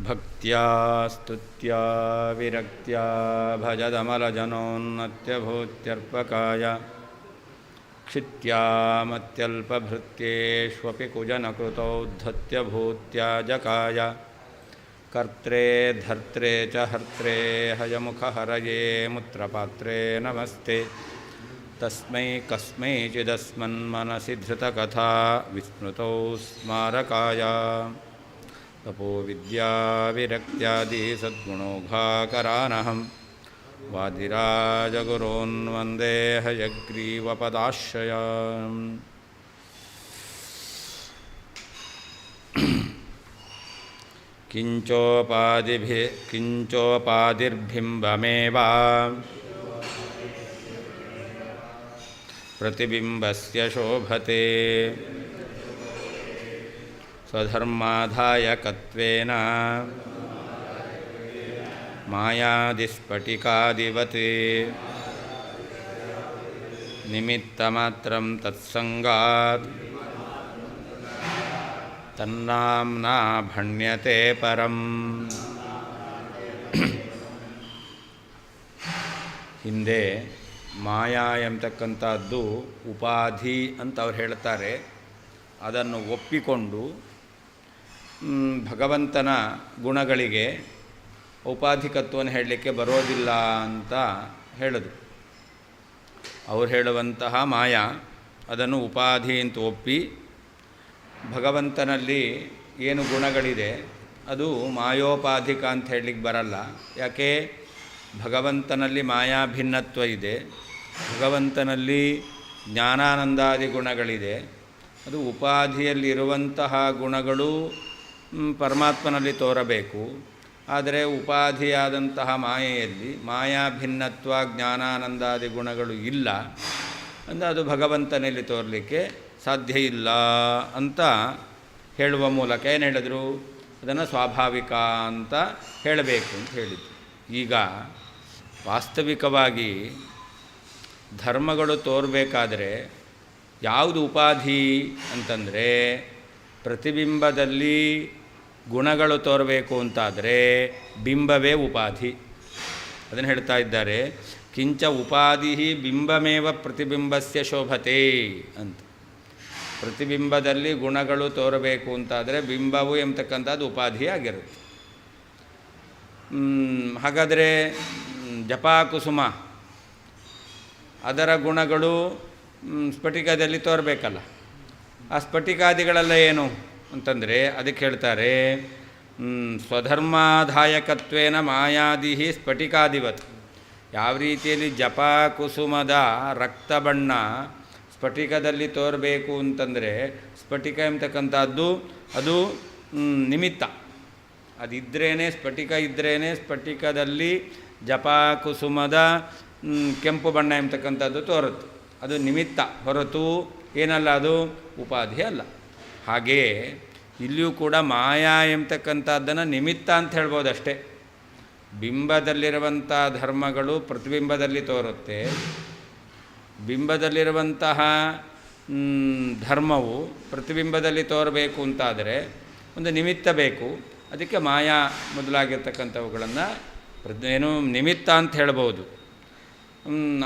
ಭಕ್ತ್ಯಾ ಸ್ತುತ್ಯಾ ವಿರಕ್ತ್ಯಾ ಭಜದಮಲಜನೋನ್ನತ್ಯಭೂತ್ಯರ್ಪಕಾಯ ಕ್ಷಿತ್ಯಾಮತ್ಯಲ್ಪಭೃತ್ಯೇಷ್ವಪಿ ಕುಜನಕೃತೌದ್ಧತ್ಯಭೂತ್ಯಾಜಕಾಯ ಕರ್ತ್ರೇ ಧರ್ತ್ರೇ ಚ ಹರ್ತ್ರೇ ಹಯಮುಖಹರಯೇ ಮುತ್ರಪಾತ್ರೇ ನಮಸ್ತೆ ತಸ್ಮೈ ಕಸ್ಮೈಚಿದಸ್ಮನ್ಮನಸಿ ಧೃತಕಥಾ ವಿಸ್ಮೃತೌ ಸ್ಮಾರಕಾಯ ತಪೋ ವಿದ್ಯಾ ವಿರಕ್ತ್ಯಾದಿ ಸದ್ಗುಣೋಘಾಕರಾನಹಂ ವಾದಿರಾಜಗುರೋನ್ ವಂದೇ ಹಯಗ್ರೀವಪದಾಶ್ರಯಾನ್. ಕಿಂಚೋಪಾದಿರ್ಬಿಂಬಮೇವ ಪ್ರತಿಬಿಂಬಸ್ಯ ಶೋಭತೆ ಸ್ವಧರ್ಮಾಧಾಯಕತ್ವೇನ ಮಾಯಾದಿಸ್ಫಟಿಕಾದಿವತ್ ನಿಮಿತ್ತಮಾತ್ರಂ ತತ್ಸಂಗಾತ್ ತನ್ನಾಮ್ನಾ ಭಣ್ಯತೆ ಪರಂ. ಹಿಂದೆ ಮಾಯಾ ಎಂಬತಕ್ಕಂಥದ್ದು ಉಪಾಧಿ ಅಂತ ಅವ್ರು ಹೇಳ್ತಾರೆ. ಅದನ್ನು ಒಪ್ಪಿಕೊಂಡು ಭಗವಂತನ ಗುಣಗಳಿಗೆ ಔಪಾಧಿಕತ್ವವನ್ನು ಹೇಳಲಿಕ್ಕೆ ಬರೋದಿಲ್ಲ ಅಂತ ಹೇಳಿದ್ರು. ಅವ್ರು ಹೇಳುವಂತಹ ಮಾಯಾ ಅದನ್ನು ಉಪಾಧಿ ಅಂತ ಒಪ್ಪಿ ಭಗವಂತನಲ್ಲಿ ಏನು ಗುಣಗಳಿದೆ ಅದು ಮಾಯೋಪಾಧಿಕ ಅಂತ ಹೇಳಲಿಕ್ಕೆ ಬರಲ್ಲ. ಯಾಕೆ? ಭಗವಂತನಲ್ಲಿ ಮಾಯಾ ಭಿನ್ನತ್ವ ಇದೆ, ಭಗವಂತನಲ್ಲಿ ಜ್ಞಾನಾನಂದಾದಿ ಗುಣಗಳಿದೆ. ಅದು ಉಪಾಧಿಯಲ್ಲಿರುವಂತಹ ಗುಣಗಳು ಪರಮಾತ್ಮನಲ್ಲಿ ತೋರಬೇಕು. ಆದರೆ ಉಪಾಧಿಯಾದಂತಹ ಮಾಯೆಯಲ್ಲಿ ಮಾಯಾ ಭಿನ್ನತ್ವ ಜ್ಞಾನಾನಂದಾದಿ ಗುಣಗಳು ಇಲ್ಲ ಅಂದರೆ ಅದು ಭಗವಂತನಲ್ಲಿ ತೋರಲಿಕ್ಕೆ ಸಾಧ್ಯ ಇಲ್ಲ ಅಂತ ಹೇಳುವ ಮೂಲಕ ಏನು ಹೇಳಿದ್ರು? ಅದನ್ನು ಸ್ವಾಭಾವಿಕ ಅಂತ ಹೇಳಬೇಕು ಅಂತ ಹೇಳಿದ್ರು. ಈಗ ವಾಸ್ತವಿಕವಾಗಿ ಧರ್ಮಗಳು ತೋರಬೇಕಾದ್ರೆ ಯಾವುದು ಉಪಾಧಿ ಅಂತಂದರೆ, ಪ್ರತಿಬಿಂಬದಲ್ಲಿ ಗುಣಗಳು ತೋರಬೇಕು ಅಂತಾದರೆ ಬಿಂಬವೇ ಉಪಾಧಿ. ಅದನ್ನು ಹೇಳ್ತಾ ಇದ್ದಾರೆ, ಕಿಂಚ ಉಪಾಧಿ ಬಿಂಬಮೇವ ಪ್ರತಿಬಿಂಬಸ್ಯ ಶೋಭತೆ ಅಂತ. ಪ್ರತಿಬಿಂಬದಲ್ಲಿ ಗುಣಗಳು ತೋರಬೇಕು ಅಂತಾದರೆ ಬಿಂಬವು ಎಂಬತಕ್ಕಂಥದ್ದು ಉಪಾಧಿ ಆಗಿರುತ್ತೆ. ಹಾಗಾದರೆ ಜಪಾಕುಸುಮ ಅದರ ಗುಣಗಳು ಸ್ಫಟಿಕದಲ್ಲಿ ತೋರಬೇಕಲ್ಲ. ಆ ಸ್ಫಟಿಕಾದಿಗಳೆಲ್ಲ ಏನು ಅಂತಂದರೆ ಅದಕ್ಕೆ ಹೇಳ್ತಾರೆ, ಸ್ವಧರ್ಮಾಧಾಯಕತ್ವೇನ ಮಾಯಾದಿ ಸ್ಫಟಿಕಾದಿವತ್. ಯಾವ ರೀತಿಯಲ್ಲಿ ಜಪಾಕುಸುಮದ ರಕ್ತ ಬಣ್ಣ ಸ್ಫಟಿಕದಲ್ಲಿ ತೋರಬೇಕು ಅಂತಂದರೆ ಸ್ಫಟಿಕ ಎಂಬತಕ್ಕಂಥದ್ದು ಅದು ನಿಮಿತ್ತ. ಅದಿದ್ರೇ ಸ್ಫಟಿಕ ಇದ್ರೇ ಸ್ಫಟಿಕದಲ್ಲಿ ಜಪಾಕುಸುಮದ ಕೆಂಪು ಬಣ್ಣ ಎಂಬತಕ್ಕಂಥದ್ದು ತೋರುತ್ತೆ. ಅದು ನಿಮಿತ್ತ ಹೊರತು ಏನಲ್ಲ, ಅದು ಉಪಾಧಿ ಅಲ್ಲ. ಹಾಗೆಯೇ ಇಲ್ಲಿಯೂ ಕೂಡ ಮಾಯಾ ಎಂಬತಕ್ಕಂಥದ್ದನ್ನು ನಿಮಿತ್ತ ಅಂತ ಹೇಳ್ಬೋದು ಅಷ್ಟೇ. ಬಿಂಬದಲ್ಲಿರುವಂಥ ಧರ್ಮಗಳು ಪ್ರತಿಬಿಂಬದಲ್ಲಿ ತೋರುತ್ತೆ. ಬಿಂಬದಲ್ಲಿರುವಂತಹ ಧರ್ಮವು ಪ್ರತಿಬಿಂಬದಲ್ಲಿ ತೋರಬೇಕು ಅಂತಾದರೆ ಒಂದು ನಿಮಿತ್ತ ಬೇಕು. ಅದಕ್ಕೆ ಮಾಯಾ ಮೊದಲಾಗಿರ್ತಕ್ಕಂಥವುಗಳನ್ನು ಏನು ನಿಮಿತ್ತ ಅಂತ ಹೇಳ್ಬೋದು.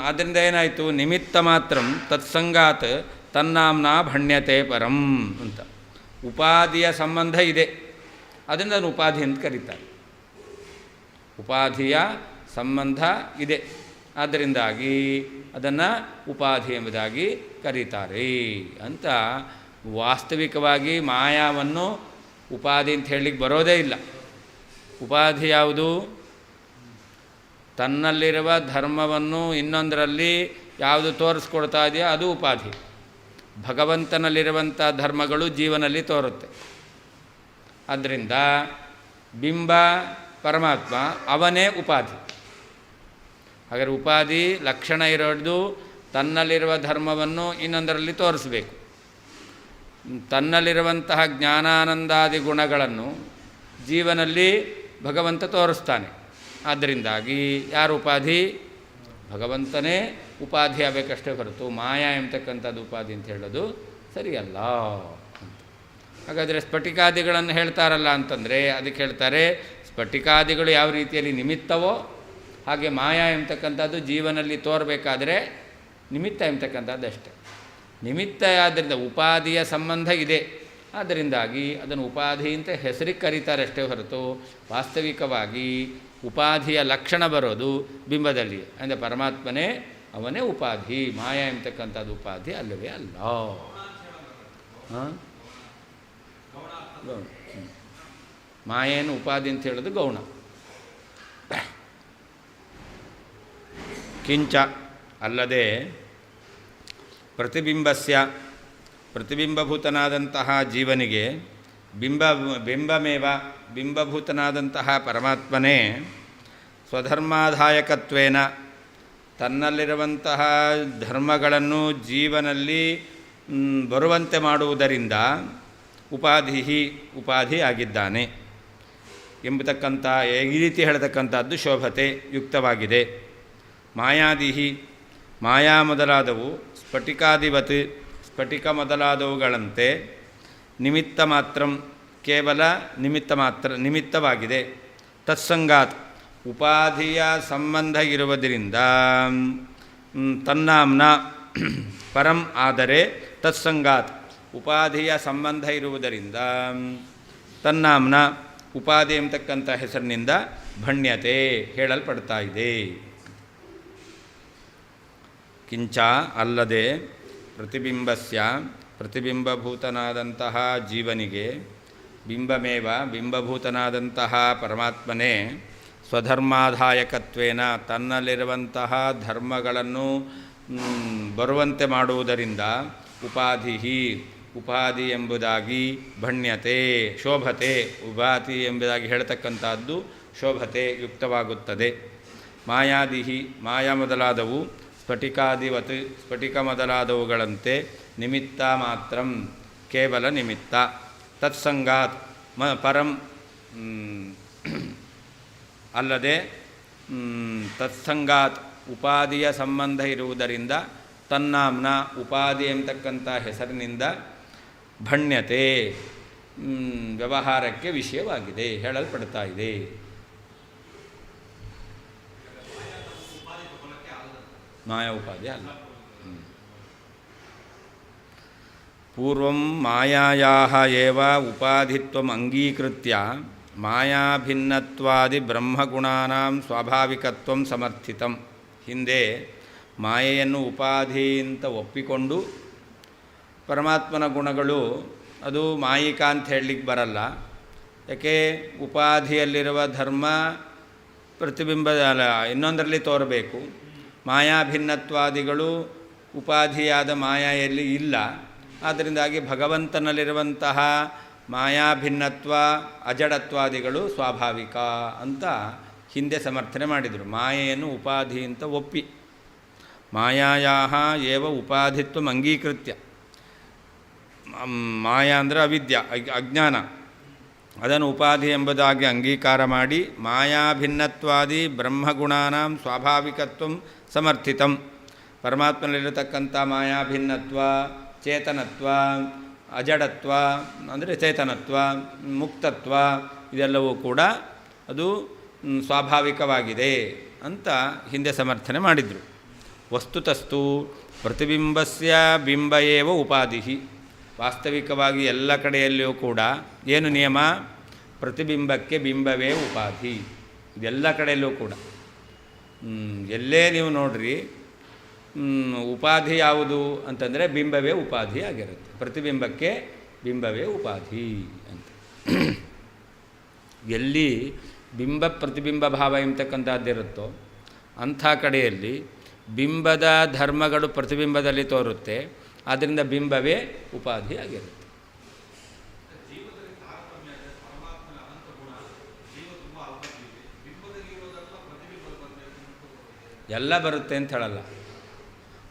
ಆದ್ದರಿಂದ ಏನಾಯಿತು? ನಿಮಿತ್ತ ಮಾತ್ರ ತತ್ಸಂಗಾತ್ ತನ್ನಾಮ್ನಾ ಭಣ್ಯತೆ ಪರಂ ಅಂತ. ಉಪಾಧಿಯ ಸಂಬಂಧ ಇದೆ, ಅದನ್ನು ಅದನ್ನು ಉಪಾಧಿ ಅಂತ ಕರೀತಾರೆ. ಉಪಾಧಿಯ ಸಂಬಂಧ ಇದೆ, ಆದ್ದರಿಂದಾಗಿ ಅದನ್ನು ಉಪಾಧಿ ಎಂಬುದಾಗಿ ಕರೀತಾರೆ ಅಂತ. ವಾಸ್ತವಿಕವಾಗಿ ಮಾಯಾವನ್ನು ಉಪಾಧಿ ಅಂತ ಹೇಳಲಿಕ್ಕೆ ಬರೋದೇ ಇಲ್ಲ. ಉಪಾಧಿ ಯಾವುದು? ತನ್ನಲ್ಲಿರುವ ಧರ್ಮವನ್ನು ಇನ್ನೊಂದರಲ್ಲಿ ಯಾವುದು ತೋರಿಸ್ಕೊಡ್ತಾ ಇದೆಯೋ ಅದು ಉಪಾಧಿ. ಭಗವಂತನಲ್ಲಿರುವಂಥ ಧರ್ಮಗಳು ಜೀವನಲ್ಲಿ ತೋರುತ್ತೆ. ಆದ್ದರಿಂದ ಬಿಂಬ ಪರಮಾತ್ಮ ಅವನೇ ಉಪಾಧಿ. ಹಾಗಾದರೆ ಉಪಾಧಿ ಲಕ್ಷಣ ಇರೋದು ತನ್ನಲ್ಲಿರುವ ಧರ್ಮವನ್ನು ಇನ್ನೊಂದರಲ್ಲಿ ತೋರಿಸಬೇಕು. ತನ್ನಲ್ಲಿರುವಂತಹ ಜ್ಞಾನಾನಂದಾದಿ ಗುಣಗಳನ್ನು ಜೀವನಲ್ಲಿ ಭಗವಂತ ತೋರಿಸ್ತಾನೆ. ಆದ್ದರಿಂದಾಗಿ ಯಾರು ಉಪಾಧಿ? ಭಗವಂತನೇ ಉಪಾಧಿ ಆಗಬೇಕಷ್ಟೇ ಹೊರತು ಮಾಯಾ ಎಂಬತಕ್ಕಂಥದ್ದು ಉಪಾಧಿ ಅಂತ ಹೇಳೋದು ಸರಿಯಲ್ಲ ಅಂತ. ಹಾಗಾದರೆ ಸ್ಫಟಿಕಾದಿಗಳನ್ನು ಹೇಳ್ತಾರಲ್ಲ ಅಂತಂದರೆ ಅದಕ್ಕೆ ಹೇಳ್ತಾರೆ, ಸ್ಫಟಿಕಾದಿಗಳು ಯಾವ ರೀತಿಯಲ್ಲಿ ನಿಮಿತ್ತವೋ ಹಾಗೆ ಮಾಯಾ ಎಂಬತಕ್ಕಂಥದ್ದು ಜೀವನಲ್ಲಿ ತೋರಬೇಕಾದ್ರೆ ನಿಮಿತ್ತ ಎಂಬತಕ್ಕಂಥದ್ದು ಅಷ್ಟೆ. ನಿಮಿತ್ತ ಆದ್ದರಿಂದ ಉಪಾಧಿಯ ಸಂಬಂಧ ಇದೆ, ಆದ್ದರಿಂದಾಗಿ ಅದನ್ನು ಉಪಾಧಿ ಅಂತ ಹೆಸರಿಗೆ ಕರೀತಾರೆ ಅಷ್ಟೇ ಹೊರತು ವಾಸ್ತವಿಕವಾಗಿ ಉಪಾಧಿಯ ಲಕ್ಷಣ ಬರೋದು ಬಿಂಬದಲ್ಲಿ. ಅಂದರೆ ಪರಮಾತ್ಮನೇ ಅವನೇ ಉಪಾಧಿ, ಮಾಯಾ ಎಂಬತಕ್ಕಂಥದ್ದು ಉಪಾಧಿ ಅಲ್ಲವೇ ಅಲ್ಲ. ಗೌಣ ಮಾಯೇನು ಉಪಾಧಿ ಅಂತ ಹೇಳೋದು ಗೌಣ. ಕಿಂಚ ಅಲ್ಲದೆ ಪ್ರತಿಬಿಂಬಭೂತನಾದಂತಹ ಜೀವನಿಗೆ ಬಿಂಬಭೂತನಾದಂತಹ ಪರಮಾತ್ಮನೇ ಸ್ವಧರ್ಮಾಧಾಯಕತ್ವೇನ ತನ್ನಲ್ಲಿರುವಂತಹ ಧರ್ಮಗಳನ್ನು ಜೀವನಲ್ಲಿ ಬರುವಂತೆ ಮಾಡುವುದರಿಂದ ಉಪಾಧಿಯಾಗಿದ್ದಾನೆ ಎಂಬತಕ್ಕಂಥ ಈ ರೀತಿ ಹೇಳತಕ್ಕಂಥದ್ದು ಶೋಭತೆ ಯುಕ್ತವಾಗಿದೆ. ಮಾಯಾ ಮೊದಲಾದವು ಸ್ಫಟಿಕಾದಿವತ್ ಸ್ಫಟಿಕ ಮೊದಲಾದವುಗಳಂತೆ ಕೇವಲ ನಿಮಿತ್ತವಾಗಿದೆ. ತತ್ಸಂಗಾತ್ ಉಪಾಧಿಯ ಸಂಬಂಧ ಇರುವುದರಿಂದ ತನ್ನಾಂನ ಪರಂ ಆದರೆ ತತ್ಸಂಗಾತ್ ಉಪಾಧಿಯ ಸಂಬಂಧ ಇರುವುದರಿಂದ ತನ್ನಾಂನ ಉಪಾಧಿ ಎಂಬತಕ್ಕಂಥ ಹೆಸರಿನಿಂದ ಭಣ್ಯತೆ ಹೇಳಲ್ಪಡ್ತಾ ಇದೆ. ಕಿಂಚ ಅಲ್ಲದೆ ಪ್ರತಿಬಿಂಬಭೂತನಾದಂತಹ ಜೀವನಿಗೆ ಬಿಂಬಭೂತನಾದಂತಹ ಪರಮಾತ್ಮನೇ ಸ್ವಧರ್ಮಾಧಾಯಕತ್ವೇನ ತನ್ನಲ್ಲಿರುವಂತಹ ಧರ್ಮಗಳನ್ನು ಬರುವಂತೆ ಮಾಡುವುದರಿಂದ ಉಪಾಧಿ ಎಂಬುದಾಗಿ ಭಣ್ಯತೆ ಶೋಭತೆ ಉಪಾಧಿ ಎಂಬುದಾಗಿ ಹೇಳ್ತಕ್ಕಂಥದ್ದು ಶೋಭತೆ ಯುಕ್ತವಾಗುತ್ತದೆ. ಮಾಯಾ ಮೊದಲಾದವು ಸ್ಫಟಿಕಾದಿವತ್ ಸ್ಫಟಿಕ ಮೊದಲಾದವುಗಳಂತೆ ನಿಮಿತ್ತ ಮಾತ್ರ ಕೇವಲ ನಿಮಿತ್ತ. ತತ್ಸಂಗಾತ್ ಪರಂ ಅಲ್ಲದೆ ತತ್ಸಂಗಾತ್ ಉಪಾಧಿಯ ಸಂಬಂಧ ಇರುವುದರಿಂದ ತನ್ನಾಂನ ಉಪಾಧಿ ಎಂಬತಕ್ಕಂಥ ಹೆಸರಿನಿಂದ ಭಣ್ಯತೆ ವ್ಯವಹಾರಕ್ಕೆ ವಿಷಯವಾಗಿದೆ ಹೇಳಲ್ಪಡ್ತಾ ಇದೆ. ಮಾಯಾ ಉಪಾಧಿ ಅಲ್ಲ. ಪೂರ್ವಂ ಮಾಯಾಯಾಹ ಏವ ಉಪಾಧಿತ್ವಂ ಅಂಗೀಕೃತ್ಯ ಮಾಯಾಭಿನ್ನತ್ವಾದಿ ಬ್ರಹ್ಮಗುಣಾನಾಂ ಸ್ವಾಭಾವಿಕತ್ವಂ ಸಮರ್ಥಿತಂ. ಹಿಂದೆ ಮಾಯೆಯನ್ನು ಉಪಾಧಿ ಅಂತ ಒಪ್ಪಿಕೊಂಡು ಪರಮಾತ್ಮನ ಗುಣಗಳು ಅದು ಮಾಯಿಕ ಅಂತ ಹೇಳಲಿಕ್ಕೆ ಬರಲ್ಲ. ಯಾಕೆ? ಉಪಾಧಿಯಲ್ಲಿರುವ ಧರ್ಮ ಇನ್ನೊಂದರಲ್ಲಿ ತೋರಬೇಕು. ಮಾಯಾಭಿನ್ನತ್ವಾದಿಗಳು ಉಪಾಧಿಯಾದ ಮಾಯೆಯಲ್ಲಿ ಇಲ್ಲ. ಆದ್ದರಿಂದಾಗಿ ಭಗವಂತನಲ್ಲಿರುವಂತಹ ಮಾಯಾಭಿನ್ನತ್ವ ಅಜಡತ್ವಾದಿಗಳು ಸ್ವಾಭಾವಿಕ ಅಂತ ಹಿಂದೆ ಸಮರ್ಥನೆ ಮಾಡಿದರು. ಮಾಯೆಯನ್ನು ಉಪಾಧಿ ಅಂತ ಒಪ್ಪಿ ಮಾಯಾಯಾಹ ಏವ ಉಪಾಧಿತ್ವ ಅಂಗೀಕೃತ್ಯ. ಮಾಯಾ ಅಂದರೆ ಅವಿದ್ಯೆ ಅಜ್ಞಾನ, ಅದನ್ನು ಉಪಾಧಿ ಎಂಬುದಾಗಿ ಅಂಗೀಕಾರ ಮಾಡಿ ಮಾಯಾಭಿನ್ನತ್ವಾದಿ ಬ್ರಹ್ಮಗುಣಾನಾಂ ಸ್ವಾಭಾವಿಕತ್ವಂ ಸಮರ್ಥಿತಂ. ಪರಮಾತ್ಮನಲ್ಲಿರತಕ್ಕಂಥ ಮಾಯಾಭಿನ್ನತ್ವ, ಚೇತನತ್ವ, ಅಜಡತ್ವ ಅಂದರೆ ಚೇತನತ್ವ, ಮುಕ್ತತ್ವ ಇದೆಲ್ಲವೂ ಕೂಡ ಅದು ಸ್ವಾಭಾವಿಕವಾಗಿದೆ ಅಂತ ಹಿಂದೆ ಸಮರ್ಥನೆ ಮಾಡಿದರು. ವಸ್ತುತಸ್ತು ಪ್ರತಿಬಿಂಬಸ್ಯ ಬಿಂಬ ಏವ ಉಪಾಧಿ. ವಾಸ್ತವಿಕವಾಗಿ ಎಲ್ಲ ಕಡೆಯಲ್ಲಿಯೂ ಕೂಡ ಏನು ನಿಯಮ? ಪ್ರತಿಬಿಂಬಕ್ಕೆ ಬಿಂಬವೇ ಉಪಾಧಿ. ಇದೆಲ್ಲ ಕಡೆಯಲ್ಲೂ ಕೂಡ ಎಲ್ಲೇ ನೀವು ನೋಡ್ರಿ ಉಪಾಧಿ ಯಾವುದು ಅಂತಂದರೆ ಬಿಂಬವೇ ಉಪಾಧಿ ಆಗಿರುತ್ತೆ. ಪ್ರತಿಬಿಂಬಕ್ಕೆ ಬಿಂಬವೇ ಉಪಾಧಿ ಅಂತ. ಎಲ್ಲಿ ಬಿಂಬ ಪ್ರತಿಬಿಂಬ ಭಾವ ಎಂಬತಕ್ಕಂಥದ್ದಿರುತ್ತೋ ಅಂಥ ಕಡೆಯಲ್ಲಿ ಬಿಂಬದ ಧರ್ಮಗಳು ಪ್ರತಿಬಿಂಬದಲ್ಲಿ ತೋರುತ್ತೆ. ಆದ್ದರಿಂದ ಬಿಂಬವೇ ಉಪಾಧಿ ಆಗಿರುತ್ತೆ. ಎಲ್ಲ ಬರುತ್ತೆ ಅಂತ ಹೇಳಲ್ಲ,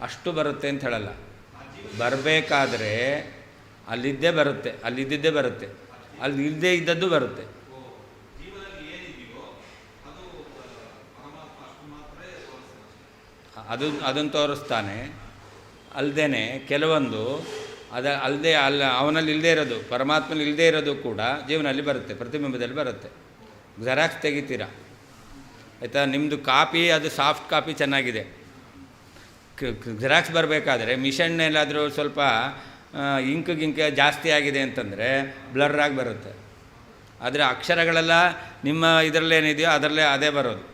ಅಷ್ಟು ಬರುತ್ತೆ ಅಂತ ಹೇಳಲ್ಲ. ಬರಬೇಕಾದ್ರೆ ಅಲ್ಲಿದ್ದೇ ಬರುತ್ತೆ, ಅಲ್ಲಿದ್ದಿದ್ದೇ ಬರುತ್ತೆ, ಅಲ್ಲಿ ಇಲ್ಲದೇ ಇದ್ದದ್ದು ಬರುತ್ತೆ. ಅದನ್ನು ತೋರಿಸ್ತಾನೆ. ಅಲ್ಲದೇ ಕೆಲವೊಂದು ಅಲ್ಲದೆ ಅವನಲ್ಲಿ ಇಲ್ಲದೇ ಇರೋದು, ಪರಮಾತ್ಮನಲ್ಲಿ ಇಲ್ಲದೇ ಇರೋದು ಕೂಡ ಜೀವನಲ್ಲಿ ಬರುತ್ತೆ, ಪ್ರತಿಬಿಂಬದಲ್ಲಿ ಬರುತ್ತೆ. ಜೆರಾಕ್ಸ್ ತೆಗಿತೀರಾ ಆಯಿತಾ, ನಿಮ್ಮದು ಕಾಪಿ ಅದು ಸಾಫ್ಟ್ ಕಾಪಿ ಚೆನ್ನಾಗಿದೆ. ಜೆರಾಕ್ಸ್ ಬರಬೇಕಾದ್ರೆ ಮಿಷನ್ನೆಲ್ಲಾದರೂ ಸ್ವಲ್ಪ ಇಂಕ್ ಜಾಸ್ತಿ ಆಗಿದೆ ಅಂತಂದರೆ ಬ್ಲರ್ರಾಗಿ ಬರುತ್ತೆ. ಆದರೆ ಅಕ್ಷರಗಳೆಲ್ಲ ನಿಮ್ಮ ಇದರಲ್ಲೇನಿದೆಯೋ ಅದರಲ್ಲೇ ಅದೇ ಬರೋದು,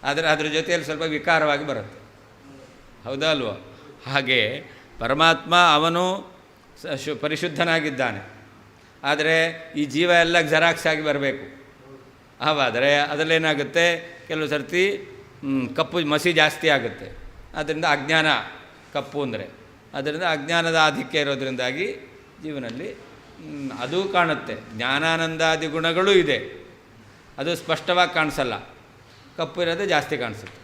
ಆದರೆ ಅದ್ರ ಜೊತೆಯಲ್ಲಿ ಸ್ವಲ್ಪ ವಿಕಾರವಾಗಿ ಬರುತ್ತೆ. ಹೌದಾ ಅಲ್ವೋ? ಹಾಗೆ ಪರಮಾತ್ಮ ಅವನು ಪರಿಶುದ್ಧನಾಗಿದ್ದಾನೆ, ಆದರೆ ಈ ಜೀವ ಎಲ್ಲ ಜೆರಾಕ್ಸ್ ಆಗಿ ಬರಬೇಕು. ಆದರೆ ಅದರಲ್ಲೇನಾಗುತ್ತೆ, ಕೆಲವು ಸರ್ತಿ ಕಪ್ಪು ಮಸಿ ಜಾಸ್ತಿ ಆಗುತ್ತೆ. ಅದರಿಂದ ಅಜ್ಞಾನ, ಕಪ್ಪು ಅಂದರೆ ಅದರಿಂದ ಅಜ್ಞಾನದ ಆಧಿಕ್ಯ ಇರೋದರಿಂದಾಗಿ ಜೀವನಲ್ಲಿ ಅದು ಕಾಣುತ್ತೆ. ಜ್ಞಾನಾನಂದಾದಿ ಗುಣಗಳೂ ಇದೆ, ಅದು ಸ್ಪಷ್ಟವಾಗಿ ಕಾಣಿಸಲ್ಲ. ಕಪ್ಪು ಇರೋದೇ ಜಾಸ್ತಿ ಕಾಣಿಸುತ್ತೆ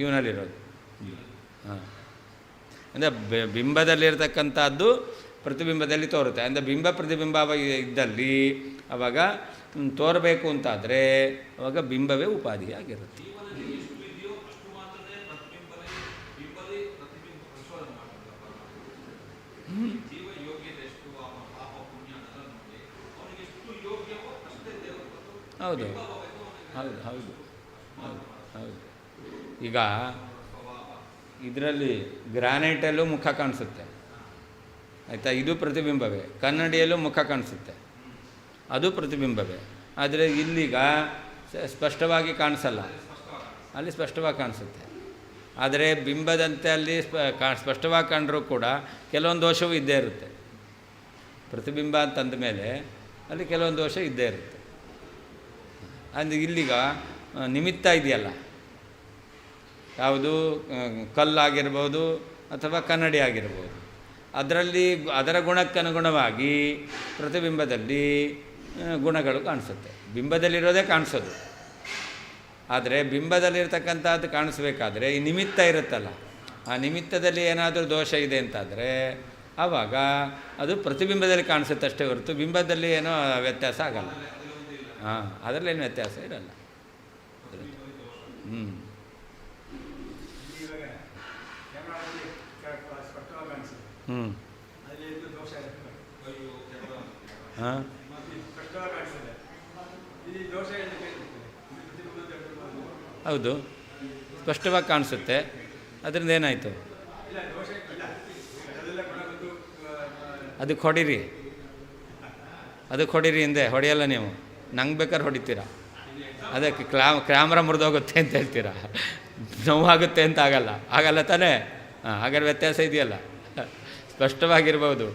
ಇವನಲ್ಲಿರೋದು. ಹಾಂ, ಅಂದರೆ ಬಿಂಬದಲ್ಲಿರ್ತಕ್ಕಂಥದ್ದು ಪ್ರತಿಬಿಂಬದಲ್ಲಿ ತೋರುತ್ತೆ. ಅಂದರೆ ಬಿಂಬ ಪ್ರತಿಬಿಂಬ ಇದ್ದಲ್ಲಿ ಆವಾಗ ತೋರಬೇಕು ಅಂತಾದರೆ ಆವಾಗ ಬಿಂಬವೇ ಉಪಾಧಿಯಾಗಿರುತ್ತೆ. ಹೌದು ಹೌದು ಹೌದು ಹೌದು ಹೌದು. ಈಗ ಇದರಲ್ಲಿ ಗ್ರಾನೈಟಲ್ಲೂ ಮುಖ ಕಾಣಿಸುತ್ತೆ ಆಯಿತಾ, ಇದು ಪ್ರತಿಬಿಂಬವೇ. ಕನ್ನಡಿಯಲ್ಲೂ ಮುಖ ಕಾಣಿಸುತ್ತೆ, ಅದು ಪ್ರತಿಬಿಂಬವೇ. ಆದರೆ ಇಲ್ಲೀಗ ಸ್ಪಷ್ಟವಾಗಿ ಕಾಣಿಸಲ್ಲ, ಅಲ್ಲಿ ಸ್ಪಷ್ಟವಾಗಿ ಕಾಣಿಸುತ್ತೆ. ಆದರೆ ಬಿಂಬದಂತೆ ಅಲ್ಲಿ ಸ್ಪಷ್ಟವಾಗಿ ಕಂಡರೂ ಕೂಡ ಕೆಲವೊಂದು ದೋಷವೂ ಇದ್ದೇ ಇರುತ್ತೆ. ಪ್ರತಿಬಿಂಬ ಅಂತಂದ ಮೇಲೆ ಅಲ್ಲಿ ಕೆಲವೊಂದು ದೋಷ ಇದ್ದೇ ಇರುತ್ತೆ. ಅಂದರೆ ಇಲ್ಲಿಗ ನಿಮಿತ್ತ ಇದೆಯಲ್ಲ, ಯಾವುದು ಕಲ್ಲಾಗಿರ್ಬೋದು ಅಥವಾ ಕನ್ನಡಿ ಆಗಿರ್ಬೋದು, ಅದರಲ್ಲಿ ಅದರ ಗುಣಕ್ಕನುಗುಣವಾಗಿ ಪ್ರತಿಬಿಂಬದಲ್ಲಿ ಗುಣಗಳು ಕಾಣಿಸುತ್ತೆ. ಬಿಂಬದಲ್ಲಿರೋದೇ ಕಾಣಿಸೋದು, ಆದರೆ ಬಿಂಬದಲ್ಲಿರ್ತಕ್ಕಂಥದ್ದು ಕಾಣಿಸ್ಬೇಕಾದ್ರೆ ಈ ನಿಮಿತ್ತ ಇರುತ್ತಲ್ಲ, ಆ ನಿಮಿತ್ತದಲ್ಲಿ ಏನಾದರೂ ದೋಷ ಇದೆ ಅಂತಾದರೆ ಆವಾಗ ಅದು ಪ್ರತಿಬಿಂಬದಲ್ಲಿ ಕಾಣಿಸುತ್ತೆ ಅಷ್ಟೇ ಹೊರತು ಬಿಂಬದಲ್ಲಿ ಏನೋ ವ್ಯತ್ಯಾಸ ಆಗಲ್ಲ. ಹಾಂ, ಅದರಲ್ಲೇನು ವ್ಯತ್ಯಾಸ ಇರಲ್ಲ. ಹ್ಞೂ ಹ್ಞೂ ಹಾಂ ಹೌದು, ಸ್ಪಷ್ಟವಾಗಿ ಕಾಣಿಸುತ್ತೆ. ಅದರಿಂದ ಏನಾಯಿತು? ಅದಕ್ಕೆ ಹೊಡೀರಿ, ಅದಕ್ಕೆ ಹೊಡೀರಿ ಹಿಂದೆ ಹೊಡೆಯಲ್ಲ ನೀವು, ನಂಗೆ ಬೇಕಾದ್ರೆ ಹೊಡಿತೀರ. ಅದಕ್ಕೆ ಕ್ಯಾಮ್ರಾ ಮುರಿದೋಗುತ್ತೆ ಅಂತ ಹೇಳ್ತೀರಾ, ನೋವಾಗುತ್ತೆ ಅಂತ ಆಗಲ್ಲ ತಾನೇ? ಹಾಂ, ಹಾಗಾದ್ರೆ ವ್ಯತ್ಯಾಸ ಇದೆಯಲ್ಲ, ಸ್ಪಷ್ಟವಾಗಿರ್ಬೋದು.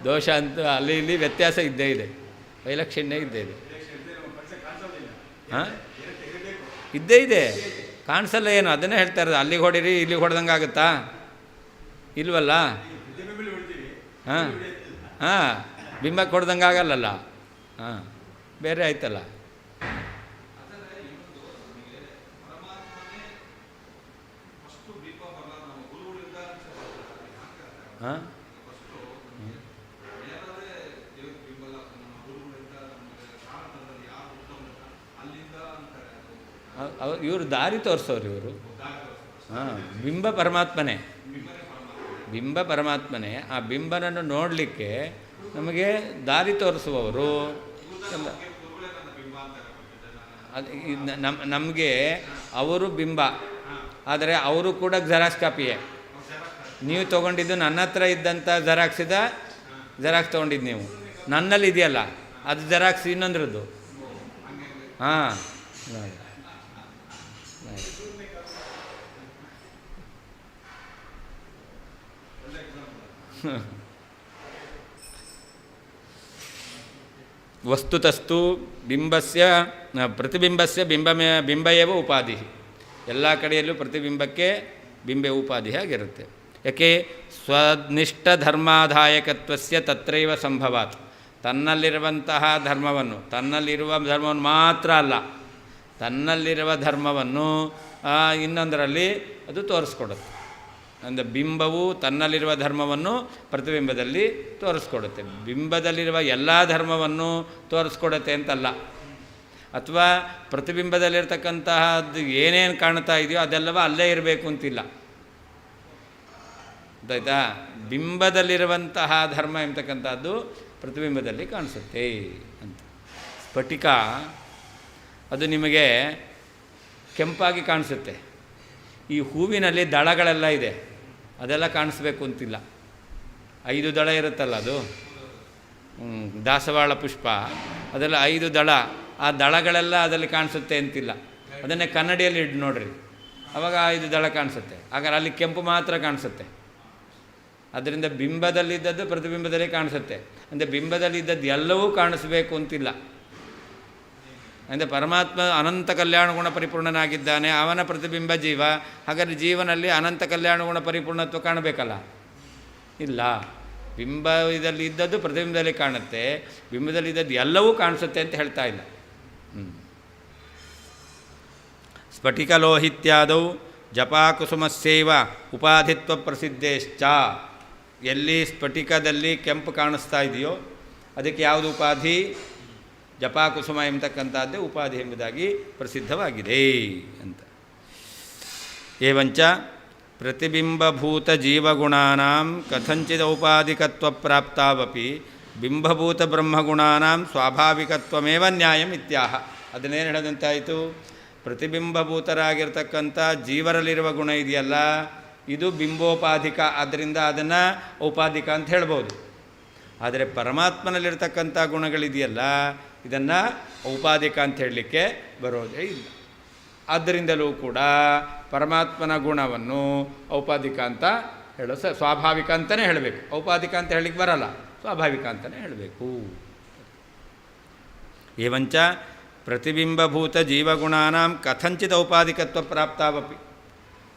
ದೋಷ ಅಂತ ಅಲ್ಲಿ ಇಲ್ಲಿ ವ್ಯತ್ಯಾಸ ಇದ್ದೇ ಇದೆ, ವೈಲಕ್ಷಣ್ಯ ಇದ್ದೇ ಇದೆ. ಹಾಂ, ಇದ್ದೇ ಇದೆ, ಕಾಣಿಸಲ್ಲ ಏನು, ಅದನ್ನೇ ಹೇಳ್ತಾ ಇರೋದು. ಅಲ್ಲಿಗೆ ಹೊಡೀರಿ ಇಲ್ಲಿಗೆ ಹೊಡೆದಂಗೆ ಆಗುತ್ತಾ? ಇಲ್ವಲ್ಲ. ಹಾಂ ಹಾಂ, ಬಿಂಬಕ್ಕೆ ಹೊಡೆದಂಗೆ ಆಗಲ್ಲಲ್ಲ. ಹಾಂ, ಬೇರೆ ಆಯ್ತಲ್ಲ. ಹಾಂ, ಇವರು ದಾರಿ ತೋರಿಸೋರು ಇವರು. ಹಾಂ, ಬಿಂಬ ಪರಮಾತ್ಮನೇ, ಬಿಂಬ ಪರಮಾತ್ಮನೇ. ಆ ಬಿಂಬನನ್ನು ನೋಡಲಿಕ್ಕೆ ನಮಗೆ ದಾರಿ ತೋರಿಸುವವರು. ಅದು ನಮಗೆ ಅವರು ಬಿಂಬ, ಆದರೆ ಅವರು ಕೂಡ ಜೆರಾಕ್ಸ್ ಕಾಪಿಯೇ. ನೀವು ತೊಗೊಂಡಿದ್ದು ನನ್ನ ಹತ್ರ ಇದ್ದಂಥ ಜೆರಾಕ್ಸ್ ತೊಗೊಂಡಿದ್ದು ನೀವು, ನನ್ನಲ್ಲಿ ಇದೆಯಲ್ಲ ಅದು ಜೆರಾಕ್ಸ್ ಇನ್ನೊಂದ್ರದ್ದು. ಹಾಂ, ವಸ್ತುತಸ್ತು ಬಿಂಬಸ್ಯ ಪ್ರತಿಬಿಂಬಸ್ಯ ಬಿಂಬಯೇವ ಉಪಾಧಿ. ಎಲ್ಲ ಕಡೆಯಲ್ಲೂ ಪ್ರತಿಬಿಂಬಕ್ಕೆ ಬಿಂಬೆ ಉಪಾಧಿ ಆಗಿರುತ್ತೆ. ಯಾಕೆ? ಸ್ವನಿಷ್ಠ ಧರ್ಮಾದಾಯಕತ್ವಸ್ಯ ತತ್ರೈವ ಸಂಭವಾತ್. ತನ್ನಲ್ಲಿರುವಂತಹ ಧರ್ಮವನ್ನು, ತನ್ನಲ್ಲಿರುವ ಧರ್ಮವನ್ನು ಮಾತ್ರ ಅಲ್ಲ, ತನ್ನಲ್ಲಿರುವ ಧರ್ಮವನ್ನು ಇನ್ನೊಂದರಲ್ಲಿ ಅದು ತೋರಿಸ್ಕೊಡುತ್ತೆ. ಅಂದರೆ ಬಿಂಬವು ತನ್ನಲ್ಲಿರುವ ಧರ್ಮವನ್ನು ಪ್ರತಿಬಿಂಬದಲ್ಲಿ ತೋರಿಸ್ಕೊಡುತ್ತೆ. ಬಿಂಬದಲ್ಲಿರುವ ಎಲ್ಲ ಧರ್ಮವನ್ನು ತೋರಿಸ್ಕೊಡುತ್ತೆ ಅಂತಲ್ಲ, ಅಥವಾ ಪ್ರತಿಬಿಂಬದಲ್ಲಿರ್ತಕ್ಕಂತಹದ್ದು ಏನೇನು ಕಾಣ್ತಾ ಇದೆಯೋ ಅದೆಲ್ಲವ ಅಲ್ಲೇ ಇರಬೇಕು ಅಂತಿಲ್ಲ. ಗೊತ್ತಾಯ್ತಾ? ಬಿಂಬದಲ್ಲಿರುವಂತಹ ಧರ್ಮ ಎಂಬತಕ್ಕಂಥದ್ದು ಪ್ರತಿಬಿಂಬದಲ್ಲಿ ಕಾಣಿಸುತ್ತೆ ಅಂತ. ಸ್ಫಟಿಕ ಅದು ನಿಮಗೆ ಕೆಂಪಾಗಿ ಕಾಣಿಸುತ್ತೆ. ಈ ಹೂವಿನಲ್ಲಿ ದಳಗಳೆಲ್ಲ ಇದೆ, ಅದೆಲ್ಲ ಕಾಣಿಸ್ಬೇಕು ಅಂತಿಲ್ಲ. 5 ದಳ ಇರುತ್ತಲ್ಲ, ಅದು ದಾಸವಾಳ ಪುಷ್ಪ, ಅದೆಲ್ಲ 5 ದಳ, ಆ ದಳಗಳೆಲ್ಲ ಅದರಲ್ಲಿ ಕಾಣಿಸುತ್ತೆ ಅಂತಿಲ್ಲ. ಅದನ್ನೇ ಕನ್ನಡಿಯಲ್ಲಿ ಇಟ್ಟು ನೋಡ್ರಿ, ಆವಾಗ 5 ದಳ ಕಾಣಿಸುತ್ತೆ. ಹಾಗಾದ್ರೆ ಅಲ್ಲಿ ಕೆಂಪು ಮಾತ್ರ ಕಾಣಿಸುತ್ತೆ. ಅದರಿಂದ ಬಿಂಬದಲ್ಲಿದ್ದದ್ದು ಪ್ರತಿಬಿಂಬದಲ್ಲಿ ಕಾಣಿಸುತ್ತೆ. ಅಂದರೆ ಬಿಂಬದಲ್ಲಿದ್ದದ್ದು ಎಲ್ಲವೂ ಕಾಣಿಸಬೇಕು ಅಂತಿಲ್ಲ. ಅಂದರೆ ಪರಮಾತ್ಮ ಅನಂತ ಕಲ್ಯಾಣ ಗುಣ ಪರಿಪೂರ್ಣನಾಗಿದ್ದಾನೆ, ಅವನ ಪ್ರತಿಬಿಂಬ ಜೀವ. ಹಾಗಾದರೆ ಜೀವನಲ್ಲಿ ಅನಂತ ಕಲ್ಯಾಣ ಗುಣ ಪರಿಪೂರ್ಣತ್ವ ಕಾಣಬೇಕಲ್ಲ? ಇಲ್ಲ. ಬಿಂಬ ಇದರಲ್ಲಿ ಇದ್ದದ್ದು ಪ್ರತಿಬಿಂಬದಲ್ಲಿ ಕಾಣುತ್ತೆ, ಬಿಂಬದಲ್ಲಿದ್ದದ್ದು ಎಲ್ಲವೂ ಕಾಣಿಸುತ್ತೆ ಅಂತ ಹೇಳ್ತಾ ಇಲ್ಲ. ಸ್ಫಟಿಕಲೋಹಿತ್ಯಾದೌ ಜಪಾಕುಸುಮಸ್ಯೈವ ಉಪಾಧಿತ್ವ ಪ್ರಸಿದ್ಧೇಶ್ಚ. ಎಲ್ಲಿ ಸ್ಫಟಿಕದಲ್ಲಿ ಕೆಂಪು ಕಾಣಿಸ್ತಾ ಇದೆಯೋ ಅದಕ್ಕೆ ಯಾವುದು ಉಪಾಧಿ? ಜಪಾಕುಸುಮ ಎಂಬತಕ್ಕಂಥದ್ದೇ ಉಪಾಧಿ ಎಂಬುದಾಗಿ ಪ್ರಸಿದ್ಧವಾಗಿದೆ ಅಂತ. ಏವಂಚ ಪ್ರತಿಬಿಂಬಭೂತ ಜೀವಗುಣಾನಾಂ ಕಥಂಚಿದ ಔಪಾಧಿಕತ್ವ ಪ್ರಾಪ್ತಾವಪಿ ಬಿಂಬಭೂತ ಬ್ರಹ್ಮಗುಣಾನಾಂ ಸ್ವಾಭಾವಿಕತ್ವಮೇವ ನ್ಯಾಯಂ ಇತ್ಯಾಹ. ಅದನ್ನೇನು ಹೇಳದಂತಾಯಿತು? ಪ್ರತಿಬಿಂಬಭೂತರಾಗಿರ್ತಕ್ಕಂಥ ಜೀವರಲ್ಲಿರುವ ಗುಣ ಇದೆಯಲ್ಲ, ಇದು ಬಿಂಬೋಪಾಧಿಕ, ಆದ್ದರಿಂದ ಅದನ್ನು ಔಪಾಧಿಕ ಅಂತ ಹೇಳ್ಬೋದು. ಆದರೆ ಪರಮಾತ್ಮನಲ್ಲಿರ್ತಕ್ಕಂಥ ಗುಣಗಳಿದೆಯಲ್ಲ, ಇದನ್ನು ಔಪಾಧಿಕ ಅಂತ ಹೇಳಲಿಕ್ಕೆ ಬರೋದೇ ಇಲ್ಲ. ಆದ್ದರಿಂದಲೂ ಕೂಡ ಪರಮಾತ್ಮನ ಗುಣವನ್ನು ಔಪಾಧಿಕ ಅಂತ ಸ್ವಾಭಾವಿಕ ಅಂತಲೇ ಹೇಳಬೇಕು. ಔಪಾಧಿಕ ಅಂತ ಹೇಳಲಿಕ್ಕೆ ಬರಲ್ಲ, ಸ್ವಾಭಾವಿಕ ಅಂತಲೇ ಹೇಳಬೇಕು. ಏವಂಚ ಪ್ರತಿಬಿಂಬಭೂತ ಜೀವಗುಣಾನಾಂ ಕಥಂಚಿತ್ ಔಪಾಧಿಕತ್ವ ಪ್ರಾಪ್ತಾವಪಿ.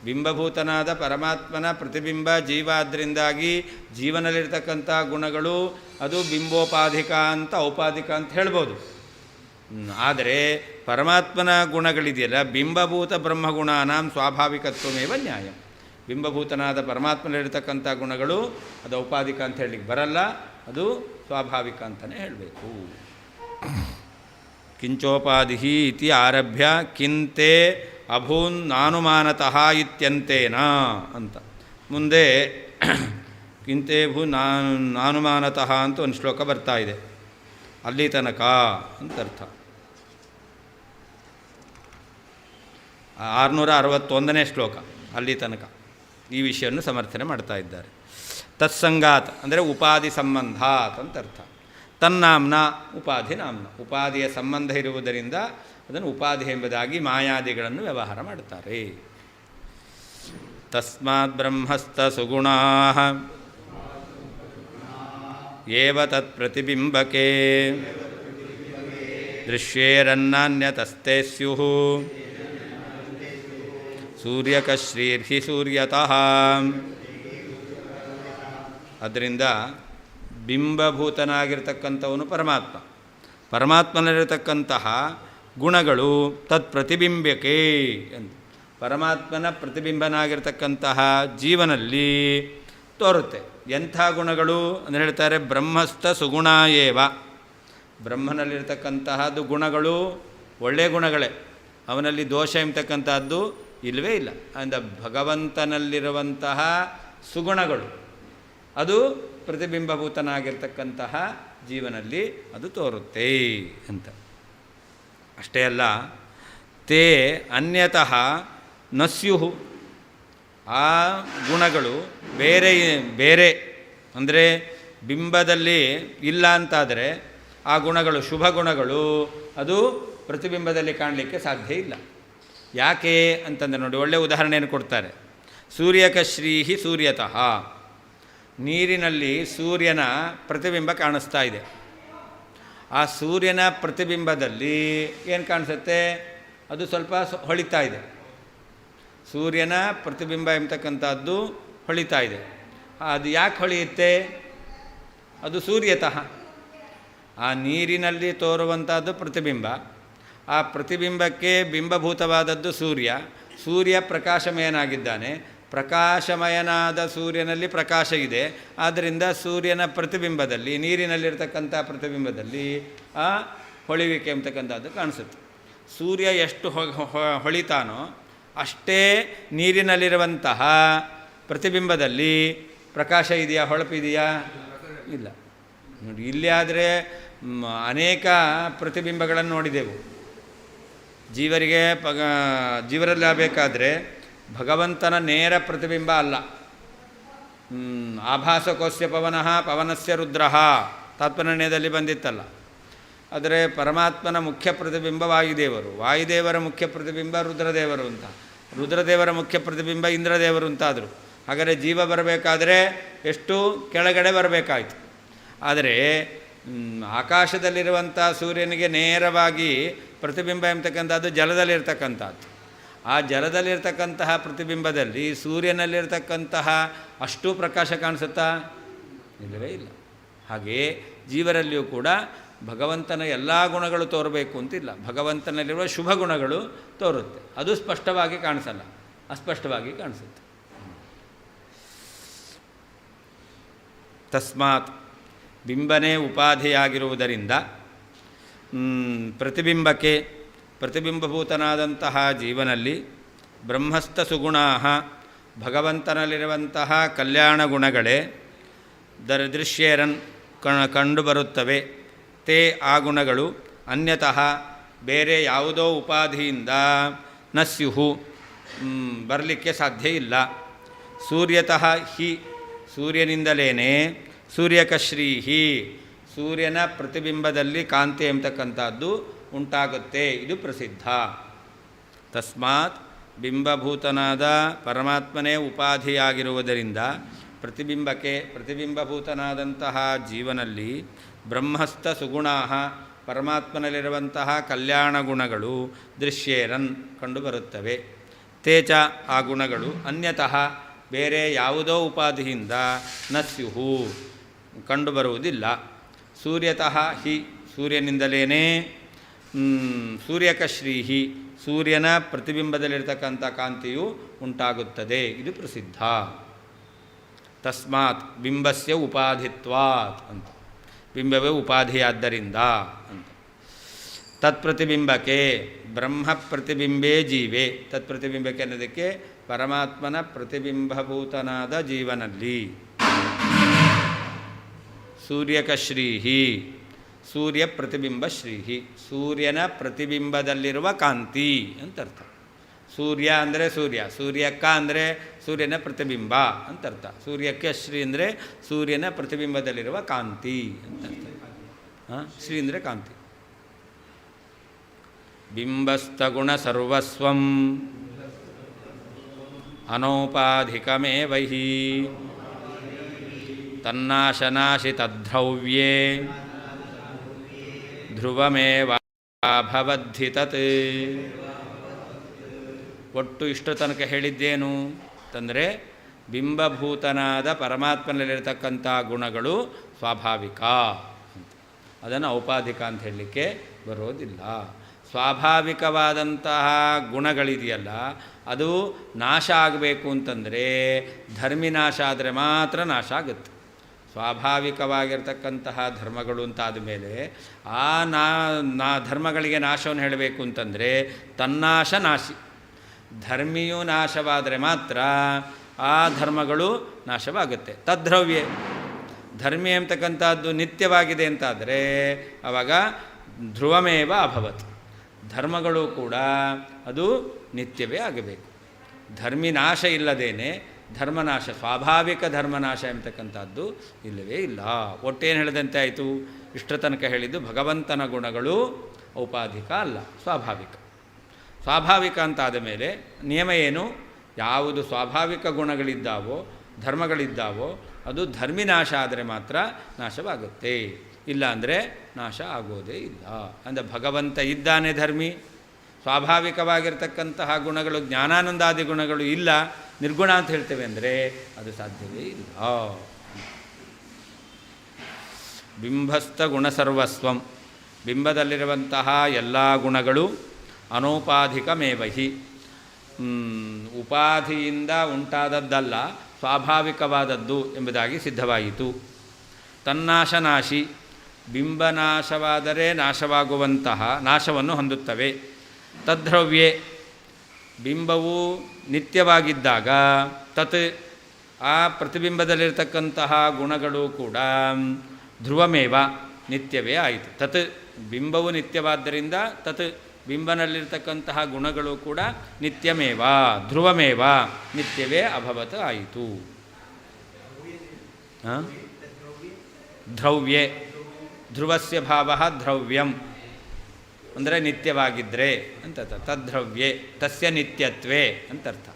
ಬಿಂಬಭೂತನಾದ ಪರಮಾತ್ಮನ ಪ್ರತಿಬಿಂಬ ಜೀವ, ಅದರಿಂದಾಗಿ ಜೀವನದಲ್ಲಿರ್ತಕ್ಕಂಥ ಗುಣಗಳು ಅದು ಬಿಂಬೋಪಾಧಿಕ ಅಂತ ಔಪಾಧಿಕ ಅಂತ ಹೇಳ್ಬೋದು. ಆದರೆ ಪರಮಾತ್ಮನ ಗುಣಗಳಿದೆಯಲ್ಲ, ಬಿಂಬಭೂತ ಬ್ರಹ್ಮಗುಣಾನಾಂ ಸ್ವಾಭಾವಿಕತ್ವಮೇವ ನ್ಯಾಯ. ಬಿಂಬಭೂತನಾದ ಪರಮಾತ್ಮನಲ್ಲಿರ್ತಕ್ಕಂಥ ಗುಣಗಳು ಅದು ಔಪಾಧಿಕ ಅಂತ ಹೇಳಲಿಕ್ಕೆ ಬರಲ್ಲ, ಅದು ಸ್ವಾಭಾವಿಕ ಅಂತಲೇ ಹೇಳಬೇಕು. ಕಿಂಚೋಪಾಧಿ ಇತಿ ಆರಭ್ಯ ಕಿಂತೆ ಅಭೂನ್ ನಾನುಮಾನತಃ ಇತ್ಯಂತೇನ ಅಂತ. ಮುಂದೆ ಕಿಂತೆ ಭೂ ನಾನುಮಾನತಃ ಅಂತ ಒಂದು ಶ್ಲೋಕ ಬರ್ತಾ ಇದೆ, ಅಲ್ಲಿ ತನಕ ಅಂತ ಅರ್ಥ. 661ನೇ ಶ್ಲೋಕ, ಅಲ್ಲಿ ತನಕ ಈ ವಿಷಯವನ್ನು ಸಮರ್ಥನೆ ಮಾಡ್ತಾ ಇದ್ದಾರೆ. ತತ್ಸಂಗಾತ್ ಅಂದರೆ ಉಪಾಧಿ ಸಂಬಂಧಾತ್ ಅಂತ ಅರ್ಥ. ತನ್ನಾಮ್ನ ಉಪಾಧಿ ನಾಮ್ನ, ಉಪಾಧಿಯ ಸಂಬಂಧ ಇರುವುದರಿಂದ ಅದನ್ನು ಉಪಾಧಿ ಎಂಬುದಾಗಿ ಮಾಯಾದಿಗಳನ್ನು ವ್ಯವಹಾರ ಮಾಡುತ್ತಾರೆ. ತಸ್ಮಾತ್ ಬ್ರಹ್ಮಸ್ಥ ಸುಗುಣಾ ಏವ ತತ್ ಪ್ರತಿಬಿಂಬಕೆ ದೃಶ್ಯೇರನ್ನಾನ್ಯತಸ್ತೆ ಸ್ಯುಃ ಸೂರ್ಯಕಶ್ರೀರ್ಹಿ ಸೂರ್ಯತಃ. ಅದರಿಂದ ಬಿಂಬಭೂತನಾಗಿರ್ತಕ್ಕಂಥವನು ಪರಮಾತ್ಮ, ಪರಮಾತ್ಮನಲ್ಲಿರತಕ್ಕಂತಹ ಗುಣಗಳು ತತ್ ಪ್ರತಿಬಿಂಬಕೆ ಎಂದು ಪರಮಾತ್ಮನ ಪ್ರತಿಬಿಂಬನಾಗಿರ್ತಕ್ಕಂತಹ ಜೀವನಲ್ಲಿ ತೋರುತ್ತೆ. ಎಂಥ ಗುಣಗಳು ಅಂದರೆ ಹೇಳ್ತಾರೆ, ಬ್ರಹ್ಮಸ್ಥ ಸುಗುಣ ಏವ. ಬ್ರಹ್ಮನಲ್ಲಿರ್ತಕ್ಕಂತಹದ್ದು ಗುಣಗಳು ಒಳ್ಳೆಯ ಗುಣಗಳೇ, ಅವನಲ್ಲಿ ದೋಷ ಎಂಬತಕ್ಕಂಥದ್ದು ಇಲ್ಲವೇ ಇಲ್ಲ. ಅಂದರೆ ಭಗವಂತನಲ್ಲಿರುವಂತಹ ಸುಗುಣಗಳು ಅದು ಪ್ರತಿಬಿಂಬಭೂತನಾಗಿರ್ತಕ್ಕಂತಹ ಜೀವನಲ್ಲಿ ಅದು ತೋರುತ್ತೆ ಅಂತ. ಅಷ್ಟೇ ಅಲ್ಲ, ತೇ ಅನ್ಯತಃ ನ ಸ್ಯುಃ. ಆ ಗುಣಗಳು ಬೇರೆ ಬೇರೆ ಅಂದರೆ ಬಿಂಬದಲ್ಲಿ ಇಲ್ಲ ಅಂತಾದರೆ ಆ ಗುಣಗಳು ಶುಭ ಗುಣಗಳು ಅದು ಪ್ರತಿಬಿಂಬದಲ್ಲಿ ಕಾಣಲಿಕ್ಕೆ ಸಾಧ್ಯ ಇಲ್ಲ. ಯಾಕೆ ಅಂತಂದರೆ ನೋಡಿ, ಒಳ್ಳೆಯ ಉದಾಹರಣೆಯನ್ನು ಕೊಡ್ತಾರೆ. ಸೂರ್ಯಕಶ್ರೀಹಿ ಸೂರ್ಯತಃ. ನೀರಿನಲ್ಲಿ ಸೂರ್ಯನ ಪ್ರತಿಬಿಂಬ ಕಾಣಿಸ್ತಾ ಇದೆ. ಆ ಸೂರ್ಯನ ಪ್ರತಿಬಿಂಬದಲ್ಲಿ ಏನು ಕಾಣಿಸುತ್ತೆ? ಅದು ಸ್ವಲ್ಪ ಹೊಳಿತಾ ಇದೆ. ಸೂರ್ಯನ ಪ್ರತಿಬಿಂಬ ಎಂಬತಕ್ಕಂಥದ್ದು ಹೊಳಿತಾ ಇದೆ. ಅದು ಯಾಕೆ ಹೊಳೆಯುತ್ತೆ? ಅದು ಸೂರ್ಯತಃ. ಆ ನೀರಿನಲ್ಲಿ ತೋರುವಂಥದ್ದು ಪ್ರತಿಬಿಂಬ. ಆ ಪ್ರತಿಬಿಂಬಕ್ಕೆ ಬಿಂಬಭೂತವಾದದ್ದು ಸೂರ್ಯ. ಸೂರ್ಯ ಪ್ರಕಾಶಮಯನಾಗಿದ್ದಾನೆ. ಪ್ರಕಾಶಮಯನಾದ ಸೂರ್ಯನಲ್ಲಿ ಪ್ರಕಾಶ ಇದೆ. ಆದ್ದರಿಂದ ಸೂರ್ಯನ ಪ್ರತಿಬಿಂಬದಲ್ಲಿ, ನೀರಿನಲ್ಲಿರ್ತಕ್ಕಂಥ ಪ್ರತಿಬಿಂಬದಲ್ಲಿ ಆ ಹೊಳೆಯುವಿಕೆ ಎಂಬತಕ್ಕಂಥದ್ದು ಕಾಣಿಸುತ್ತೆ. ಸೂರ್ಯ ಎಷ್ಟು ಹೊಳಿತಾನೋ ಅಷ್ಟೇ ನೀರಿನಲ್ಲಿರುವಂತಹ ಪ್ರತಿಬಿಂಬದಲ್ಲಿ ಪ್ರಕಾಶ ಇದೆಯಾ, ಹೊಳಪಿದೆಯಾ? ಇಲ್ಲ. ನೋಡಿ, ಇಲ್ಲಿ ಆದರೆ ಅನೇಕ ಪ್ರತಿಬಿಂಬಗಳನ್ನು ನೋಡಿದೆವು. ಜೀವರಲ್ಲಿ ಆಗಬೇಕಾದ್ರೆ ಭಗವಂತನ ನೇರ ಪ್ರತಿಬಿಂಬ ಅಲ್ಲ. ಆಭಾಸಕೋಸ್ಯ ಪವನಃ ಪವನಸ್ಯ ರುದ್ರಃ ತಾತ್ಪರ್ಯದಲ್ಲಿ ಬಂದಿತ್ತಲ್ಲ. ಆದರೆ ಪರಮಾತ್ಮನ ಮುಖ್ಯ ಪ್ರತಿಬಿಂಬ ವಾಯುದೇವರು, ವಾಯುದೇವರ ಮುಖ್ಯ ಪ್ರತಿಬಿಂಬ ರುದ್ರದೇವರು ಅಂತ, ರುದ್ರದೇವರ ಮುಖ್ಯ ಪ್ರತಿಬಿಂಬ ಇಂದ್ರದೇವರು ಅಂತಾದರು. ಹಾಗಾದರೆ ಜೀವ ಬರಬೇಕಾದ್ರೆ ಎಷ್ಟು ಕೆಳಗಡೆ ಬರಬೇಕಾಯಿತು. ಆದರೆ ಆಕಾಶದಲ್ಲಿರುವಂಥ ಸೂರ್ಯನಿಗೆ ನೇರವಾಗಿ ಪ್ರತಿಬಿಂಬ ಎಂಬತಕ್ಕಂಥದ್ದು ಜಲದಲ್ಲಿರ್ತಕ್ಕಂಥದ್ದು. ಆ ಜಲದಲ್ಲಿರ್ತಕ್ಕಂತಹ ಪ್ರತಿಬಿಂಬದಲ್ಲಿ ಸೂರ್ಯನಲ್ಲಿರ್ತಕ್ಕಂತಹ ಅಷ್ಟು ಪ್ರಕಾಶ ಕಾಣಿಸುತ್ತಾ? ಇಲ್ಲವೇ ಇಲ್ಲ. ಹಾಗೆಯೇ ಜೀವರಲ್ಲಿಯೂ ಕೂಡ ಭಗವಂತನ ಎಲ್ಲ ಗುಣಗಳು ತೋರಬೇಕು ಅಂತಿಲ್ಲ. ಭಗವಂತನಲ್ಲಿರುವ ಶುಭ ಗುಣಗಳು ತೋರುತ್ತೆ. ಅದು ಸ್ಪಷ್ಟವಾಗಿ ಕಾಣಿಸಲ್ಲ, ಅಸ್ಪಷ್ಟವಾಗಿ ಕಾಣಿಸುತ್ತೆ. ತಸ್ಮಾತ್ ಬಿಂಬನೇ ಉಪಾಧಿಯಾಗಿರುವುದರಿಂದ ಪ್ರತಿಬಿಂಬಭೂತನಾದಂತಹ ಜೀವನಲ್ಲಿ ಬ್ರಹ್ಮಸ್ಥ ಸುಗುಣಾ ಭಗವಂತನಲ್ಲಿರುವಂತಹ ಕಲ್ಯಾಣ ಗುಣಗಳೇ ದೃಶ್ಯೇರನ್ ಕಂಡುಬರುತ್ತವೆ. ತೇ ಆ ಗುಣಗಳು ಅನ್ಯತಃ ಬೇರೆ ಯಾವುದೋ ಉಪಾಧಿಯಿಂದ ನ ಸ್ಯುಹು ಬರಲಿಕ್ಕೆ ಸಾಧ್ಯ ಇಲ್ಲ. ಸೂರ್ಯತಃ ಹಿ ಸೂರ್ಯನಿಂದಲೇ ಸೂರ್ಯಕಶ್ರೀಹಿ ಸೂರ್ಯನ ಪ್ರತಿಬಿಂಬದಲ್ಲಿ ಕಾಂತಿ ಎಂಬತಕ್ಕಂಥದ್ದು ಉಂಟಾಗುತ್ತೆ. ಇದು ಪ್ರಸಿದ್ಧ. ತಸ್ಮಾತ್ ಬಿಂಬಭೂತನಾದ ಪರಮಾತ್ಮನೇ ಉಪಾಧಿಯಾಗಿರುವುದರಿಂದ ಪ್ರತಿಬಿಂಬಭೂತನಾದಂತಹ ಜೀವನಲ್ಲಿ ಬ್ರಹ್ಮಸ್ಥ ಸುಗುಣಾ ಪರಮಾತ್ಮನಲ್ಲಿರುವಂತಹ ಕಲ್ಯಾಣ ಗುಣಗಳು ದೃಶ್ಯೇರನ್ ಕಂಡುಬರುತ್ತವೆ. ತೇಚ ಆ ಗುಣಗಳು ಅನ್ಯತಃ ಬೇರೆ ಯಾವುದೋ ಉಪಾಧಿಯಿಂದ ನ ಸ್ಯುಹು ಕಂಡುಬರುವುದಿಲ್ಲ. ಸೂರ್ಯತಃ ಹಿ ಸೂರ್ಯನಿಂದಲೇ ಸೂರ್ಯಕಶ್ರೀಹಿ ಸೂರ್ಯನ ಪ್ರತಿಬಿಂಬದಲ್ಲಿರ್ತಕ್ಕಂಥ ಕಾಂತಿಯು ಉಂಟಾಗುತ್ತದೆ. ಇದು ಪ್ರಸಿದ್ಧ. ತಸ್ಮಾತ್ ಬಿಂಬಸ್ಯ ಉಪಾಧಿತ್ವಾತ್ ಅಂತ, ಬಿಂಬವೇ ಉಪಾಧಿಯಾದ್ದರಿಂದ ಅಂತ. ತತ್ಪ್ರತಿಬಿಂಬಕ್ಕೆ ಬ್ರಹ್ಮ ಪ್ರತಿಬಿಂಬೇ ಜೀವೆ, ತತ್ಪ್ರತಿಬಿಂಬಕ್ಕೆ ಅನ್ನೋದಕ್ಕೆ ಪರಮಾತ್ಮನ ಪ್ರತಿಬಿಂಬಭೂತನಾದ ಜೀವನಲ್ಲಿ ಸೂರ್ಯಕಶ್ರೀಹಿ ಸೂರ್ಯ ಪ್ರತಿಬಿಂಬ ಶ್ರೀಹಿ ಸೂರ್ಯನ ಪ್ರತಿಬಿಂಬದಲ್ಲಿರುವ ಕಾಂತಿ ಅಂತರ್ಥ. ಸೂರ್ಯ ಅಂದರೆ ಸೂರ್ಯ, ಸೂರ್ಯಕ್ಕ ಅಂದರೆ ಸೂರ್ಯನ ಪ್ರತಿಬಿಂಬ ಅಂತರ್ಥ. ಸೂರ್ಯಕ್ಕೆ ಶ್ರೀ ಅಂದರೆ ಸೂರ್ಯನ ಪ್ರತಿಬಿಂಬದಲ್ಲಿರುವ ಕಾಂತಿ ಅಂತರ್ಥ. ಶ್ರೀ ಅಂದರೆ ಕಾಂತಿ. ಬಿಂಬಸ್ಥಗುಣ ಸರ್ವಸ್ವಂ ಅನೌಪಾಧಿಕಮೇವ ಹಿ ತನ್ನಾಶನಾಶಿ ತದ್ರವ್ಯೇ ಧ್ರುವಮೇವಾಭವದ್ಧಿ ತತ್. ಒಟ್ಟು ಇಷ್ಟು ತನಕ ಹೇಳಿದ್ದೇನು ಅಂತಂದರೆ ಬಿಂಬಭೂತನಾದ ಪರಮಾತ್ಮನಲ್ಲಿರತಕ್ಕಂಥ ಗುಣಗಳು ಸ್ವಾಭಾವಿಕ, ಅದನ್ನು ಔಪಾಧಿಕ ಅಂತ ಹೇಳಲಿಕ್ಕೆ ಬರೋದಿಲ್ಲ. ಸ್ವಾಭಾವಿಕವಾದಂತಹ ಗುಣಗಳಿದೆಯಲ್ಲ ಅದು ನಾಶ ಆಗಬೇಕು ಅಂತಂದರೆ ಧರ್ಮಿ ನಾಶ ಆದರೆ ಮಾತ್ರ ನಾಶ ಆಗುತ್ತೆ. ಸ್ವಾಭಾವಿಕವಾಗಿರ್ತಕ್ಕಂತಹ ಧರ್ಮಗಳು ಅಂತಾದ ಮೇಲೆ ಆ ಧರ್ಮಗಳಿಗೆ ನಾಶವನ್ನು ಹೇಳಬೇಕು ಅಂತಂದರೆ ತನ್ನಾಶ ನಾಶಿ. ಧರ್ಮಿಯು ನಾಶವಾದರೆ ಮಾತ್ರ ಆ ಧರ್ಮಗಳು ನಾಶವಾಗುತ್ತೆ. ತದ್ರವ್ಯೆ ಧರ್ಮಿ ಅಂತಕ್ಕಂಥದ್ದು ನಿತ್ಯವಾಗಿದೆ ಅಂತಾದರೆ ಆವಾಗ ಧ್ರುವಮೇವ ಅಭವತ್, ಧರ್ಮಗಳು ಕೂಡ ಅದು ನಿತ್ಯವೇ ಆಗಬೇಕು. ಧರ್ಮಿ ನಾಶ ಇಲ್ಲದೇನೆ ಧರ್ಮನಾಶ, ಸ್ವಾಭಾವಿಕ ಧರ್ಮನಾಶ ಎಂಬತಕ್ಕಂಥದ್ದು ಇಲ್ಲವೇ ಇಲ್ಲ. ಒಟ್ಟೇನು ಹೇಳಿದಂತೆ ಆಯಿತು? ಇಷ್ಟರ ತನಕ ಹೇಳಿದ್ದು ಭಗವಂತನ ಗುಣಗಳು ಔಪಾಧಿಕ ಅಲ್ಲ, ಸ್ವಾಭಾವಿಕ. ಸ್ವಾಭಾವಿಕ ಅಂತಾದ ಮೇಲೆ ನಿಯಮ ಏನು? ಯಾವುದು ಸ್ವಾಭಾವಿಕ ಗುಣಗಳಿದ್ದಾವೋ ಧರ್ಮಗಳಿದ್ದಾವೋ ಅದು ಧರ್ಮಿನಾಶ ಆದರೆ ಮಾತ್ರ ನಾಶವಾಗುತ್ತೆ, ಇಲ್ಲ ಅಂದರೆ ನಾಶ ಆಗೋದೇ ಇಲ್ಲ. ಅಂದರೆ ಭಗವಂತ ಇದ್ದಾನೆ ಧರ್ಮಿ, ಸ್ವಾಭಾವಿಕವಾಗಿರ್ತಕ್ಕಂತಹ ಗುಣಗಳು ಜ್ಞಾನಾನಂದಾದಿ ಗುಣಗಳು ಇಲ್ಲ, ನಿರ್ಗುಣ ಅಂತ ಹೇಳ್ತೇವೆ ಅಂದರೆ ಅದು ಸಾಧ್ಯವೇ ಇಲ್ಲ. ಬಿಂಬಸ್ಥ ಗುಣ ಸರ್ವಸ್ವಂ ಬಿಂಬದಲ್ಲಿರುವಂತಹ ಎಲ್ಲ ಗುಣಗಳು ಅನೌಪಾಧಿಕಮೇವಹಿ ಉಪಾಧಿಯಿಂದ ಉಂಟಾದದ್ದಲ್ಲ, ಸ್ವಾಭಾವಿಕವಾದದ್ದು ಎಂಬುದಾಗಿ ಸಿದ್ಧವಾಯಿತು. ತನ್ನಾಶನಾಶಿ ಬಿಂಬನಾಶವಾದರೆ ನಾಶವಾಗುವಂತಹ ನಾಶವನ್ನು ಹೊಂದುತ್ತವೆ. ತದ್ರವ್ಯೆ ಬಿಂಬವು ನಿತ್ಯವಾಗಿದ್ದಾಗ ತತ್ ಆ ಪ್ರತಿಬಿಂಬದಲ್ಲಿರ್ತಕ್ಕಂತಹ ಗುಣಗಳು ಕೂಡ ಧ್ರುವಮೇವ ನಿತ್ಯವೇ ಆಯಿತು. ತತ್ ಬಿಂಬವು ನಿತ್ಯವಾದ್ದರಿಂದ ತತ್ ಬಿಂಬನಲ್ಲಿರ್ತಕ್ಕಂತಹ ಗುಣಗಳು ಕೂಡ ನಿತ್ಯಮೇವ ಧ್ರುವಮೇವ ನಿತ್ಯವೇ ಅಭವತ್ ಆಯಿತು. ದ್ರವ್ಯೆ ಧ್ರುವಸ್ಯ ಭಾವ ದ್ರವ್ಯಂ ಅಂದರೆ ನಿತ್ಯವಾಗಿದ್ದರೆ ಅಂತ ತದ್ದ್ರವ್ಯೆ ತಸ್ಯ ನಿತ್ಯತ್ವೇ ಅಂತರ್ಥ.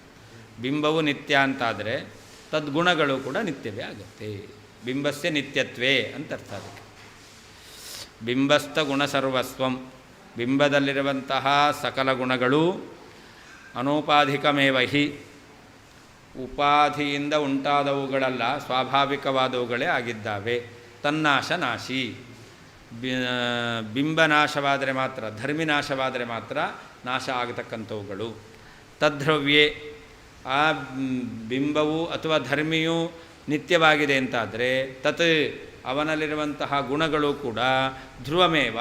ಬಿಂಬವು ನಿತ್ಯ ಅಂತಾದರೆ ತದ್ಗುಣಗಳು ಕೂಡ ನಿತ್ಯವೇ ಆಗುತ್ತೆ. ಬಿಂಬಸ್ಯ ನಿತ್ಯತ್ವೇ ಅಂತರ್ಥ. ಅದಕ್ಕೆ ಬಿಂಬಸ್ಥ ಗುಣಸರ್ವಸ್ವಂ ಬಿಂಬದಲ್ಲಿರುವಂತಹ ಸಕಲ ಗುಣಗಳು ಅನೌಪಾಧಿಕಮೇವ ಹಿ ಉಪಾಧಿಯಿಂದ ಉಂಟಾದವುಗಳಲ್ಲ, ಸ್ವಾಭಾವಿಕವಾದವುಗಳೇ ಆಗಿದ್ದಾವೆ. ತನ್ನಾಶನಾಶಿ ಬಿಂಬನಾಶವಾದರೆ ಮಾತ್ರ, ಧರ್ಮಿನಾಶವಾದರೆ ಮಾತ್ರ ನಾಶ ಆಗತಕ್ಕಂಥವುಗಳು. ತದ್ದ್ರವ್ಯೆ ಆ ಬಿಂಬವು ಅಥವಾ ಧರ್ಮಿಯು ನಿತ್ಯವಾಗಿದೆ ಅಂತಾದರೆ ತತ್ ಅವನಲ್ಲಿರುವಂತಹ ಗುಣಗಳು ಕೂಡ ಧ್ರುವಮೇವ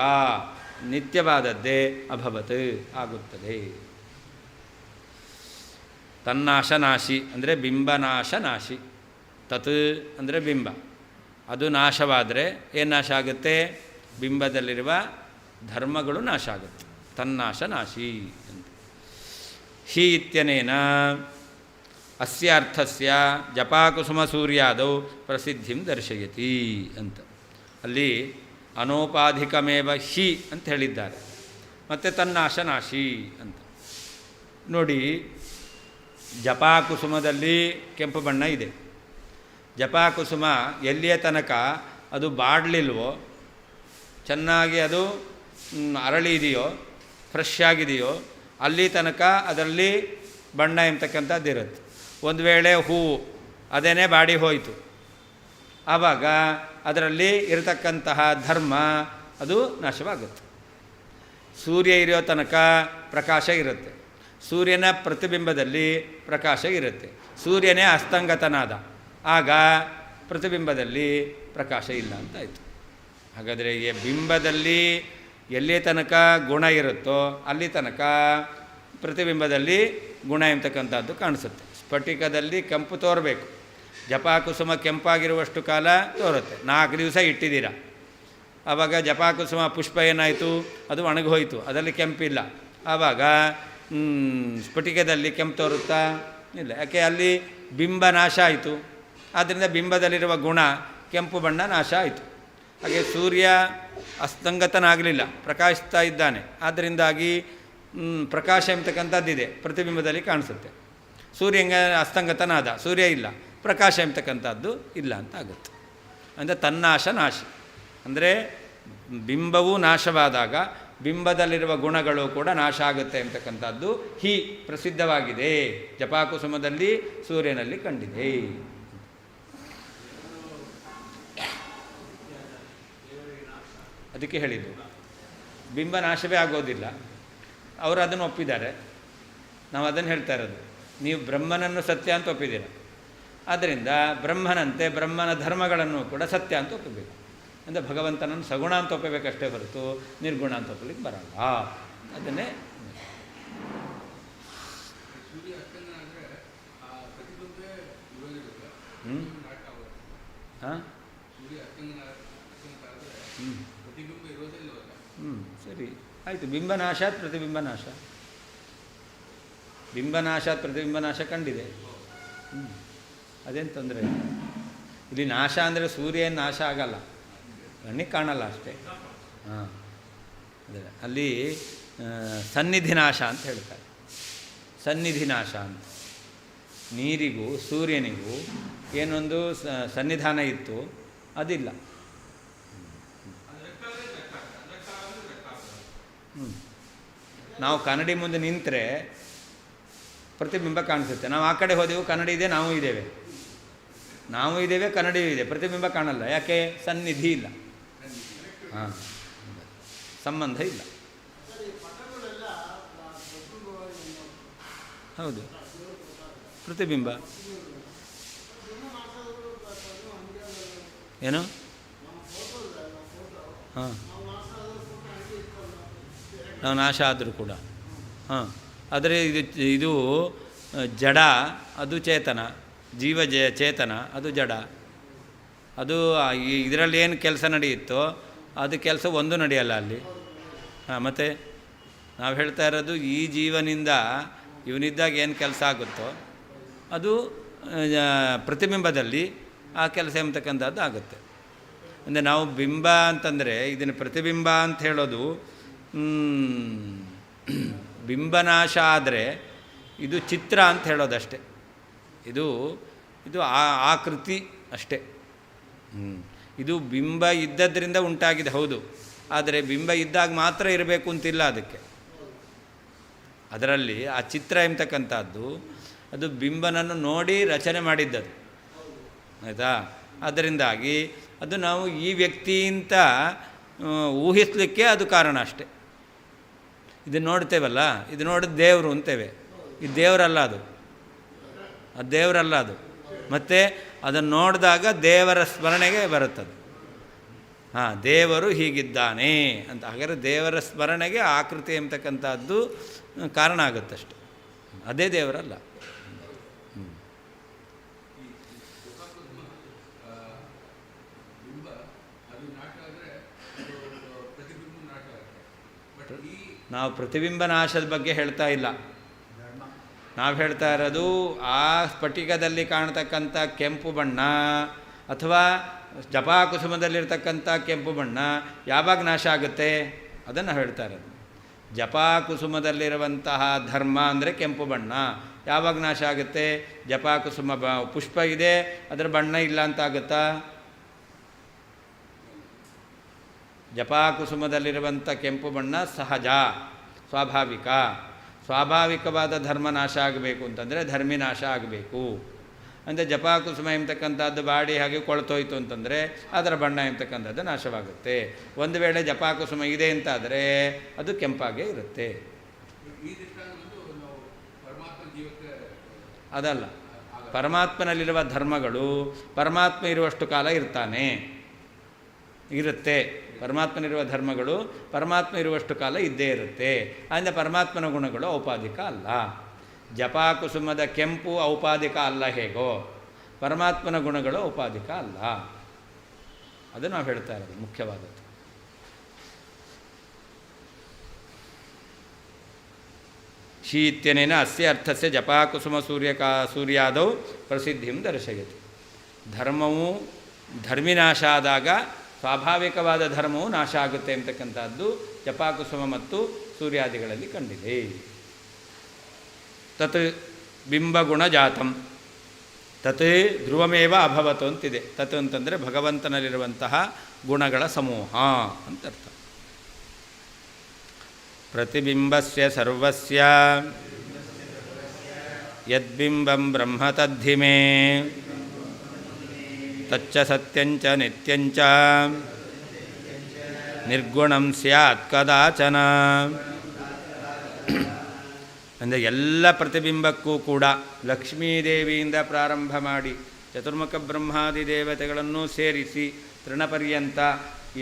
ನಿತ್ಯವಾದದ್ದೇ ಅಭವತ್ ಆಗುತ್ತದೆ. ತನ್ನಾಶನಾಶಿ ಅಂದರೆ ಬಿಂಬನಾಶನಾಶಿ. ತತ್ ಅಂದರೆ ಬಿಂಬ, ಅದು ನಾಶವಾದರೆ ಏನು ನಾಶ ಆಗುತ್ತೆ? ಬಿಂಬದಲ್ಲಿರುವ ಧರ್ಮಗಳು ನಾಶ ಆಗುತ್ತೆ. ತನ್ನಾಶನಾಶಿ ಅಂತ. ಹಿ ಇತ್ಯನೇನ ಅಸ್ಯ ಅರ್ಥಸ್ಯ ಜಪಾಕುಸುಮ ಸೂರ್ಯಾದೌ ಪ್ರಸಿದ್ಧಿಂ ದರ್ಶಯತಿ ಅಂತ. ಅಲ್ಲಿ ಅನೌಪಾಧಿಕಮೇವ ಹಿ ಅಂತ ಹೇಳಿದ್ದಾರೆ, ಮತ್ತು ತನ್ನಾಶನಾಶಿ ಅಂತ. ನೋಡಿ, ಜಪಾಕುಸುಮದಲ್ಲಿ ಕೆಂಪು ಬಣ್ಣ ಇದೆ. ಜಪಾಕುಸುಮ ಎಲ್ಲಿಯ ತನಕ ಅದು ಬಾಡಲಿಲ್ವೋ, ಚೆನ್ನಾಗಿ ಅದು ಅರಳಿ ಇದೆಯೋ, ಫ್ರೆಶ್ ಆಗಿದೆಯೋ, ಅಲ್ಲಿ ತನಕ ಅದರಲ್ಲಿ ಬಣ್ಣ ಎಂಬತಕ್ಕಂಥದ್ದು ಇರುತ್ತೆ. ಒಂದು ವೇಳೆ ಹೂವು ಅದೇನೇ ಬಾಡಿ ಹೋಯಿತು, ಆವಾಗ ಅದರಲ್ಲಿ ಇರತಕ್ಕಂತಹ ಧರ್ಮ ಅದು ನಾಶವಾಗುತ್ತೆ. ಸೂರ್ಯ ಇರೋ ತನಕ ಪ್ರಕಾಶ ಇರುತ್ತೆ, ಸೂರ್ಯನ ಪ್ರತಿಬಿಂಬದಲ್ಲಿ ಪ್ರಕಾಶ ಇರುತ್ತೆ. ಸೂರ್ಯನೇ ಅಸ್ತಂಗತನಾದ, ಆಗ ಪ್ರತಿಬಿಂಬದಲ್ಲಿ ಪ್ರಕಾಶ ಇಲ್ಲ ಅಂತಾಯಿತು. ಹಾಗಾದರೆ ಈ ಬಿಂಬದಲ್ಲಿ ಎಲ್ಲಿ ತನಕ ಗುಣ ಇರುತ್ತೋ ಅಲ್ಲಿ ತನಕ ಪ್ರತಿಬಿಂಬದಲ್ಲಿ ಗುಣ ಎಂಬತಕ್ಕಂಥದ್ದು ಕಾಣಿಸುತ್ತೆ. ಸ್ಫಟಿಕದಲ್ಲಿ ಕೆಂಪು ತೋರಬೇಕು, ಜಪಾಕುಸುಮ ಕೆಂಪಾಗಿರುವಷ್ಟು ಕಾಲ ತೋರುತ್ತೆ. 4 ದಿವಸ ಇಟ್ಟಿದ್ದೀರ, ಆವಾಗ ಜಪಾಕುಸುಮ ಪುಷ್ಪ ಏನಾಯಿತು? ಅದು ಒಣಗೋಯ್ತು, ಅದರಲ್ಲಿ ಕೆಂಪಿಲ್ಲ. ಆವಾಗ ಸ್ಫಟಿಕದಲ್ಲಿ ಕೆಂಪು ತೋರುತ್ತಾ? ಇಲ್ಲ. ಯಾಕೆ? ಅಲ್ಲಿ ಬಿಂಬ ನಾಶ ಆಯಿತು. ಆದ್ದರಿಂದ ಬಿಂಬದಲ್ಲಿರುವ ಗುಣ ಕೆಂಪು ಬಣ್ಣ ನಾಶ ಆಯಿತು. ಹಾಗೆ ಸೂರ್ಯ ಅಸ್ತಂಗತನಾಗಲಿಲ್ಲ, ಪ್ರಕಾಶಿಸ್ತಾ ಇದ್ದಾನೆ. ಆದ್ದರಿಂದಾಗಿ ಪ್ರಕಾಶ ಎಂಬತಕ್ಕಂಥದ್ದಿದೆ, ಪ್ರತಿಬಿಂಬದಲ್ಲಿ ಕಾಣಿಸುತ್ತೆ. ಸೂರ್ಯಂಗೆ ಅಸ್ತಂಗತನಾದ, ಸೂರ್ಯ ಇಲ್ಲ, ಪ್ರಕಾಶ ಎಂಬತಕ್ಕಂಥದ್ದು ಇಲ್ಲ ಅಂತ ಆಗುತ್ತೆ. ಅಂದರೆ ತನ್ನಾಶ ನಾಶಿ ಅಂದರೆ ಬಿಂಬವು ನಾಶವಾದಾಗ ಬಿಂಬದಲ್ಲಿರುವ ಗುಣಗಳು ಕೂಡ ನಾಶ ಆಗುತ್ತೆ ಅಂತಕ್ಕಂಥದ್ದು ಹಿ ಪ್ರಸಿದ್ಧವಾಗಿದೆ, ಜಪಾಕುಸುಮದಲ್ಲಿ ಸೂರ್ಯನಲ್ಲಿ ಕಂಡಿದೆ. ಅದಕ್ಕೆ ಹೇಳಿದ್ದು ಬಿಂಬ ನಾಶವೇ ಆಗೋದಿಲ್ಲ. ಅವರು ಅದನ್ನು ಒಪ್ಪಿದ್ದಾರೆ, ನಾವು ಅದನ್ನು ಹೇಳ್ತಾ ಇರೋದು. ನೀವು ಬ್ರಹ್ಮನನ್ನು ಸತ್ಯ ಅಂತ ಒಪ್ಪಿದ್ದೀರ, ಆದ್ದರಿಂದ ಬ್ರಹ್ಮನಂತೆ ಬ್ರಹ್ಮನ ಧರ್ಮಗಳನ್ನು ಕೂಡ ಸತ್ಯ ಅಂತ ಒಪ್ಪಬೇಕು. ಅಂದರೆ ಭಗವಂತನನ್ನು ಸಗುಣ ಅಂತ ಒಪ್ಪಬೇಕಷ್ಟೇ ಹೊರತು ನಿರ್ಗುಣ ಅಂತ ಒಪ್ಪಲಿಕ್ಕೆ ಬರಲ್ಲ. ಅದನ್ನೇ ಸರಿ ಆಯಿತು. ಬಿಂಬನಾಶಾತ್ ಪ್ರತಿಬಿಂಬನಾಶ, ಬಿಂಬನಾಶಾತ್ ಪ್ರತಿಬಿಂಬನಾಶ ಕಂಡಿದೆ. ಅದೇನು ತೊಂದರೆ. ಇಲ್ಲಿ ನಾಶ ಅಂದರೆ ಸೂರ್ಯ ನಾಶ ಆಗಲ್ಲ, ಕಣ್ಣಿಗೆ ಕಾಣಲ್ಲ ಅಷ್ಟೇ. ಹಾಂ, ಅದೇ ಅಲ್ಲಿ ಸನ್ನಿಧಿ ನಾಶ ಅಂತ ಹೇಳ್ತಾರೆ. ಸನ್ನಿಧಿ ನಾಶ ಅಂತ, ನೀರಿಗೂ ಸೂರ್ಯನಿಗೂ ಏನೊಂದು ಸನ್ನಿಧಾನ ಇತ್ತು, ಅದಿಲ್ಲ. ನಾವು ಕನ್ನಡಿ ಮುಂದೆ ನಿಂತರೆ ಪ್ರತಿಬಿಂಬ ಕಾಣಿಸುತ್ತೆ. ನಾವು ಆ ಕಡೆ ಹೋದೆವು, ಕನ್ನಡಿ ಇದೆ, ನಾವು ಇದ್ದೇವೆ, ಕನ್ನಡಿಯೂ ಇದೆ, ಪ್ರತಿಬಿಂಬ ಕಾಣಲ್ಲ. ಯಾಕೆ? ಸನ್ನಿಧಿ ಇಲ್ಲ. ಹಾಂ, ಸಂಬಂಧ ಇಲ್ಲ. ಹೌದು, ಪ್ರತಿಬಿಂಬ ಏನು? ಹಾಂ, ನಾವು ನಾಶ ಆದರೂ ಕೂಡ ಹಾಂ, ಆದರೆ ಇದು ಜಡ, ಅದು ಚೇತನ. ಚೇತನ ಅದು ಜಡ. ಅದು ಇದರಲ್ಲಿ ಏನು ಕೆಲಸ ನಡೆಯುತ್ತೋ ಅದು ಕೆಲಸ ಒಂದು ನಡೆಯಲ್ಲ ಅಲ್ಲಿ. ಮತ್ತು ನಾವು ಹೇಳ್ತಾ ಇರೋದು ಈ ಜೀವನಿಂದ ಇವನಿದ್ದಾಗ ಏನು ಕೆಲಸ ಆಗುತ್ತೋ ಅದು ಪ್ರತಿಬಿಂಬದಲ್ಲಿ ಆ ಕೆಲಸ ಎಂಬತಕ್ಕಂಥದ್ದು ಆಗುತ್ತೆ. ಅಂದರೆ ನಾವು ಬಿಂಬ ಅಂತಂದರೆ ಇದನ್ನು ಪ್ರತಿಬಿಂಬ ಅಂತ ಹೇಳೋದು ಬಿಂಬನಾಶ ಆದರೆ ಇದು ಚಿತ್ರ ಅಂತ ಹೇಳೋದಷ್ಟೆ. ಇದು ಆಕೃತಿ ಅಷ್ಟೇ. ಇದು ಬಿಂಬ ಇದ್ದದ್ರಿಂದ ಉಂಟಾಗಿದೆ ಹೌದು, ಆದರೆ ಬಿಂಬ ಇದ್ದಾಗ ಮಾತ್ರ ಇರಬೇಕು ಅಂತಿಲ್ಲ. ಅದರಲ್ಲಿ ಆ ಚಿತ್ರ ಎಂಬತಕ್ಕಂಥದ್ದು ಅದು ಬಿಂಬನನ್ನು ನೋಡಿ ರಚನೆ ಮಾಡಿದ್ದದು, ಆಯಿತಾ. ಅದರಿಂದಾಗಿ ಅದು ನಾವು ಈ ವ್ಯಕ್ತಿಯಿಂದ ಊಹಿಸಲಿಕ್ಕೆ ಅದು ಕಾರಣ ಅಷ್ಟೆ. ಇದು ನೋಡ್ತೇವಲ್ಲ, ಇದು ನೋಡಿದ ದೇವರು ಅಂತೇವೆ, ಇದು ದೇವರಲ್ಲ, ಅದು ದೇವರಲ್ಲ ಅದು. ಮತ್ತು ಅದನ್ನು ನೋಡಿದಾಗ ದೇವರ ಸ್ಮರಣೆಗೆ ಬರುತ್ತದೆ. ದೇವರು ಹೀಗಿದ್ದಾನೆ ಅಂತ. ಹಾಗಾದರೆ ದೇವರ ಸ್ಮರಣೆಗೆ ಆಕೃತಿ ಎಂಬತಕ್ಕಂಥದ್ದು ಕಾರಣ ಆಗುತ್ತಷ್ಟೆ, ಅದೇ ದೇವರಲ್ಲ. ನಾವು ಪ್ರತಿಬಿಂಬ ನಾಶದ ಬಗ್ಗೆ ಹೇಳ್ತಾ ಇಲ್ಲ. ನಾವು ಹೇಳ್ತಾ ಇರೋದು ಆ ಸ್ಫಟಿಕದಲ್ಲಿ ಕಾಣತಕ್ಕಂಥ ಕೆಂಪು ಬಣ್ಣ ಅಥವಾ ಜಪಾಕುಸುಮದಲ್ಲಿರ್ತಕ್ಕಂಥ ಕೆಂಪು ಬಣ್ಣ ಯಾವಾಗ ನಾಶ ಆಗುತ್ತೆ ಅದನ್ನು ಹೇಳ್ತಾ ಇರೋದು. ಜಪಾಕುಸುಮದಲ್ಲಿರುವಂತಹ ಧರ್ಮ ಅಂದರೆ ಕೆಂಪು ಬಣ್ಣ ಯಾವಾಗ ನಾಶ ಆಗುತ್ತೆ? ಜಪಾಕುಸುಮ ಪುಷ್ಪ ಇದೆ, ಅದರ ಬಣ್ಣ ಇಲ್ಲ ಅಂತ ಆಗುತ್ತಾ? ಜಪಾಕುಸುಮದಲ್ಲಿರುವಂಥ ಕೆಂಪು ಬಣ್ಣ ಸಹಜ, ಸ್ವಾಭಾವಿಕವಾದ ಧರ್ಮ ನಾಶ ಆಗಬೇಕು ಅಂತಂದರೆ ಧರ್ಮಿ ನಾಶ ಆಗಬೇಕು. ಅಂದರೆ ಜಪಾಕುಸುಮ ಎಂಬತಕ್ಕಂಥದ್ದು ಬಾಡಿ ಹಾಗೆ ಕೊಳ್ತೋಯ್ತು ಅಂತಂದರೆ ಅದರ ಬಣ್ಣ ಎಂಬತಕ್ಕಂಥದ್ದು ನಾಶವಾಗುತ್ತೆ. ಒಂದು ವೇಳೆ ಜಪಾಕುಸುಮ ಇದೆ ಅಂತಾದರೆ ಅದು ಕೆಂಪಾಗೇ ಇರುತ್ತೆ. ಅದಲ್ಲ, ಪರಮಾತ್ಮನಲ್ಲಿರುವ ಧರ್ಮಗಳು ಪರಮಾತ್ಮ ಇರುವಷ್ಟು ಕಾಲ ಇರುತ್ತೆ. ಪರಮಾತ್ಮನಿರುವ ಧರ್ಮಗಳು ಪರಮಾತ್ಮ ಇರುವಷ್ಟು ಕಾಲ ಇದ್ದೇ ಇರುತ್ತೆ. ಆದ್ದರಿಂದ ಪರಮಾತ್ಮನ ಗುಣಗಳು ಔಪಾಧಿಕ ಅಲ್ಲ. ಜಪಾಕುಸುಮದ ಕೆಂಪು ಔಪಾಧಿಕ ಅಲ್ಲ ಹೇಗೋ ಪರಮಾತ್ಮನ ಗುಣಗಳು ಔಪಾಧಿಕ ಅಲ್ಲ. ಅದು ನಾವು ಹೇಳ್ತಾ ಇರೋದು ಮುಖ್ಯವಾದದ್ದು. ಶೀತ್ಯನೇನ ಅಸ್ಯ ಅರ್ಥಸ್ಯ ಜಪಾಕುಸುಮ ಸೂರ್ಯಾದೌ ಪ್ರಸಿದ್ಧಿಂ ದರ್ಶಯತಿ. ಧರ್ಮವು ಧರ್ಮಿನಾಶ ಆದಾಗ ಸ್ವಾಭಾವಿಕವಾದ ಧರ್ಮವು ನಾಶ ಆಗುತ್ತೆ ಅಂತಕ್ಕಂಥದ್ದು ಜಪಾಕುಸುಮ ಮತ್ತು ಸೂರ್ಯಾದಿಗಳಲ್ಲಿ ಕಂಡಿದೆ. ತತ್ ಬಿಂಬಗುಣ ಜಾತಂ ತತ್ ಧ್ರುವಮೇವ ಅಭವತು ಅಂತಿದೆ. ತತ್ ಅಂತಂದರೆ ಭಗವಂತನಲ್ಲಿರುವಂತಹ ಗುಣಗಳ ಸಮೂಹ ಅಂತ ಅರ್ಥ. ಪ್ರತಿಬಿಂಬಸ್ಯ ಸರ್ವಸ್ಯ ಯದ್ಬಿಂಬಂ ಬ್ರಹ್ಮ ತದ್ಧಿಮೇ ತಚ್ಚ ಸತ್ಯಂಚ ನಿತ್ಯಂಚ ನಿರ್ಗುಣಂ ಸ್ಯಾತ್ ಕದಾಚನ. ಅಂದರೆ ಎಲ್ಲ ಪ್ರತಿಬಿಂಬಕ್ಕೂ ಕೂಡ ಲಕ್ಷ್ಮೀದೇವಿಯಿಂದ ಪ್ರಾರಂಭ ಮಾಡಿ ಚತುರ್ಮುಖ ಬ್ರಹ್ಮಾದಿ ದೇವತೆಗಳನ್ನು ಸೇರಿಸಿ ತೃಣಪರ್ಯಂತ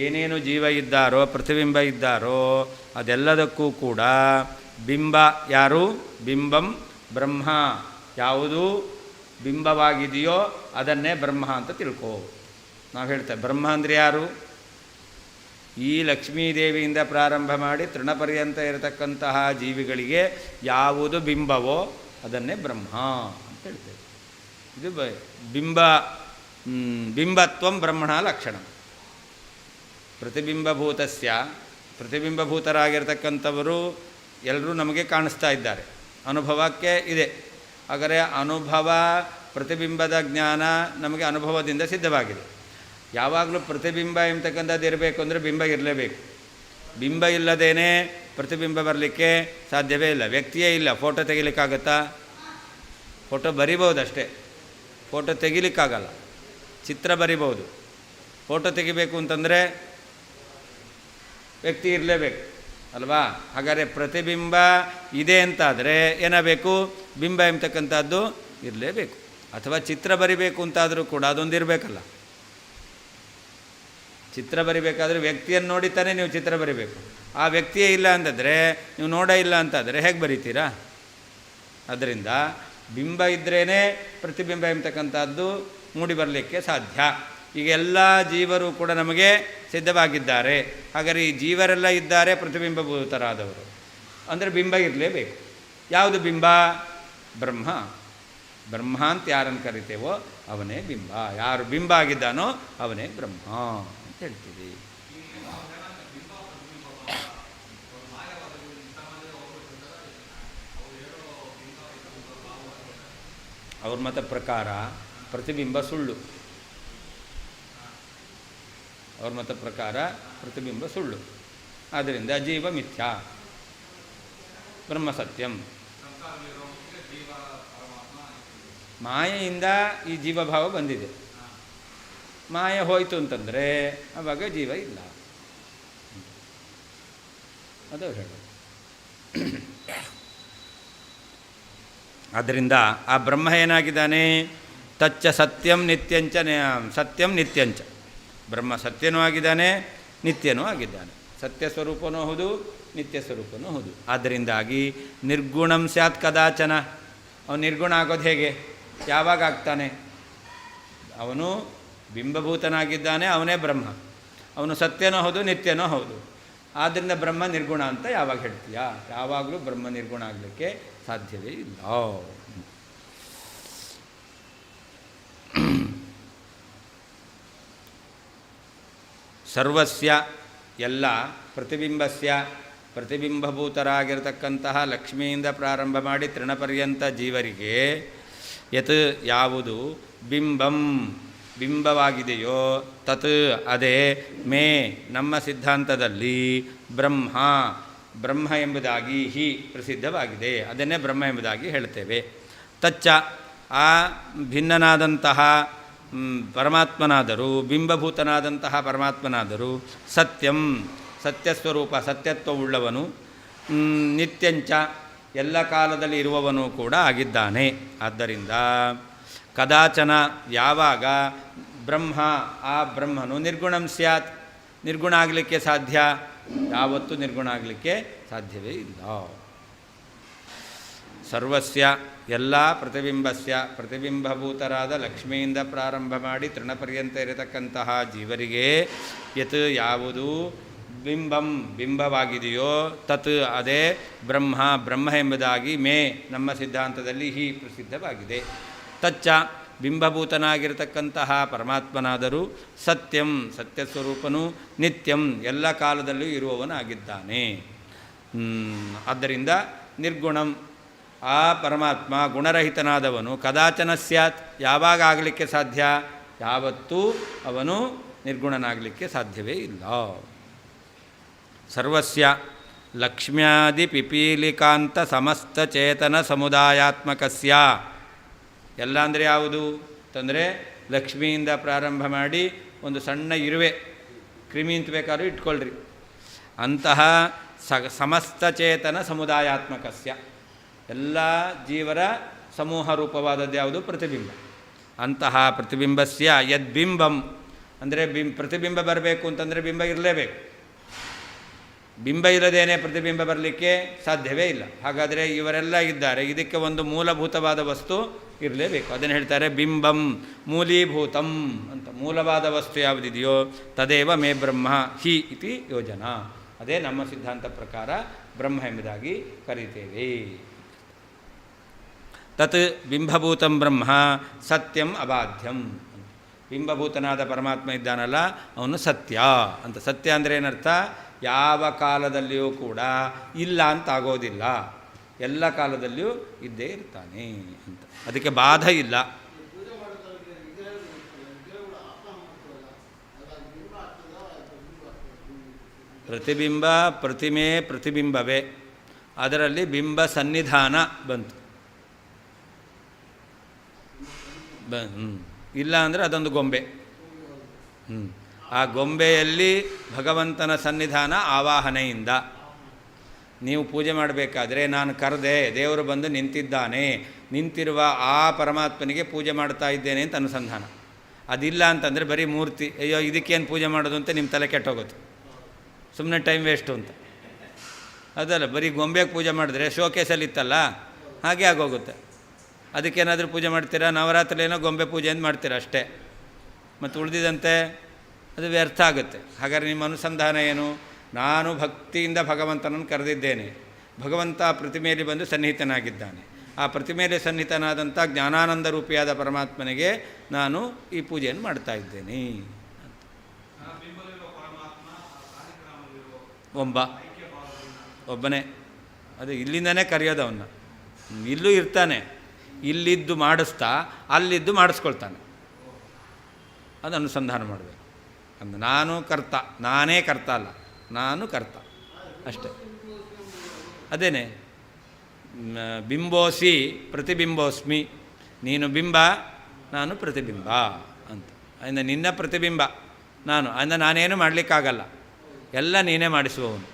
ಏನೇನು ಜೀವ ಇದ್ದಾರೋ ಪ್ರತಿಬಿಂಬ ಇದ್ದಾರೋ ಅದೆಲ್ಲದಕ್ಕೂ ಕೂಡ ಬಿಂಬ ಯಾರು? ಬಿಂಬಂ ಬ್ರಹ್ಮ. ಯಾವುದು ಬಿಂಬವಾಗಿದೆಯೋ ಅದನ್ನೇ ಬ್ರಹ್ಮ ಅಂತ ತಿಳ್ಕೋ. ನಾವು ಹೇಳ್ತೇವೆ ಬ್ರಹ್ಮ ಅಂದರೆ ಯಾರು? ಈ ಲಕ್ಷ್ಮೀದೇವಿಯಿಂದ ಪ್ರಾರಂಭ ಮಾಡಿ ತೃಣಪರ್ಯಂತ ಇರತಕ್ಕಂತಹ ಜೀವಿಗಳಿಗೆ ಯಾವುದು ಬಿಂಬವೋ ಅದನ್ನೇ ಬ್ರಹ್ಮ ಅಂತ ಹೇಳ್ತೇವೆ. ಇದು ಬಿಂಬತ್ವಂ ಬ್ರಹ್ಮಣ ಲಕ್ಷಣ. ಪ್ರತಿಬಿಂಬಭೂತರಾಗಿರ್ತಕ್ಕಂಥವರು ಎಲ್ಲರೂ ನಮಗೆ ಕಾಣಿಸ್ತಾ ಇದ್ದಾರೆ, ಅನುಭವಕ್ಕೆ ಇದೆ. ಹಾಗಾದರೆ ಅನುಭವ ಪ್ರತಿಬಿಂಬದ ಜ್ಞಾನ ನಮಗೆ ಅನುಭವದಿಂದ ಸಿದ್ಧವಾಗಿದೆ. ಯಾವಾಗಲೂ ಪ್ರತಿಬಿಂಬ ಎಂಬತಕ್ಕಂಥದ್ದು ಇರಬೇಕು ಅಂದರೆ ಬಿಂಬ ಇರಲೇಬೇಕು. ಬಿಂಬ ಇಲ್ಲದೇನೆ ಪ್ರತಿಬಿಂಬ ಬರಲಿಕ್ಕೆ ಸಾಧ್ಯವೇ ಇಲ್ಲ. ವ್ಯಕ್ತಿಯೇ ಇಲ್ಲ. ಫೋಟೋ ತೆಗಿಲಿಕ್ಕಾಗತ್ತಾ? ಫೋಟೋ ಬರಿಬೋದಷ್ಟೇ, ಫೋಟೋ ತೆಗಿಲಿಕ್ಕಾಗಲ್ಲ. ಚಿತ್ರ ಬರಿಬೋದು. ಫೋಟೋ ತೆಗಿಬೇಕು ಅಂತಂದರೆ ವ್ಯಕ್ತಿ ಇರಲೇಬೇಕು ಅಲ್ವಾ? ಹಾಗಾದರೆ ಪ್ರತಿಬಿಂಬ ಇದೆ ಅಂತಾದರೆ ಏನಾಗಬೇಕು? ಬಿಂಬ ಎಂಬತಕ್ಕಂಥದ್ದು ಇರಲೇಬೇಕು. ಅಥವಾ ಚಿತ್ರ ಬರಿಬೇಕು ಅಂತಾದರೂ ಕೂಡ ಅದೊಂದು ಇರಬೇಕಲ್ಲ. ಚಿತ್ರ ಬರಿಬೇಕಾದ್ರೆ ವ್ಯಕ್ತಿಯನ್ನು ನೋಡಿ ತಾನೇ ನೀವು ಚಿತ್ರ ಬರಿಬೇಕು. ಆ ವ್ಯಕ್ತಿಯೇ ಇಲ್ಲ ಅಂತಂದರೆ ನೀವು ನೋಡೇ ಇಲ್ಲ ಅಂತಾದರೆ ಹೇಗೆ ಬರಿತೀರಾ? ಅದರಿಂದ ಬಿಂಬ ಇದ್ರೇ ಪ್ರತಿಬಿಂಬ ಎಂಬತಕ್ಕಂಥದ್ದು ಮೂಡಿ ಬರಲಿಕ್ಕೆ ಸಾಧ್ಯ. ಈಗ ಎಲ್ಲ ಜೀವರು ಕೂಡ ನಮಗೆ ಸಿದ್ಧವಾಗಿದ್ದಾರೆ. ಹಾಗಾದರೆ ಈ ಜೀವರೆಲ್ಲ ಇದ್ದಾರೆ ಪ್ರತಿಬಿಂಬಭೂತರಾದವರು, ಅಂದರೆ ಬಿಂಬ ಇರಲೇಬೇಕು. ಯಾವುದು ಬಿಂಬ? ಬ್ರಹ್ಮ. ಬ್ರಹ್ಮ ಅಂತ ಯಾರನ್ನು ಕರಿತೇವೋ ಅವನೇ ಬಿಂಬ. ಯಾರು ಬಿಂಬ ಆಗಿದ್ದಾನೋ ಅವನೇ ಬ್ರಹ್ಮ ಅಂತ ಹೇಳ್ತೀವಿ. ಅವ್ರ ಮತ ಪ್ರಕಾರ ಪ್ರತಿಬಿಂಬ ಸುಳ್ಳು. ಅವ್ರ ಮತ ಪ್ರಕಾರ ಪ್ರತಿಬಿಂಬ ಸುಳ್ಳು. ಆದ್ದರಿಂದ ಜೀವ ಮಿಥ್ಯಾ, ಬ್ರಹ್ಮ ಸತ್ಯಂ. ಮಾಯೆಯಿಂದ ಈ ಜೀವಭಾವ ಬಂದಿದೆ. ಮಾಯೆ ಹೋಯಿತು ಅಂತಂದರೆ ಆವಾಗ ಜೀವ ಇಲ್ಲ. ಅದು ಹೇಳೋದು. ಆದ್ದರಿಂದ ಆ ಬ್ರಹ್ಮ ಏನಾಗಿದ್ದಾನೆ? ತಚ್ಚ ಸತ್ಯಂ ನಿತ್ಯಂಚ. ಸತ್ಯಂ ನಿತ್ಯಂಚ. ಬ್ರಹ್ಮ ಸತ್ಯನೂ ಆಗಿದ್ದಾನೆ, ನಿತ್ಯನೂ ಆಗಿದ್ದಾನೆ. ಸತ್ಯ ಸ್ವರೂಪನೂ ಹೌದು, ನಿತ್ಯ ಸ್ವರೂಪನೂ ಹೌದು. ಆದ್ದರಿಂದಾಗಿ ನಿರ್ಗುಣಂ ಸ್ಯಾತ್ ಕದಾಚನ. ಅವನು ನಿರ್ಗುಣ ಆಗೋದು ಹೇಗೆ? ಯಾವಾಗ ಆಗ್ತಾನೆ? ಅವನು ಬಿಂಬಭೂತನಾಗಿದ್ದಾನೆ, ಅವನೇ ಬ್ರಹ್ಮ. ಅವನು ಸತ್ಯನೂ ಹೌದು, ನಿತ್ಯನೂ ಹೌದು. ಆದ್ದರಿಂದ ಬ್ರಹ್ಮ ನಿರ್ಗುಣ ಅಂತ ಯಾವಾಗ ಹೇಳ್ತೀಯಾ? ಯಾವಾಗಲೂ ಬ್ರಹ್ಮ ನಿರ್ಗುಣ ಆಗಲಿಕ್ಕೆ ಸಾಧ್ಯವೇ ಇಲ್ಲ. ಸರ್ವಸ್ಯ ಎಲ್ಲ ಪ್ರತಿಬಿಂಬಸ್ಯ ಪ್ರತಿಬಿಂಬಭೂತರಾಗಿರತಕ್ಕಂತಹ ಲಕ್ಷ್ಮಿಯಿಂದ ಪ್ರಾರಂಭ ಮಾಡಿ ತೃಣಪರ್ಯಂತ ಜೀವರಿಗೆ ಯತ್ ಯಾವುದು ಬಿಂಬಂ ಬಿಂಬವಾಗಿದೆಯೋ ತತ್ ಅದೇ ಮೇ ನಮ್ಮ ಸಿದ್ಧಾಂತದಲ್ಲಿ ಬ್ರಹ್ಮ ಬ್ರಹ್ಮ ಎಂಬುದಾಗಿ ಹಿ ಪ್ರಸಿದ್ಧವಾಗಿದೆ. ಅದನ್ನೇ ಬ್ರಹ್ಮ ಎಂಬುದಾಗಿ ಹೇಳ್ತೇವೆ. ತಚ್ಚ ಆ ಭಿನ್ನನಾದಂತಹ ಪರಮಾತ್ಮನಾದರೂ ಬಿಂಬಭೂತನಾದಂತಹ ಪರಮಾತ್ಮನಾದರೂ ಸತ್ಯಂ ಸತ್ಯಸ್ವರೂಪ ಸತ್ಯತ್ವವುಳ್ಳವನು, ನಿತ್ಯಂಚ ಎಲ್ಲ ಕಾಲದಲ್ಲಿ ಇರುವವನು ಕೂಡ ಆಗಿದ್ದಾನೆ. ಆದ್ದರಿಂದ ಕದಾಚನ ಯಾವಾಗ ಬ್ರಹ್ಮ ಆ ಬ್ರಹ್ಮನು ನಿರ್ಗುಣಂ ಸ್ಯಾತ್ ನಿರ್ಗುಣ ಆಗಲಿಕ್ಕೆ ಸಾಧ್ಯ? ಯಾವತ್ತೂ ನಿರ್ಗುಣ ಆಗಲಿಕ್ಕೆ ಸಾಧ್ಯವೇ ಇಲ್ಲ. ಸರ್ವಸ್ಯ ಎಲ್ಲ ಪ್ರತಿಬಿಂಬಸ್ಯ ಪ್ರತಿಬಿಂಬಭೂತರಾದ ಲಕ್ಷ್ಮಿಯಿಂದ ಪ್ರಾರಂಭ ಮಾಡಿ ತೃಣಪರ್ಯಂತ ಇರತಕ್ಕಂತಹ ಜೀವರಿಗೆ ಯತ್ ಯಾವುದು ಬಿಂಬಂ ಬಿಂಬವಾಗಿದೆಯೋ ತತ್ ಅದೇ ಬ್ರಹ್ಮ ಬ್ರಹ್ಮ ಎಂಬುದಾಗಿ ಮೇ ನಮ್ಮ ಸಿದ್ಧಾಂತದಲ್ಲಿ ಹಿ ಪ್ರಸಿದ್ಧವಾಗಿದೆ. ತಚ್ಚ ಬಿಂಬಭೂತನಾಗಿರತಕ್ಕಂತಹ ಪರಮಾತ್ಮನಾದರೂ ಸತ್ಯಂ ಸತ್ಯಸ್ವರೂಪನು, ನಿತ್ಯಂ ಎಲ್ಲ ಕಾಲದಲ್ಲೂ ಇರುವವನಾಗಿದ್ದಾನೆ. ಆದ್ದರಿಂದ ನಿರ್ಗುಣಂ ಆ ಪರಮಾತ್ಮ ಗುಣರಹಿತನಾದವನು ಕದಾಚನ ಸ್ಯಾತ್ ಯಾವಾಗ ಆಗಲಿಕ್ಕೆ ಸಾಧ್ಯ? ಯಾವತ್ತೂ ಅವನು ನಿರ್ಗುಣನಾಗಲಿಕ್ಕೆ ಸಾಧ್ಯವೇ ಇಲ್ಲ. ಸರ್ವಸ್ಯ ಲಕ್ಷ್ಮ್ಯಾದಿ ಪಿಪೀಲಿಕಾಂತ ಸಮಸ್ತ ಚೇತನ ಸಮುದಾಯಾತ್ಮಕಸ್ಯ ಎಲ್ಲ ಅಂದರೆ ಯಾವುದು ಅಂತಂದರೆ ಲಕ್ಷ್ಮಿಯಿಂದ ಪ್ರಾರಂಭ ಮಾಡಿ ಒಂದು ಸಣ್ಣ ಇರುವೆ ಕ್ರಿಮಿ ಅಂತ ಬೇಕಾದ್ರೂ ಇಟ್ಕೊಳ್ರಿ, ಅಂತಹ ಸಮಸ್ತ ಚೇತನ ಸಮುದಾಯಾತ್ಮಕಸ್ಯ ಎಲ್ಲ ಜೀವರ ಸಮೂಹ ರೂಪವಾದದ್ದು ಯಾವುದು? ಪ್ರತಿಬಿಂಬ. ಅಂತಹ ಪ್ರತಿಬಿಂಬಸ್ಯ ಯದ್ಬಿಂಬಂ ಅಂದರೆ ಪ್ರತಿಬಿಂಬ ಬರಬೇಕು ಅಂತಂದರೆ ಬಿಂಬ ಇರಲೇಬೇಕು. ಬಿಂಬ ಇಲ್ಲದೇನೆ ಪ್ರತಿಬಿಂಬ ಬರಲಿಕ್ಕೆ ಸಾಧ್ಯವೇ ಇಲ್ಲ. ಹಾಗಾದರೆ ಇವರೆಲ್ಲ ಇದ್ದಾರೆ, ಇದಕ್ಕೆ ಒಂದು ಮೂಲಭೂತವಾದ ವಸ್ತು ಇರಲೇಬೇಕು. ಅದನ್ನು ಹೇಳ್ತಾರೆ ಬಿಂಬಂ ಮೂಲೀಭೂತಂ ಅಂತ. ಮೂಲವಾದ ವಸ್ತು ಯಾವುದಿದೆಯೋ ತದೇವ ಮೇ ಬ್ರಹ್ಮ ಹಿ ಇತಿ ಯೋಜನಾ. ಅದೇ ನಮ್ಮ ಸಿದ್ಧಾಂತ ಪ್ರಕಾರ ಬ್ರಹ್ಮ ಎಂಬುದಾಗಿ ಕರೀತೇವೆ. ತತ್ ಬಿಂಬಭೂತಂ ಬ್ರಹ್ಮ ಸತ್ಯಂ ಅಬಾಧ್ಯಂ. ಬಿಂಬಭೂತನಾದ ಪರಮಾತ್ಮ ಇದ್ದಾನಲ್ಲ ಅವನು ಸತ್ಯ ಅಂತ. ಸತ್ಯ ಅಂದರೆ ಏನರ್ಥ? ಯಾವ ಕಾಲದಲ್ಲಿಯೂ ಕೂಡ ಇಲ್ಲ ಅಂತ ಆಗೋದಿಲ್ಲ, ಎಲ್ಲ ಕಾಲದಲ್ಲಿಯೂ ಇದ್ದೇ ಇರ್ತಾನೆ ಅಂತ. ಅದಕ್ಕೆ ಬಾಧ ಇಲ್ಲ. ಪ್ರತಿಬಿಂಬ ಪ್ರತಿಮೆ ಪ್ರತಿಬಿಂಬವೇ, ಅದರಲ್ಲಿ ಬಿಂಬ ಸನ್ನಿಧಾನ ಬಂತು. ಇಲ್ಲ ಅಂದರೆ ಅದೊಂದು ಗೊಂಬೆ. ಆ ಗೊಂಬೆಯಲ್ಲಿ ಭಗವಂತನ ಸನ್ನಿಧಾನ ಆವಾಹನೆಯಿಂದ. ನೀವು ಪೂಜೆ ಮಾಡಬೇಕಾದ್ರೆ ನಾನು ಕರೆದೆ, ದೇವರು ಬಂದು ನಿಂತಿದ್ದಾನೆ, ನಿಂತಿರುವ ಆ ಪರಮಾತ್ಮನಿಗೆ ಪೂಜೆ ಮಾಡ್ತಾ ಇದ್ದೇನೆ ಅಂತ ಅನುಸಂಧಾನ. ಅದಿಲ್ಲ ಅಂತಂದರೆ ಬರೀ ಮೂರ್ತಿ, ಅಯ್ಯೋ ಇದಕ್ಕೇನು ಪೂಜೆ ಮಾಡೋದು ಅಂತ ನಿಮ್ಮ ತಲೆ ಕೆಟ್ಟೋಗುತ್ತೆ, ಸುಮ್ಮನೆ ಟೈಮ್ ವೇಸ್ಟು ಅಂತ. ಅದಲ್ಲ, ಬರೀ ಗೊಂಬೆಗೆ ಪೂಜೆ ಮಾಡಿದ್ರೆ ಶೋಕೇಸಲ್ಲಿ ಇತ್ತಲ್ಲ ಹಾಗೆ ಆಗೋಗುತ್ತೆ. ಅದಕ್ಕೇನಾದರೂ ಪೂಜೆ ಮಾಡ್ತೀರಾ? ನವರಾತ್ರಿ ಏನೋ ಗೊಂಬೆ ಪೂಜೆ ಅಂತ ಮಾಡ್ತೀರಾ ಅಷ್ಟೇ, ಮತ್ತು ಉಳಿದಿದಂತೆ ಅದು ವ್ಯರ್ಥ ಆಗುತ್ತೆ. ಹಾಗಾದರೆ ನಿಮ್ಮ ಅನುಸಂಧಾನ ಏನು? ನಾನು ಭಕ್ತಿಯಿಂದ ಭಗವಂತನನ್ನು ಕರೆದಿದ್ದೇನೆ, ಭಗವಂತ ಪ್ರತಿಮೆಯಲ್ಲಿ ಬಂದು ಸನ್ನಿಹಿತನಾಗಿದ್ದಾನೆ, ಆ ಪ್ರತಿಮೆಯಲ್ಲಿ ಸನ್ನಿಹಿತನಾದಂಥ ಜ್ಞಾನಾನಂದ ರೂಪಿಯಾದ ಪರಮಾತ್ಮನಿಗೆ ನಾನು ಈ ಪೂಜೆಯನ್ನು ಮಾಡ್ತಾ ಇದ್ದೇನೆ. ಒಬ್ಬನೇ, ಅದು ಇಲ್ಲಿಂದನೇ ಕರೆಯೋದು ಅವನ್ನ. ಇಲ್ಲೂ ಇರ್ತಾನೆ, ಇಲ್ಲಿದ್ದು ಮಾಡಿಸ್ತಾ ಅಲ್ಲಿದ್ದು ಮಾಡಿಸ್ಕೊಳ್ತಾನೆ. ಅದು ಅನುಸಂಧಾನ ಮಾಡಬೇಕು. ಅಂದು ನಾನು ಕರ್ತ, ನಾನೇ ಕರ್ತ ಅಲ್ಲ, ನಾನು ಕರ್ತ ಅಷ್ಟೇ. ಅದೇನೇ ಬಿಂಬೋಸಿ ಪ್ರತಿಬಿಂಬೋಸ್ಮಿ, ನೀನು ಬಿಂಬ ನಾನು ಪ್ರತಿಬಿಂಬ ಅಂತ. ಅದರಿಂದ ನಿನ್ನ ಪ್ರತಿಬಿಂಬ ನಾನು, ಅದರಿಂದ ನಾನೇನು ಮಾಡಲಿಕ್ಕಾಗಲ್ಲ, ಎಲ್ಲ ನೀನೇ ಮಾಡಿಸುವವನು.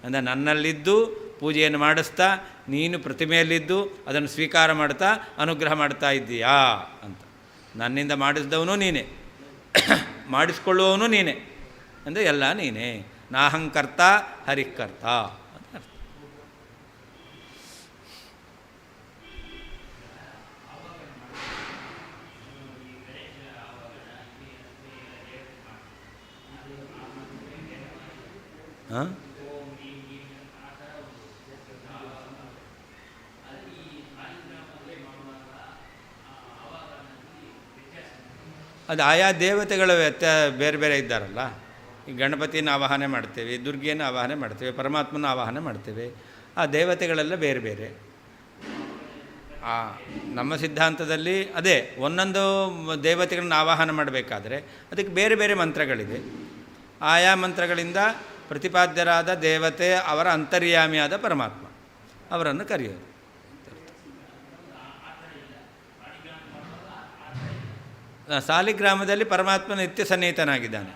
ಅಂದರೆ ನನ್ನಲ್ಲಿದ್ದು ಪೂಜೆಯನ್ನು ಮಾಡಿಸ್ತಾ ನೀನು ಪ್ರತಿಮೆಯಲ್ಲಿದ್ದು ಅದನ್ನು ಸ್ವೀಕಾರ ಮಾಡ್ತಾ ಅನುಗ್ರಹ ಮಾಡ್ತಾ ಇದ್ದೀಯಾ ಅಂತ. ನನ್ನಿಂದ ಮಾಡಿಸಿದವನು ನೀನೇ, ಮಾಡಿಸ್ಕೊಳ್ಳುವವನು ನೀನೇ, ಅಂದರೆ ಎಲ್ಲ ನೀನೇ. ನಾಹಂಕರ್ತ ಹರಿಕರ್ತ ಅಂತ ಅರ್ಥ. ಹಾಂ, ಅದು ಆಯಾ ದೇವತೆಗಳ ಬೇರೆ ಬೇರೆ ಇದ್ದಾರಲ್ಲ. ಈ ಗಣಪತಿಯನ್ನು ಆವಾಹನೆ ಮಾಡ್ತೇವೆ, ದುರ್ಗೆಯನ್ನು ಆವಾಹನೆ ಮಾಡ್ತೇವೆ, ಪರಮಾತ್ಮನ ಆವಾಹನೆ ಮಾಡ್ತೇವೆ. ಆ ದೇವತೆಗಳೆಲ್ಲ ಬೇರೆ ಬೇರೆ. ನಮ್ಮ ಸಿದ್ಧಾಂತದಲ್ಲಿ ಅದೇ ಒಂದೊಂದು ದೇವತೆಗಳನ್ನ ಆವಾಹನ ಮಾಡಬೇಕಾದ್ರೆ ಅದಕ್ಕೆ ಬೇರೆ ಬೇರೆ ಮಂತ್ರಗಳಿದೆ. ಆಯಾ ಮಂತ್ರಗಳಿಂದ ಪ್ರತಿಪಾದ್ಯರಾದ ದೇವತೆ ಅವರ ಅಂತರ್ಯಾಮಿಯಾದ ಪರಮಾತ್ಮ ಅವರನ್ನು ಕರೆಯೋದು. ಸಾಲಿಗ್ರಾಮದಲ್ಲಿ ಪರಮಾತ್ಮ ನಿತ್ಯ ಸನ್ನಿಹಿತನಾಗಿದ್ದಾನೆ.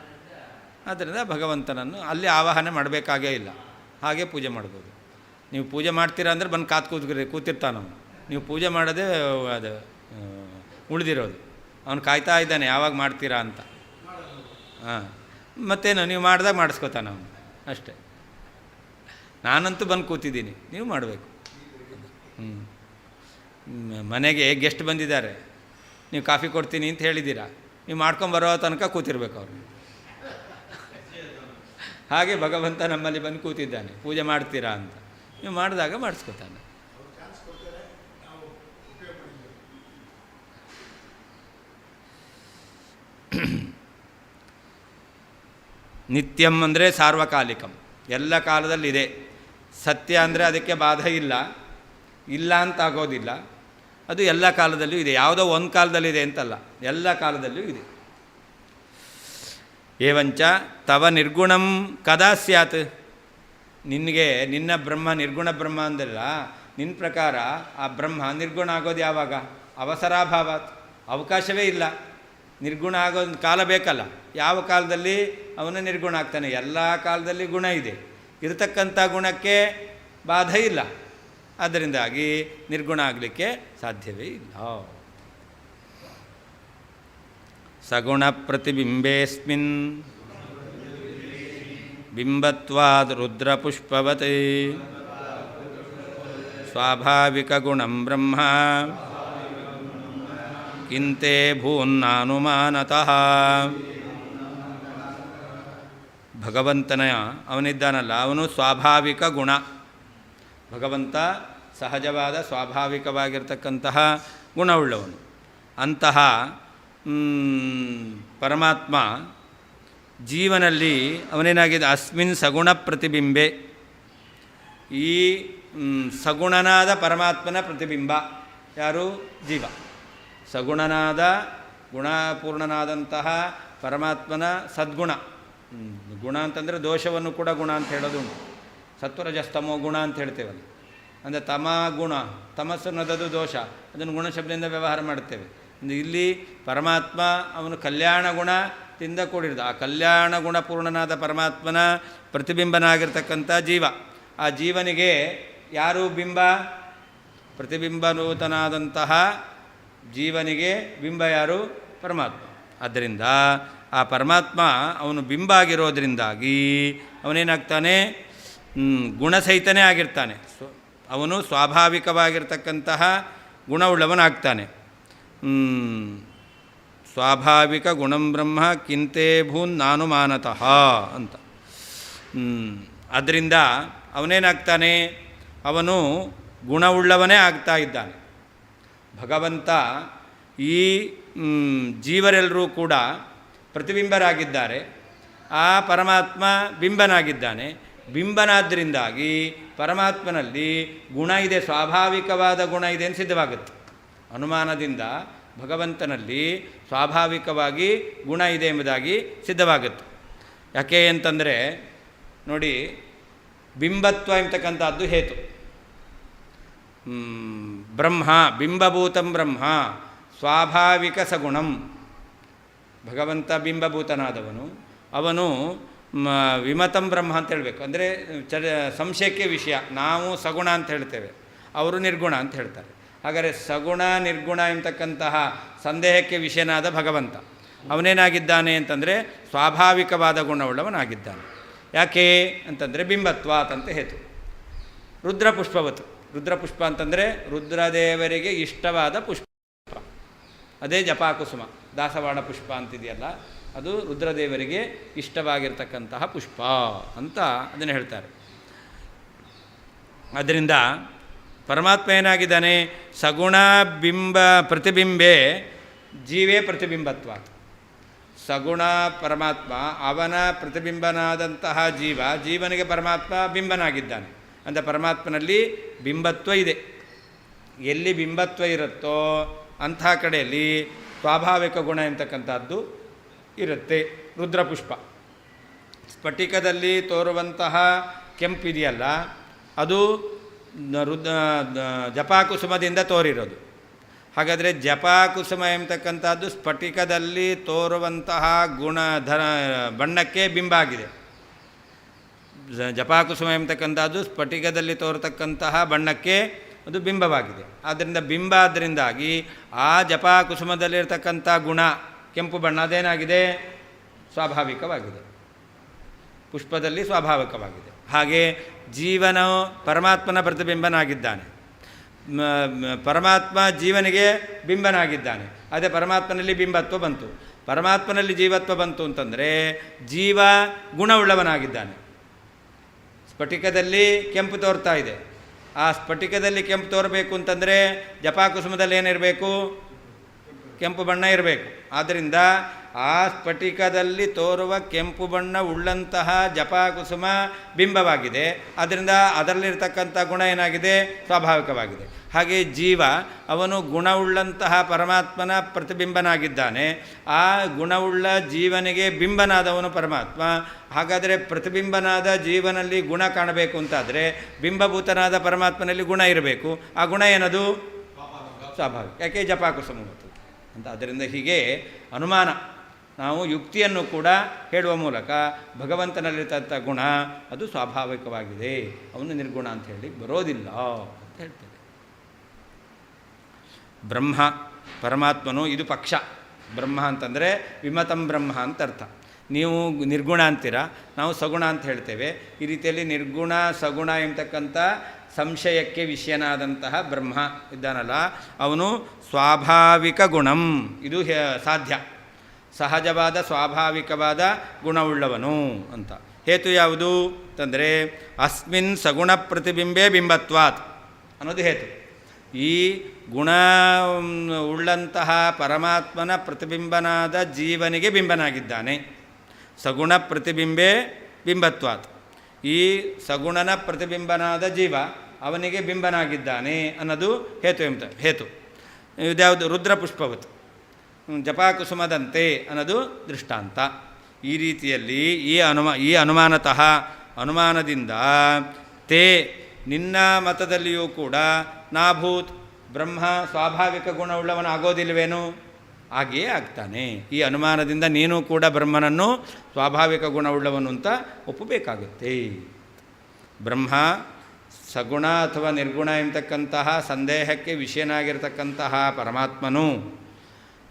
ಆದ್ದರಿಂದ ಭಗವಂತನನ್ನು ಅಲ್ಲಿ ಆವಾಹನೆ ಮಾಡಬೇಕಾಗೇ ಇಲ್ಲ, ಹಾಗೆ ಪೂಜೆ ಮಾಡ್ಬೋದು. ನೀವು ಪೂಜೆ ಮಾಡ್ತೀರಾ ಅಂದರೆ ಬಂದು ಕೂತಿರ್ತಾನವನು. ನೀವು ಪೂಜೆ ಮಾಡೋದೇ ಅದು ಉಳಿದಿರೋದು. ಅವನು ಕಾಯ್ತಾ ಇದ್ದಾನೆ ಯಾವಾಗ ಮಾಡ್ತೀರಾ ಅಂತ. ಹಾಂ, ಮತ್ತೇನು ನೀವು ಮಾಡಿದಾಗ ಮಾಡಿಸ್ಕೋತಾನೆ ಅವನು ಅಷ್ಟೇ. ನಾನಂತೂ ಬಂದು ಕೂತಿದ್ದೀನಿ, ನೀವು ಮಾಡಬೇಕು. ಮನೆಗೆ ಗೆಸ್ಟ್ ಬಂದಿದ್ದಾರೆ, ನೀವು ಕಾಫಿ ಕೊಡ್ತೀನಿ ಅಂತ ಹೇಳಿದ್ದೀರಾ, ನೀವು ಮಾಡ್ಕೊಂಬರೋ ತನಕ ಕೂತಿರ್ಬೇಕು ಅವರು. ಹಾಗೆ ಭಗವಂತ ನಮ್ಮಲ್ಲಿ ಬಂದು ಕೂತಿದ್ದಾನೆ, ಪೂಜೆ ಮಾಡ್ತೀರಾ ಅಂತ. ನೀವು ಮಾಡಿದಾಗ ಮಾಡಿಸ್ಕೊತಾನೆ. ನಿತ್ಯಂ ಅಂದರೆ ಸಾರ್ವಕಾಲಿಕಂ, ಎಲ್ಲ ಕಾಲದಲ್ಲಿದೆ. ಸತ್ಯ ಅಂದರೆ ಅದಕ್ಕೆ ಬಾಧೆ ಇಲ್ಲ, ಇಲ್ಲ ಅಂತ ಆಗೋದಿಲ್ಲ. ಅದು ಎಲ್ಲ ಕಾಲದಲ್ಲೂ ಇದೆ, ಯಾವುದೋ ಒಂದು ಕಾಲದಲ್ಲಿದೆ ಅಂತಲ್ಲ, ಎಲ್ಲ ಕಾಲದಲ್ಲೂ ಇದೆ. ಏವಂಚ ತವ ನಿರ್ಗುಣಂ ಕದಾ ಸ್ಯಾತ್, ನಿನಗೆ ನಿನ್ನ ಬ್ರಹ್ಮ ನಿರ್ಗುಣ ಬ್ರಹ್ಮ ಅಂದಲ್ಲ, ನಿನ್ನ ಪ್ರಕಾರ ಆ ಬ್ರಹ್ಮ ನಿರ್ಗುಣ ಆಗೋದು ಯಾವಾಗ? ಅವಸರಾಭಾವಾತ್, ಅವಕಾಶವೇ ಇಲ್ಲ. ನಿರ್ಗುಣ ಆಗೋದು ಕಾಲ ಬೇಕಲ್ಲ. ಯಾವ ಕಾಲದಲ್ಲಿ ಅವನು ನಿರ್ಗುಣ ಆಗ್ತಾನೆ? ಎಲ್ಲ ಕಾಲದಲ್ಲಿ ಗುಣ ಇದೆ, ಇರತಕ್ಕಂಥ ಗುಣಕ್ಕೆ ಬಾಧೆ ಇಲ್ಲ. ಅದರಿಂದಾಗಿ ನಿರ್ಗುಣ ಆಗಲಿಕ್ಕೆ ಸಾಧ್ಯವೇ ಇಲ್ಲ. ಸಗುಣ ಪ್ರತಿಬಿಂಬೇಸ್ಮಿನ್ ಬಿಂಬತ್ವಾದ್ ರುದ್ರಪುಷ್ಪವತ್ ಸ್ವಾಭಾವಿಕ ಗುಣಂ ಬ್ರಹ್ಮ ಕಿಂತೆ ಭೂನ್ನಾನುಮಾನತಃ. ಭಗವಂತನ ಅವನಿದ್ದಾನಲ್ಲ, ಅವನು ಸ್ವಾಭಾವಿಕ ಗುಣ. ಭಗವಂತ ಸಹಜವಾದ ಸ್ವಾಭಾವಿಕವಾಗಿರ್ತಕ್ಕಂತಹ ಗುಣವುಳ್ಳವನು. ಅಂತಹ ಪರಮಾತ್ಮ ಜೀವನಲ್ಲಿ ಅವನೇನಾಗಿದೆ? ಅಸ್ಮಿನ್ ಸಗುಣ ಪ್ರತಿಬಿಂಬೆ, ಈ ಸಗುಣನಾದ ಪರಮಾತ್ಮನ ಪ್ರತಿಬಿಂಬ ಯಾರು? ಜೀವ. ಸಗುಣನಾದ ಗುಣಪೂರ್ಣನಾದಂತಹ ಪರಮಾತ್ಮನ ಸದ್ಗುಣ. ಗುಣ ಅಂತಂದರೆ ದೋಷವನ್ನು ಕೂಡ ಗುಣ ಅಂತ ಹೇಳೋದುಂಟು. ಸತ್ವರಜಸ್ತಮೋ ಗುಣ ಅಂತ ಹೇಳ್ತೇವಲ್ಲ, ಅಂದರೆ ತಮ ಗುಣ, ತಮಸ್ಸು ಅನ್ನೋದು ದೋಷ, ಅದನ್ನು ಗುಣಶಬ್ದದಿಂದ ವ್ಯವಹಾರ ಮಾಡ್ತೇವೆ. ಇಲ್ಲಿ ಪರಮಾತ್ಮ ಅವನು ಕಲ್ಯಾಣ ಗುಣದಿಂದ ಕೂಡಿರೋದು. ಆ ಕಲ್ಯಾಣ ಗುಣಪೂರ್ಣನಾದ ಪರಮಾತ್ಮನ ಪ್ರತಿಬಿಂಬನಾಗಿರ್ತಕ್ಕಂಥ ಜೀವ. ಆ ಜೀವನಿಗೆ ಯಾರು ಬಿಂಬ? ಪ್ರತಿಬಿಂಬನೂತನಾದಂತಹ ಜೀವನಿಗೆ ಬಿಂಬ ಯಾರು? ಪರಮಾತ್ಮ. ಆದ್ದರಿಂದ ಆ ಪರಮಾತ್ಮ ಅವನು ಬಿಂಬ ಆಗಿರೋದ್ರಿಂದಾಗಿ ಅವನೇನಾಗ್ತಾನೆ? ಗುಣಸಹಿತನೇ ಆಗಿರ್ತಾನೆ. ಅವನು ಸ್ವಾಭಾವಿಕವಾಗಿರ್ತಕ್ಕಂತಹ ಗುಣವುಳ್ಳವನಾಗ್ತಾನೆ. ಸ್ವಾಭಾವಿಕ ಗುಣಂ ಬ್ರಹ್ಮ ಕಿಂತೇ ಭೂನ್ ನಾನುಮಾನತಃ ಅಂತ. ಅದರಿಂದ ಅವನೇನಾಗ್ತಾನೆ, ಅವನು ಗುಣವುಳ್ಳವನೇ ಆಗ್ತಾ ಇದ್ದಾನೆ. ಭಗವಂತ ಈ ಜೀವರೆಲ್ಲರೂ ಕೂಡ ಪ್ರತಿಬಿಂಬರಾಗಿದ್ದಾರೆ, ಆ ಪರಮಾತ್ಮ ಬಿಂಬನಾಗಿದ್ದಾನೆ. ಬಿಂಬನಾದ್ದರಿಂದಾಗಿ ಪರಮಾತ್ಮನಲ್ಲಿ ಗುಣ ಇದೆ, ಸ್ವಾಭಾವಿಕವಾದ ಗುಣ ಇದೆ ಅಂತ ಸಿದ್ಧವಾಗುತ್ತೆ. ಅನುಮಾನದಿಂದ ಭಗವಂತನಲ್ಲಿ ಸ್ವಾಭಾವಿಕವಾಗಿ ಗುಣ ಇದೆ ಎಂಬುದಾಗಿ ಸಿದ್ಧವಾಗುತ್ತೆ. ಯಾಕೆ ಅಂತಂದರೆ ನೋಡಿ, ಬಿಂಬತ್ವ ಎಂಬತಕ್ಕಂಥದ್ದು ಹೇತು. ಬ್ರಹ್ಮ ಬಿಂಬಭೂತಂ ಬ್ರಹ್ಮ ಸ್ವಾಭಾವಿಕ ಸಗುಣಂ. ಭಗವಂತ ಬಿಂಬಭೂತನಾದವನು, ಅವನು ವಿಮತಂ ಬ್ರಹ್ಮ ಅಂತ ಹೇಳಬೇಕು. ಅಂದರೆ ಸಂಶಯಕ್ಕೆ ವಿಷಯ. ನಾವು ಸಗುಣ ಅಂತ ಹೇಳ್ತೇವೆ, ಅವರು ನಿರ್ಗುಣ ಅಂತ ಹೇಳ್ತಾರೆ. ಹಾಗಾದರೆ ಸಗುಣ ನಿರ್ಗುಣ ಎಂಬತಕ್ಕಂತಹ ಸಂದೇಹಕ್ಕೆ ವಿಷಯನಾದ ಭಗವಂತ ಅವನೇನಾಗಿದ್ದಾನೆ ಅಂತಂದರೆ ಸ್ವಾಭಾವಿಕವಾದ ಗುಣವುಳ್ಳವನಾಗಿದ್ದಾನೆ. ಯಾಕೆ ಅಂತಂದರೆ ಬಿಂಬತ್ವಾತ್ ಅಂತ ಹೇತು. ರುದ್ರಪುಷ್ಪವತ್ತು. ರುದ್ರಪುಷ್ಪ ಅಂತಂದರೆ ರುದ್ರದೇವರಿಗೆ ಇಷ್ಟವಾದ ಪುಷ್ಪ, ಅದೇ ಜಪಾಕುಸುಮ. ದಾಸವಾಳ ಪುಷ್ಪ ಅಂತಿದೆಯಲ್ಲ, ಅದು ರುದ್ರದೇವರಿಗೆ ಇಷ್ಟವಾಗಿರ್ತಕ್ಕಂತಹ ಪುಷ್ಪ ಅಂತ ಅದನ್ನು ಹೇಳ್ತಾರೆ. ಅದರಿಂದ ಪರಮಾತ್ಮ ಏನಾಗಿದ್ದಾನೆ, ಸಗುಣ ಬಿಂಬ ಪ್ರತಿಬಿಂಬೆ ಜೀವೇ ಪ್ರತಿಬಿಂಬತ್ವ. ಸಗುಣ ಪರಮಾತ್ಮ, ಅವನ ಪ್ರತಿಬಿಂಬನಾದಂತಹ ಜೀವನಿಗೆ ಪರಮಾತ್ಮ ಬಿಂಬನಾಗಿದ್ದಾನೆ. ಅಂತ ಪರಮಾತ್ಮನಲ್ಲಿ ಬಿಂಬತ್ವ ಇದೆ. ಎಲ್ಲಿ ಬಿಂಬತ್ವ ಇರುತ್ತೋ ಅಂಥ ಕಡೆಯಲ್ಲಿ ಸ್ವಾಭಾವಿಕ ಗುಣ ಎಂತಕ್ಕಂಥದ್ದು ಇರುತ್ತೆ. ರುದ್ರಪುಷ್ಪ ಸ್ಫಟಿಕದಲ್ಲಿ ತೋರುವಂತಹ ಕೆಂಪಿದೆಯಲ್ಲ, ಅದು ಜಪಾಕುಸುಮದಿಂದ ತೋರಿರೋದು. ಹಾಗಾದರೆ ಜಪಾಕುಸುಮ ಎಂಬತಕ್ಕಂಥದ್ದು ಸ್ಫಟಿಕದಲ್ಲಿ ತೋರುವಂತಹ ಬಣ್ಣಕ್ಕೆ ಬಿಂಬ ಆಗಿದೆ. ಜಪಾಕುಸುಮ ಎಂಬತಕ್ಕಂಥದ್ದು ಸ್ಫಟಿಕದಲ್ಲಿ ತೋರತಕ್ಕಂತಹ ಬಣ್ಣಕ್ಕೆ ಅದು ಬಿಂಬವಾಗಿದೆ. ಆದ್ದರಿಂದ ಬಿಂಬ ಆದ್ದರಿಂದಾಗಿ ಆ ಜಪಾಕುಸುಮದಲ್ಲಿರ್ತಕ್ಕಂಥ ಗುಣ ಕೆಂಪು ಬಣ್ಣ ಅದೇನಾಗಿದೆ, ಸ್ವಾಭಾವಿಕವಾಗಿದೆ. ಪುಷ್ಪದಲ್ಲಿ ಸ್ವಾಭಾವಿಕವಾಗಿದೆ. ಹಾಗೆ ಜೀವನ ಪರಮಾತ್ಮನ ಪ್ರತಿಬಿಂಬನಾಗಿದ್ದಾನೆ. ಪರಮಾತ್ಮ ಜೀವನಿಗೆ ಬಿಂಬನಾಗಿದ್ದಾನೆ. ಅದೇ ಪರಮಾತ್ಮನಲ್ಲಿ ಬಿಂಬತ್ವ ಬಂತು. ಪರಮಾತ್ಮನಲ್ಲಿ ಜೀವತ್ವ ಬಂತು ಅಂತಂದರೆ ಜೀವ ಗುಣವುಳ್ಳವನಾಗಿದ್ದಾನೆ. ಸ್ಫಟಿಕದಲ್ಲಿ ಕೆಂಪು ತೋರ್ತಾ ಇದೆ. ಆ ಸ್ಫಟಿಕದಲ್ಲಿ ಕೆಂಪು ತೋರಬೇಕು ಅಂತಂದರೆ ಜಪಾಕುಸುಮದಲ್ಲಿ ಏನಿರಬೇಕು, ಕೆಂಪು ಬಣ್ಣ ಇರಬೇಕು. ಆದ್ದರಿಂದ ಆ ಸ್ಫಟಿಕದಲ್ಲಿ ತೋರುವ ಕೆಂಪು ಬಣ್ಣ ಉಳ್ಳಂತಹ ಜಪಾಕುಸುಮ ಬಿಂಬವಾಗಿದೆ. ಆದ್ದರಿಂದ ಅದರಲ್ಲಿರ್ತಕ್ಕಂಥ ಗುಣ ಏನಾಗಿದೆ, ಸ್ವಾಭಾವಿಕವಾಗಿದೆ. ಹಾಗೆ ಜೀವ ಅವನು ಗುಣವುಳ್ಳಂತಹ ಪರಮಾತ್ಮನ ಪ್ರತಿಬಿಂಬನಾಗಿದ್ದಾನೆ. ಆ ಗುಣವುಳ್ಳ ಜೀವನಿಗೆ ಬಿಂಬನಾದವನು ಪರಮಾತ್ಮ. ಹಾಗಾದರೆ ಪ್ರತಿಬಿಂಬನಾದ ಜೀವನಲ್ಲಿ ಗುಣ ಕಾಣಬೇಕು ಅಂತಾದರೆ ಬಿಂಬಭೂತನಾದ ಪರಮಾತ್ಮನಲ್ಲಿ ಗುಣ ಇರಬೇಕು. ಆ ಗುಣ ಏನದು, ಸ್ವಾಭಾವಿಕ. ಯಾಕೆ ಜಪಾಕುಸುಮ ಅಂತ. ಅದರಿಂದ ಹೀಗೆ ಅನುಮಾನ, ನಾವು ಯುಕ್ತಿಯನ್ನು ಕೂಡ ಹೇಳುವ ಮೂಲಕ ಭಗವಂತನಲ್ಲಿರ್ತಂಥ ಗುಣ ಅದು ಸ್ವಾಭಾವಿಕವಾಗಿದೆ, ಅವನು ನಿರ್ಗುಣ ಅಂತ ಹೇಳಿ ಬರೋದಿಲ್ಲ ಅಂತ ಹೇಳ್ತೇವೆ. ಬ್ರಹ್ಮ ಪರಮಾತ್ಮನು ಇದು ಪಕ್ಷ. ಬ್ರಹ್ಮ ಅಂತಂದರೆ ವಿಮತಂ ಬ್ರಹ್ಮ ಅಂತ ಅರ್ಥ. ನೀವು ನಿರ್ಗುಣ ಅಂತೀರಾ, ನಾವು ಸಗುಣ ಅಂತ ಹೇಳ್ತೇವೆ. ಈ ರೀತಿಯಲ್ಲಿ ನಿರ್ಗುಣ ಸಗುಣ ಎಂಬತಕ್ಕಂಥ ಸಂಶಯಕ್ಕೆ ವಿಷಯನಾದಂತಹ ಬ್ರಹ್ಮ ಇದ್ದಾನಲ್ಲ, ಅವನು ಸ್ವಾಭಾವಿಕ ಗುಣಂ, ಇದು ಸಾಧ್ಯ, ಸಹಜವಾದ ಸ್ವಾಭಾವಿಕವಾದ ಗುಣವುಳ್ಳವನು ಅಂತ. ಹೇತು ಯಾವುದು ಅಂತಂದರೆ ಅಸ್ಮಿನ್ ಸಗುಣ ಪ್ರತಿಬಿಂಬೆ ಬಿಂಬತ್ವಾತ್ ಅನ್ನೋದು ಹೇತು. ಈ ಗುಣ ಉಳ್ಳಂತಹ ಪರಮಾತ್ಮನ ಪ್ರತಿಬಿಂಬನಾದ ಜೀವನಿಗೆ ಬಿಂಬನಾಗಿದ್ದಾನೆ. ಸಗುಣ ಪ್ರತಿಬಿಂಬೆ ಬಿಂಬತ್ವಾತ್. ಈ ಸಗುಣನ ಪ್ರತಿಬಿಂಬನಾದ ಜೀವ ಅವನಿಗೆ ಬಿಂಬನಾಗಿದ್ದಾನೆ ಅನ್ನೋದು ಹೇತು ಹೇತು. ಇದ್ಯಾವುದು, ರುದ್ರಪುಷ್ಪವತ್ ಜಪಾಕುಸುಮದಂತೆ ಅನ್ನೋದು ದೃಷ್ಟಾಂತ. ಈ ರೀತಿಯಲ್ಲಿ ಈ ಅನುಮಾನತಃ ಅನುಮಾನದಿಂದ ತೇ ನಿನ್ನ ಮತದಲ್ಲಿಯೂ ಕೂಡ ನಾಭೂತ್ ಬ್ರಹ್ಮ ಸ್ವಾಭಾವಿಕ ಗುಣವುಳ್ಳವನಾಗೋದಿಲ್ವೇನು, ಹಾಗೆಯೇ ಆಗ್ತಾನೆ. ಈ ಅನುಮಾನದಿಂದ ನೀನು ಕೂಡ ಬ್ರಹ್ಮನನ್ನು ಸ್ವಾಭಾವಿಕ ಗುಣವುಳ್ಳವನು ಅಂತ ಒಪ್ಪಬೇಕಾಗುತ್ತೆ. ಬ್ರಹ್ಮ ಸಗುಣ ಅಥವಾ ನಿರ್ಗುಣ ಎಂಬತಕ್ಕಂತಹ ಸಂದೇಹಕ್ಕೆ ವಿಷಯನಾಗಿರ್ತಕ್ಕಂತಹ ಪರಮಾತ್ಮನು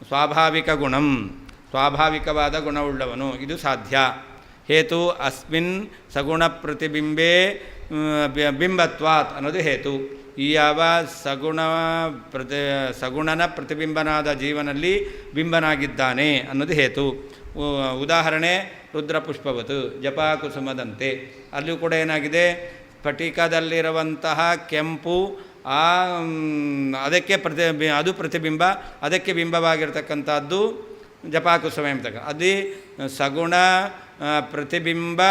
ಸ್ವಾಭಾವಿಕ ಗುಣಂ, ಸ್ವಾಭಾವಿಕವಾದ ಗುಣವುಳ್ಳವನು, ಇದು ಸಾಧ್ಯ. ಹೇತು ಅಸ್ಮಿನ್ ಸಗುಣ ಪ್ರತಿಬಿಂಬೆ ಬಿಂಬತ್ವಾತ್ ಅನ್ನೋದು ಹೇತು. ಈ ಯಾವ ಸಗುಣನ ಪ್ರತಿಬಿಂಬನಾದ ಜೀವನಲ್ಲಿ ಬಿಂಬನಾಗಿದ್ದಾನೆ ಅನ್ನೋದು ಹೇತು. ಉದಾಹರಣೆ ರುದ್ರಪುಷ್ಪವತು ಜಪಾಕುಸುಮದಂತೆ. ಅಲ್ಲಿಯೂ ಕೂಡ ಏನಾಗಿದೆ, ಸ್ಫಟಿಕದಲ್ಲಿರುವಂತಹ ಕೆಂಪು ಅದಕ್ಕೆ ಅದು ಪ್ರತಿಬಿಂಬ, ಅದಕ್ಕೆ ಬಿಂಬವಾಗಿರ್ತಕ್ಕಂಥದ್ದು ಜಪಾಕುಸುಮ ಎಂಬತಕ್ಕ. ಅದೇ ಸಗುಣ ಪ್ರತಿಬಿಂಬ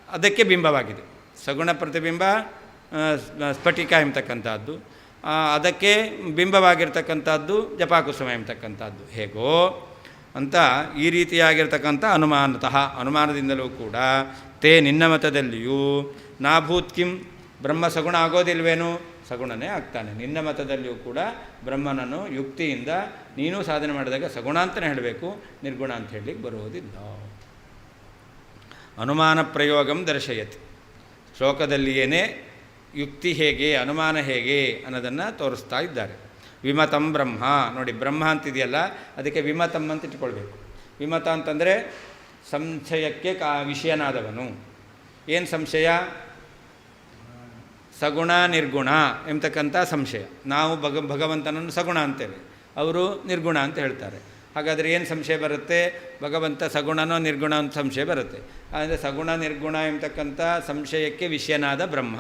ಅದಕ್ಕೆ ಬಿಂಬವಾಗಿದೆ. ಸಗುಣ ಪ್ರತಿಬಿಂಬ ಸ್ಫಟಿಕ ಎಂಬತಕ್ಕಂಥದ್ದು, ಅದಕ್ಕೆ ಬಿಂಬವಾಗಿರ್ತಕ್ಕಂಥದ್ದು ಜಪಾಕುಸುಮ ಎಂಬತಕ್ಕಂಥದ್ದು. ಹೇಗೋ ಅಂತ ಈ ರೀತಿಯಾಗಿರ್ತಕ್ಕಂಥ ಅನುಮಾನದಿಂದಲೂ ಕೂಡ ತೇ ನಿನ್ನ ಮತದಲ್ಲಿಯೂ ನಾಭೂತ್ ಕಿಂ ಬ್ರಹ್ಮ ಸಗುಣ ಆಗೋದಿಲ್ವೇನು? ಸಗುಣನೇ ಆಗ್ತಾನೆ. ನಿನ್ನ ಮತದಲ್ಲಿಯೂ ಕೂಡ ಬ್ರಹ್ಮನನ್ನು ಯುಕ್ತಿಯಿಂದ ನೀನು ಸಾಧನೆ ಮಾಡಿದಾಗ ಸಗುಣ ಅಂತಲೇ ಹೇಳಬೇಕು, ನಿರ್ಗುಣ ಅಂತ ಹೇಳಲಿಕ್ಕೆ ಬರುವುದಿಲ್ಲ. ಅನುಮಾನ ಪ್ರಯೋಗಂ ದರ್ಶಯತಿ. ಶ್ಲೋಕದಲ್ಲಿಯೇ ಯುಕ್ತಿ ಹೇಗೆ, ಅನುಮಾನ ಹೇಗೆ ಅನ್ನೋದನ್ನು ತೋರಿಸ್ತಾ ಇದ್ದಾರೆ. ವಿಮತಂ ಬ್ರಹ್ಮ ನೋಡಿ, ಬ್ರಹ್ಮ ಅಂತಿದೆಯಲ್ಲ ಅದಕ್ಕೆ ವಿಮತಂ ಅಂತ ಇಟ್ಕೊಳ್ಬೇಕು. ವಿಮತ ಅಂತಂದರೆ ಸಂಶಯಕ್ಕೆ ವಿಷಯನಾದವನು. ಏನು ಸಂಶಯ? ಸಗುಣ ನಿರ್ಗುಣ ಎಂಬತಕ್ಕಂಥ ಸಂಶಯ. ನಾವು ಭಗವಂತನನ್ನು ಸಗುಣ ಅಂತೇವೆ, ಅವರು ನಿರ್ಗುಣ ಅಂತ ಹೇಳ್ತಾರೆ. ಹಾಗಾದರೆ ಏನು ಸಂಶಯ ಬರುತ್ತೆ? ಭಗವಂತ ಸಗುಣನೋ ನಿರ್ಗುಣ ಅಂತ ಸಂಶಯ ಬರುತ್ತೆ. ಅಂದರೆ ಸಗುಣ ನಿರ್ಗುಣ ಎಂಬತಕ್ಕಂಥ ಸಂಶಯಕ್ಕೆ ವಿಷಯನಾದ ಬ್ರಹ್ಮ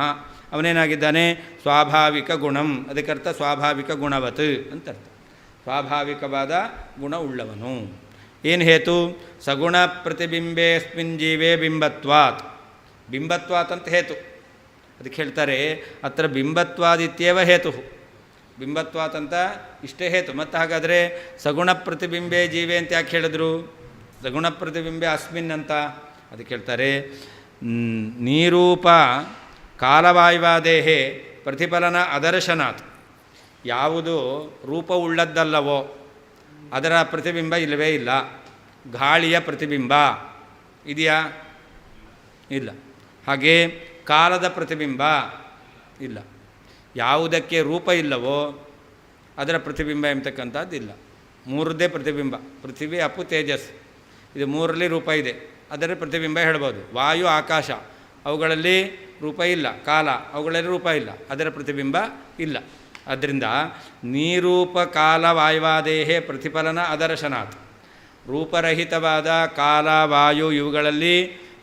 ಅವನೇನಾಗಿದ್ದಾನೆ? ಸ್ವಾಭಾವಿಕ ಗುಣಂ. ಅದಕ್ಕರ್ಥ ಸ್ವಾಭಾವಿಕ ಗುಣವತ್ ಅಂತ ಅರ್ಥ. ಸ್ವಾಭಾವಿಕವಾದ ಗುಣ ಉಳ್ಳವನು. ಏನು ಹೇತು? ಸಗುಣ ಪ್ರತಿಬಿಂಬೇಸ್ಮಿನ್ ಜೀವೇ ಬಿಂಬತ್ವಾತ್. ಬಿಂಬತ್ವಾತ್ ಅಂತ ಹೇತು. ಅದಕ್ಕೆ ಹೇಳ್ತಾರೆ ಅತ್ರ ಬಿಂಬತ್ವಾದಿತ್ಯೇವ ಹೇತು. ಬಿಂಬತ್ವಾತ್ ಅಂತ ಇಷ್ಟೇ ಹೇತು. ಮತ್ತು ಹಾಗಾದರೆ ಸಗುಣ ಪ್ರತಿಬಿಂಬೆ ಜೀವೆ ಅಂತ ಯಾಕೆ ಹೇಳಿದ್ರು? ಸಗುಣ ಪ್ರತಿಬಿಂಬೆ ಅಸ್ಮಿನ್ ಅಂತ ಅದಕ್ಕೆ ಹೇಳ್ತಾರೆ ನೀರೂಪ ಕಾಲವಾಯುವಾದೇಹೇ ಪ್ರತಿಫಲನ ಅದರ್ಶನಾತ್. ಯಾವುದು ರೂಪವುಳ್ಳದ್ದಲ್ಲವೋ ಅದರ ಪ್ರತಿಬಿಂಬ ಇಲ್ಲವೇ ಇಲ್ಲ. ಗಾಳಿಯ ಪ್ರತಿಬಿಂಬ ಇದೆಯಾ? ಇಲ್ಲ. ಹಾಗೆ ಕಾಲದ ಪ್ರತಿಬಿಂಬ ಇಲ್ಲ. ಯಾವುದಕ್ಕೆ ರೂಪ ಇಲ್ಲವೋ ಅದರ ಪ್ರತಿಬಿಂಬ ಎಂಬತಕ್ಕಂಥದ್ದಿಲ್ಲ. ಮೂರದ್ದೇ ಪ್ರತಿಬಿಂಬ. ಪೃಥ್ವಿ ಅಪ್ಪು ತೇಜಸ್ ಇದು ಮೂರರಲ್ಲಿ ರೂಪ ಇದೆ, ಅದರ ಪ್ರತಿಬಿಂಬ ಹೇಳ್ಬೋದು. ವಾಯು ಆಕಾಶ ಅವುಗಳಲ್ಲಿ ರೂಪ ಇಲ್ಲ. ಕಾಲ ಅವುಗಳಲ್ಲಿ ರೂಪ ಇಲ್ಲ, ಅದರ ಪ್ರತಿಬಿಂಬ ಇಲ್ಲ. ಆದ್ದರಿಂದ ನೀರೂಪ ಕಾಲ ವಾಯುವಾದೇಹೇ ಪ್ರತಿಫಲನ ಅದರ್ಶನಾತ್. ರೂಪರಹಿತವಾದ ಕಾಲ ವಾಯು ಇವುಗಳಲ್ಲಿ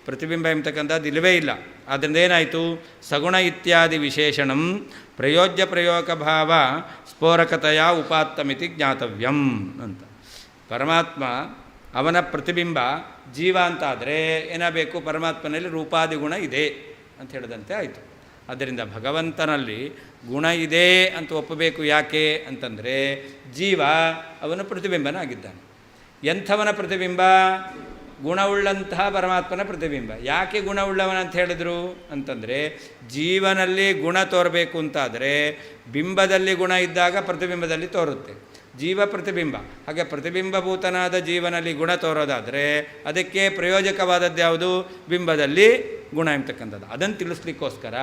ಪ್ರತಿಬಿಂಬ ಎಂಬತಕ್ಕಂಥದ್ದು ಇಲ್ಲವೇ ಇಲ್ಲ. ಆದ್ದರಿಂದ ಏನಾಯಿತು? ಸಗುಣ ಇತ್ಯಾದಿ ವಿಶೇಷಣಂ ಪ್ರಯೋಜ್ಯ ಪ್ರಯೋಗ ಭಾವ ಸ್ಫೋರಕತೆಯ ಉಪಾತ್ತಮಿತಿ ಜ್ಞಾತವ್ಯಂ ಅಂತ. ಪರಮಾತ್ಮ ಅವನ ಪ್ರತಿಬಿಂಬ ಜೀವ ಅಂತಾದರೆ ಏನಾಗಬೇಕು? ಪರಮಾತ್ಮನಲ್ಲಿ ರೂಪಾದಿ ಗುಣ ಇದೆ ಅಂತ ಹೇಳಿದಂತೆ ಆಯಿತು. ಆದ್ದರಿಂದ ಭಗವಂತನಲ್ಲಿ ಗುಣ ಇದೆ ಅಂತ ಒಪ್ಪಬೇಕು. ಯಾಕೆ ಅಂತಂದರೆ ಜೀವ ಅವನ ಪ್ರತಿಬಿಂಬನಾಗಿದ್ದಾನೆ. ಎಂಥವನ ಪ್ರತಿಬಿಂಬ? ಗುಣವುಳ್ಳಂತಹ ಪರಮಾತ್ಮನ ಪ್ರತಿಬಿಂಬ. ಯಾಕೆ ಗುಣವುಳ್ಳವನ ಅಂತ ಹೇಳಿದರು ಅಂತಂದರೆ ಜೀವನಲ್ಲಿ ಗುಣ ತೋರಬೇಕು ಅಂತಾದರೆ ಬಿಂಬದಲ್ಲಿ ಗುಣ ಇದ್ದಾಗ ಪ್ರತಿಬಿಂಬದಲ್ಲಿ ತೋರುತ್ತೆ. ಜೀವ ಪ್ರತಿಬಿಂಬ. ಹಾಗೆ ಪ್ರತಿಬಿಂಬಭೂತನಾದ ಜೀವನಲ್ಲಿ ಗುಣ ತೋರೋದಾದರೆ ಅದಕ್ಕೆ ಪ್ರಯೋಜಕವಾದದ್ದು ಯಾವುದು? ಬಿಂಬದಲ್ಲಿ ಗುಣ ಎಂಬತಕ್ಕಂಥದ್ದು. ಅದನ್ನು ತಿಳಿಸ್ಲಿಕ್ಕೋಸ್ಕರ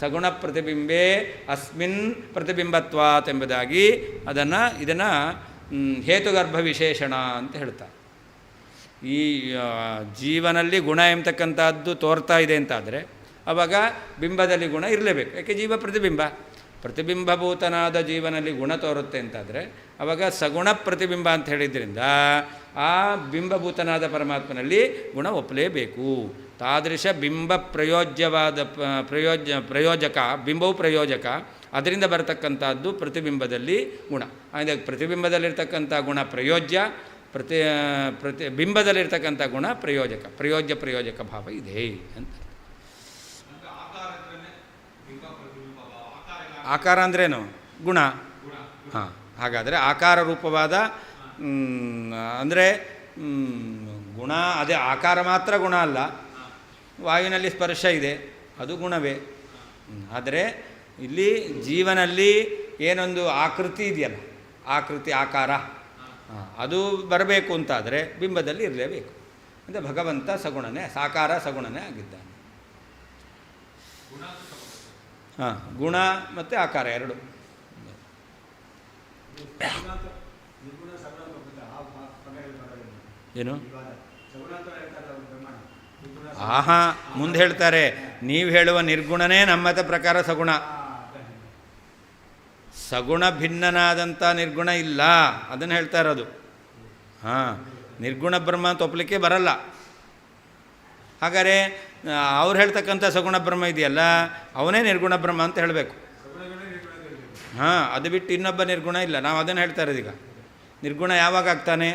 ಸಗುಣ ಪ್ರತಿಬಿಂಬೆ ಅಸ್ಮಿನ್ ಪ್ರತಿಬಿಂಬತ್ವಾತ್ ಎಂಬುದಾಗಿ ಇದನ್ನು ಹೇತುಗರ್ಭ ವಿಶೇಷಣ ಅಂತ ಹೇಳ್ತಾರೆ. ಈ ಜೀವನಲ್ಲಿ ಗುಣ ಎಂಬತಕ್ಕಂಥದ್ದು ತೋರ್ತಾ ಇದೆ ಅಂತಾದರೆ ಆವಾಗ ಬಿಂಬದಲ್ಲಿ ಗುಣ ಇರಲೇಬೇಕು. ಯಾಕೆ? ಜೀವ ಪ್ರತಿಬಿಂಬ. ಪ್ರತಿಬಿಂಬಭೂತನಾದ ಜೀವನಲ್ಲಿ ಗುಣ ತೋರುತ್ತೆ ಅಂತಾದರೆ ಆವಾಗ ಸಗುಣ ಪ್ರತಿಬಿಂಬ ಅಂತ ಹೇಳಿದ್ರಿಂದ ಆ ಬಿಂಬಭೂತನಾದ ಪರಮಾತ್ಮನಲ್ಲಿ ಗುಣ ಒಪ್ಪಲೇಬೇಕು. ತಾದೃಶ ಬಿಂಬ ಪ್ರಯೋಜ್ಯವಾದ ಪ್ರಯೋಜಕ, ಬಿಂಬವು ಪ್ರಯೋಜಕ, ಅದರಿಂದ ಬರತಕ್ಕಂಥದ್ದು ಪ್ರತಿಬಿಂಬದಲ್ಲಿ ಗುಣ. ಅಂದರೆ ಪ್ರತಿಬಿಂಬದಲ್ಲಿರ್ತಕ್ಕಂಥ ಗುಣ ಪ್ರಯೋಜ್ಯ, ಬಿಂಬದಲ್ಲಿರ್ತಕ್ಕಂಥ ಗುಣ ಪ್ರಯೋಜಕ. ಪ್ರಯೋಜಕ ಭಾವ ಇದೆ ಅಂತ. ಆಕಾರ ಅಂದ್ರೇನು? ಗುಣ. ಹಾಂ, ಹಾಗಾದರೆ ಆಕಾರ ರೂಪವಾದ ಅಂದರೆ ಗುಣ ಅದೇ ಆಕಾರ ಮಾತ್ರ ಗುಣ ಅಲ್ಲ. ವಾಯುವಿನಲ್ಲಿ ಸ್ಪರ್ಶ ಇದೆ, ಅದು ಗುಣವೇ. ಆದರೆ ಇಲ್ಲಿ ಜೀವನಲ್ಲಿ ಏನೊಂದು ಆಕೃತಿ ಇದೆಯಲ್ಲ, ಆಕೃತಿ ಆಕಾರ ಅದು ಬರಬೇಕು ಅಂತಾದರೆ ಬಿಂಬದಲ್ಲಿ ಇರಲೇಬೇಕು. ಅಂದರೆ ಭಗವಂತ ಸಗುಣನೇ, ಸಾಕಾರ ಸಗುಣನೇ ಆಗಿದ್ದಾನೆ. ಹಾಂ, ಗುಣ ಮತ್ತು ಆಕಾರ ಎರಡು. ಏನು? ಆಹಾ, ಮುಂದೆ ಹೇಳ್ತಾರೆ ನೀವು ಹೇಳುವ ನಿರ್ಗುಣನೇ ನಮ್ಮತ ಪ್ರಕಾರ ಸಗುಣ. ಸಗುಣ ಭಿನ್ನನಾದಂಥ ನಿರ್ಗುಣ ಇಲ್ಲ, ಅದನ್ನು ಹೇಳ್ತಾ ಇರೋದು. ಹಾಂ, ನಿರ್ಗುಣ ಬ್ರಹ್ಮ ಅಂತ ಒಪ್ಪಲಿಕ್ಕೆ ಬರಲ್ಲ. ಹಾಗಾದರೆ ಅವ್ರು ಹೇಳ್ತಕ್ಕಂಥ ಸಗುಣ ಬ್ರಹ್ಮ ಇದೆಯಲ್ಲ, ಅವನೇ ನಿರ್ಗುಣ ಬ್ರಹ್ಮ ಅಂತ ಹೇಳಬೇಕು. ಹಾಂ, ಅದು ಬಿಟ್ಟು ಇನ್ನೊಬ್ಬ ನಿರ್ಗುಣ ಇಲ್ಲ. ನಾವು ಅದನ್ನು ಹೇಳ್ತಾ ಇರೋದು. ಈಗ ನಿರ್ಗುಣ ಯಾವಾಗ ಆಗ್ತಾನೆ?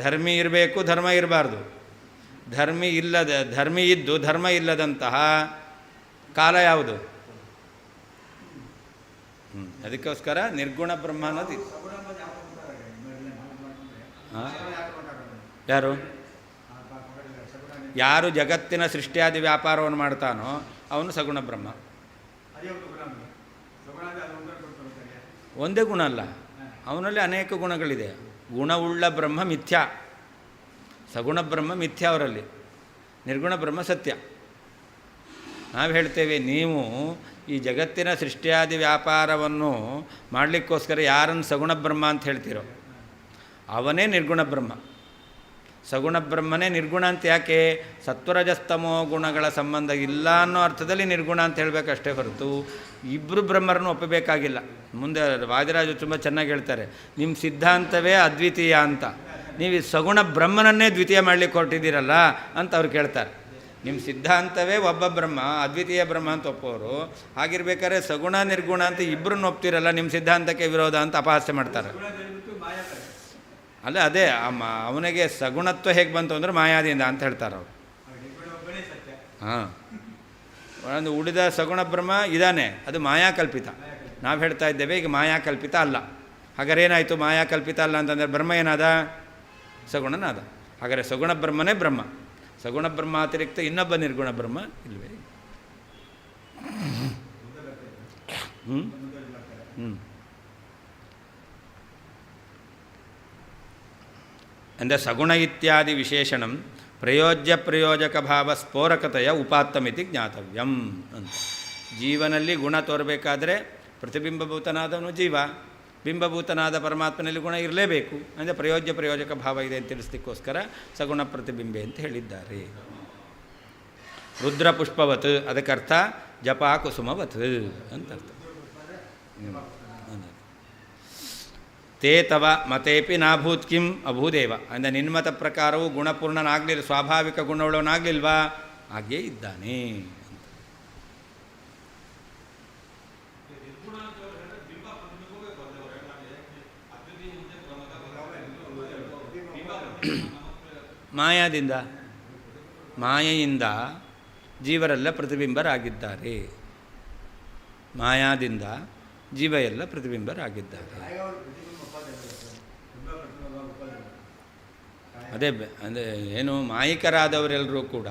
ಧರ್ಮಿ ಇರಬೇಕು, ಧರ್ಮ ಇರಬಾರ್ದು. ಧರ್ಮಿ ಇದ್ದು ಧರ್ಮ ಇಲ್ಲದಂತಹ ಕಾಲ ಯಾವುದು? ಅದಕ್ಕೋಸ್ಕರ ನಿರ್ಗುಣ ಬ್ರಹ್ಮ ಅನ್ನೋದು. ಯಾರು ಜಗತ್ತಿನ ಸೃಷ್ಟಿಯಾದಿ ವ್ಯಾಪಾರವನ್ನು ಮಾಡ್ತಾನೋ ಅವನು ಸಗುಣ ಬ್ರಹ್ಮ. ಒಂದೇ ಗುಣ ಅಲ್ಲ, ಅವನಲ್ಲಿ ಅನೇಕ ಗುಣಗಳಿದೆ. ಗುಣವುಳ್ಳ ಬ್ರಹ್ಮ ಮಿಥ್ಯಾ, ಸಗುಣ ಬ್ರಹ್ಮ ಮಿಥ್ಯಾ ಅವರಲ್ಲಿ, ನಿರ್ಗುಣ ಬ್ರಹ್ಮ ಸತ್ಯ. ನಾವು ಹೇಳ್ತೇವೆ, ನೀವು ಈ ಜಗತ್ತಿನ ಸೃಷ್ಟಿಯಾದಿ ವ್ಯಾಪಾರವನ್ನು ಮಾಡಲಿಕ್ಕೋಸ್ಕರ ಯಾರನ್ನು ಸಗುಣ ಬ್ರಹ್ಮ ಅಂತ ಹೇಳ್ತೀರೋ ಅವನೇ ನಿರ್ಗುಣ ಬ್ರಹ್ಮ. ಸಗುಣ ಬ್ರಹ್ಮನೇ ನಿರ್ಗುಣ ಅಂತ ಯಾಕೆ? ಸತ್ವರಜಸ್ತಮೋ ಗುಣಗಳ ಸಂಬಂಧ ಇಲ್ಲ ಅನ್ನೋ ಅರ್ಥದಲ್ಲಿ ನಿರ್ಗುಣ ಅಂತ ಹೇಳಬೇಕಷ್ಟೇ ಹೊರತು ಇಬ್ಬರು ಬ್ರಹ್ಮರನ್ನು ಒಪ್ಪಬೇಕಾಗಿಲ್ಲ. ಮುಂದೆ ವಾದಿರಾಜು ತುಂಬ ಚೆನ್ನಾಗಿ ಹೇಳ್ತಾರೆ, ನಿಮ್ಮ ಸಿದ್ಧಾಂತವೇ ಅದ್ವಿತೀಯ ಅಂತ, ನೀವು ಈ ಸಗುಣ ಬ್ರಹ್ಮನನ್ನೇ ದ್ವಿತೀಯ ಮಾಡಲಿಕ್ಕೆ ಹೊರಟಿದ್ದೀರಲ್ಲ ಅಂತ ಅವ್ರು ಕೇಳ್ತಾರೆ. ನಿಮ್ಮ ಸಿದ್ಧಾಂತವೇ ಒಬ್ಬ ಬ್ರಹ್ಮ, ಅದ್ವಿತೀಯ ಬ್ರಹ್ಮ ಅಂತ ಒಪ್ಪೋರು, ಹಾಗಿರ್ಬೇಕಾದ್ರೆ ಸಗುಣ ನಿರ್ಗುಣ ಅಂತ ಇಬ್ಬರನ್ನ ಒಪ್ತಿರಲ್ಲ, ನಿಮ್ಮ ಸಿದ್ಧಾಂತಕ್ಕೆ ವಿರೋಧ ಅಂತ ಅಪಹಾಸ್ಯ ಮಾಡ್ತಾರೆ. ಅಲ್ಲ, ಅದೇ ಅವನಿಗೆ ಸಗುಣತ್ವ ಹೇಗೆ ಬಂತು ಅಂದರೆ ಮಾಯಾದಿಂದ ಅಂತ ಹೇಳ್ತಾರೆ ಅವರು. ಹಾಂ, ಒಂದು ಉಳಿದ ಸಗುಣ ಬ್ರಹ್ಮ ಇದ್ದಾನೆ, ಅದು ಮಾಯಾಕಲ್ಪಿತ. ನಾವು ಹೇಳ್ತಾ ಇದ್ದೇವೆ ಈಗ ಮಾಯಾಕಲ್ಪಿತ ಅಲ್ಲ. ಹಾಗಾದ್ರೆ ಏನಾಯಿತು? ಮಾಯಾಕಲ್ಪಿತ ಅಲ್ಲ ಅಂತಂದರೆ ಬ್ರಹ್ಮ ಏನಾದ? ಸಗುಣನಾದ. ಹಾಗಾದರೆ ಸಗುಣ ಬ್ರಹ್ಮನೇ ಬ್ರಹ್ಮ. ಸಗುಣ ಬ್ರಹ್ಮ ಅತಿರಿಕ್ತ ಇನ್ನೊಬ್ಬ ನಿರ್ಗುಣ ಬ್ರಹ್ಮ ಇಲ್ವೇ? ಅಂದರೆ ಸಗುಣ ಇತ್ಯಾದಿ ವಿಶೇಷಣಂ ಪ್ರಯೋಜ್ಯ ಪ್ರಯೋಜಕ ಭಾವ ಸ್ಫೋರಕತೆಯ ಉಪಾತ್ತಮಿತಿ ಜ್ಞಾತವ್ಯಂ ಅಂತ. ಜೀವನಲ್ಲಿ ಗುಣ ತೋರಬೇಕಾದ್ರೆ ಪ್ರತಿಬಿಂಬಭೂತನಾದವನು ಜೀವ, ಬಿಂಬಭೂತನಾದ ಪರಮಾತ್ಮನಲ್ಲಿ ಗುಣ ಇರಲೇಬೇಕು. ಅಂದರೆ ಪ್ರಯೋಜ್ಯ ಪ್ರಯೋಜಕ ಭಾವ ಇದೆ ಅಂತ ತಿಳಿಸ್ಲಿಕ್ಕೋಸ್ಕರ ಸಗುಣ ಪ್ರತಿಬಿಂಬೆ ಅಂತ ಹೇಳಿದ್ದಾರೆ. ರುದ್ರ ಪುಷ್ಪವತ್ ಅದಕ್ಕರ್ಥ ಜಪಾ ಕುಸುಮವತ್ ಅಂತ ಅರ್ಥ. ತೇ ತವ ಮತೇಪಿ ನಾಭೂತ್ ಕಿಂ ಅಭೂದೇವ. ಅಂದರೆ ನಿನ್ಮತ ಪ್ರಕಾರವು ಗುಣಪೂರ್ಣನಾಗಲಿಲ್ಲ, ಸ್ವಾಭಾವಿಕ ಗುಣವುಳ್ಳವನಾಗಲಿಲ್ವಾ? ಹಾಗೇ ಇದ್ದಾನೆ. ಮಾಯೆಯಿಂದ ಜೀವರೆಲ್ಲ ಪ್ರತಿಬಿಂಬರಾಗಿದ್ದಾರೆ. ಮಾಯಾದಿಂದ ಜೀವ ಎಲ್ಲ ಪ್ರತಿಬಿಂಬರಾಗಿದ್ದಾರೆ. ಅದೇ ಅಂದರೆ ಏನು, ಮಾಯಿಕರಾದವರೆಲ್ಲರೂ ಕೂಡ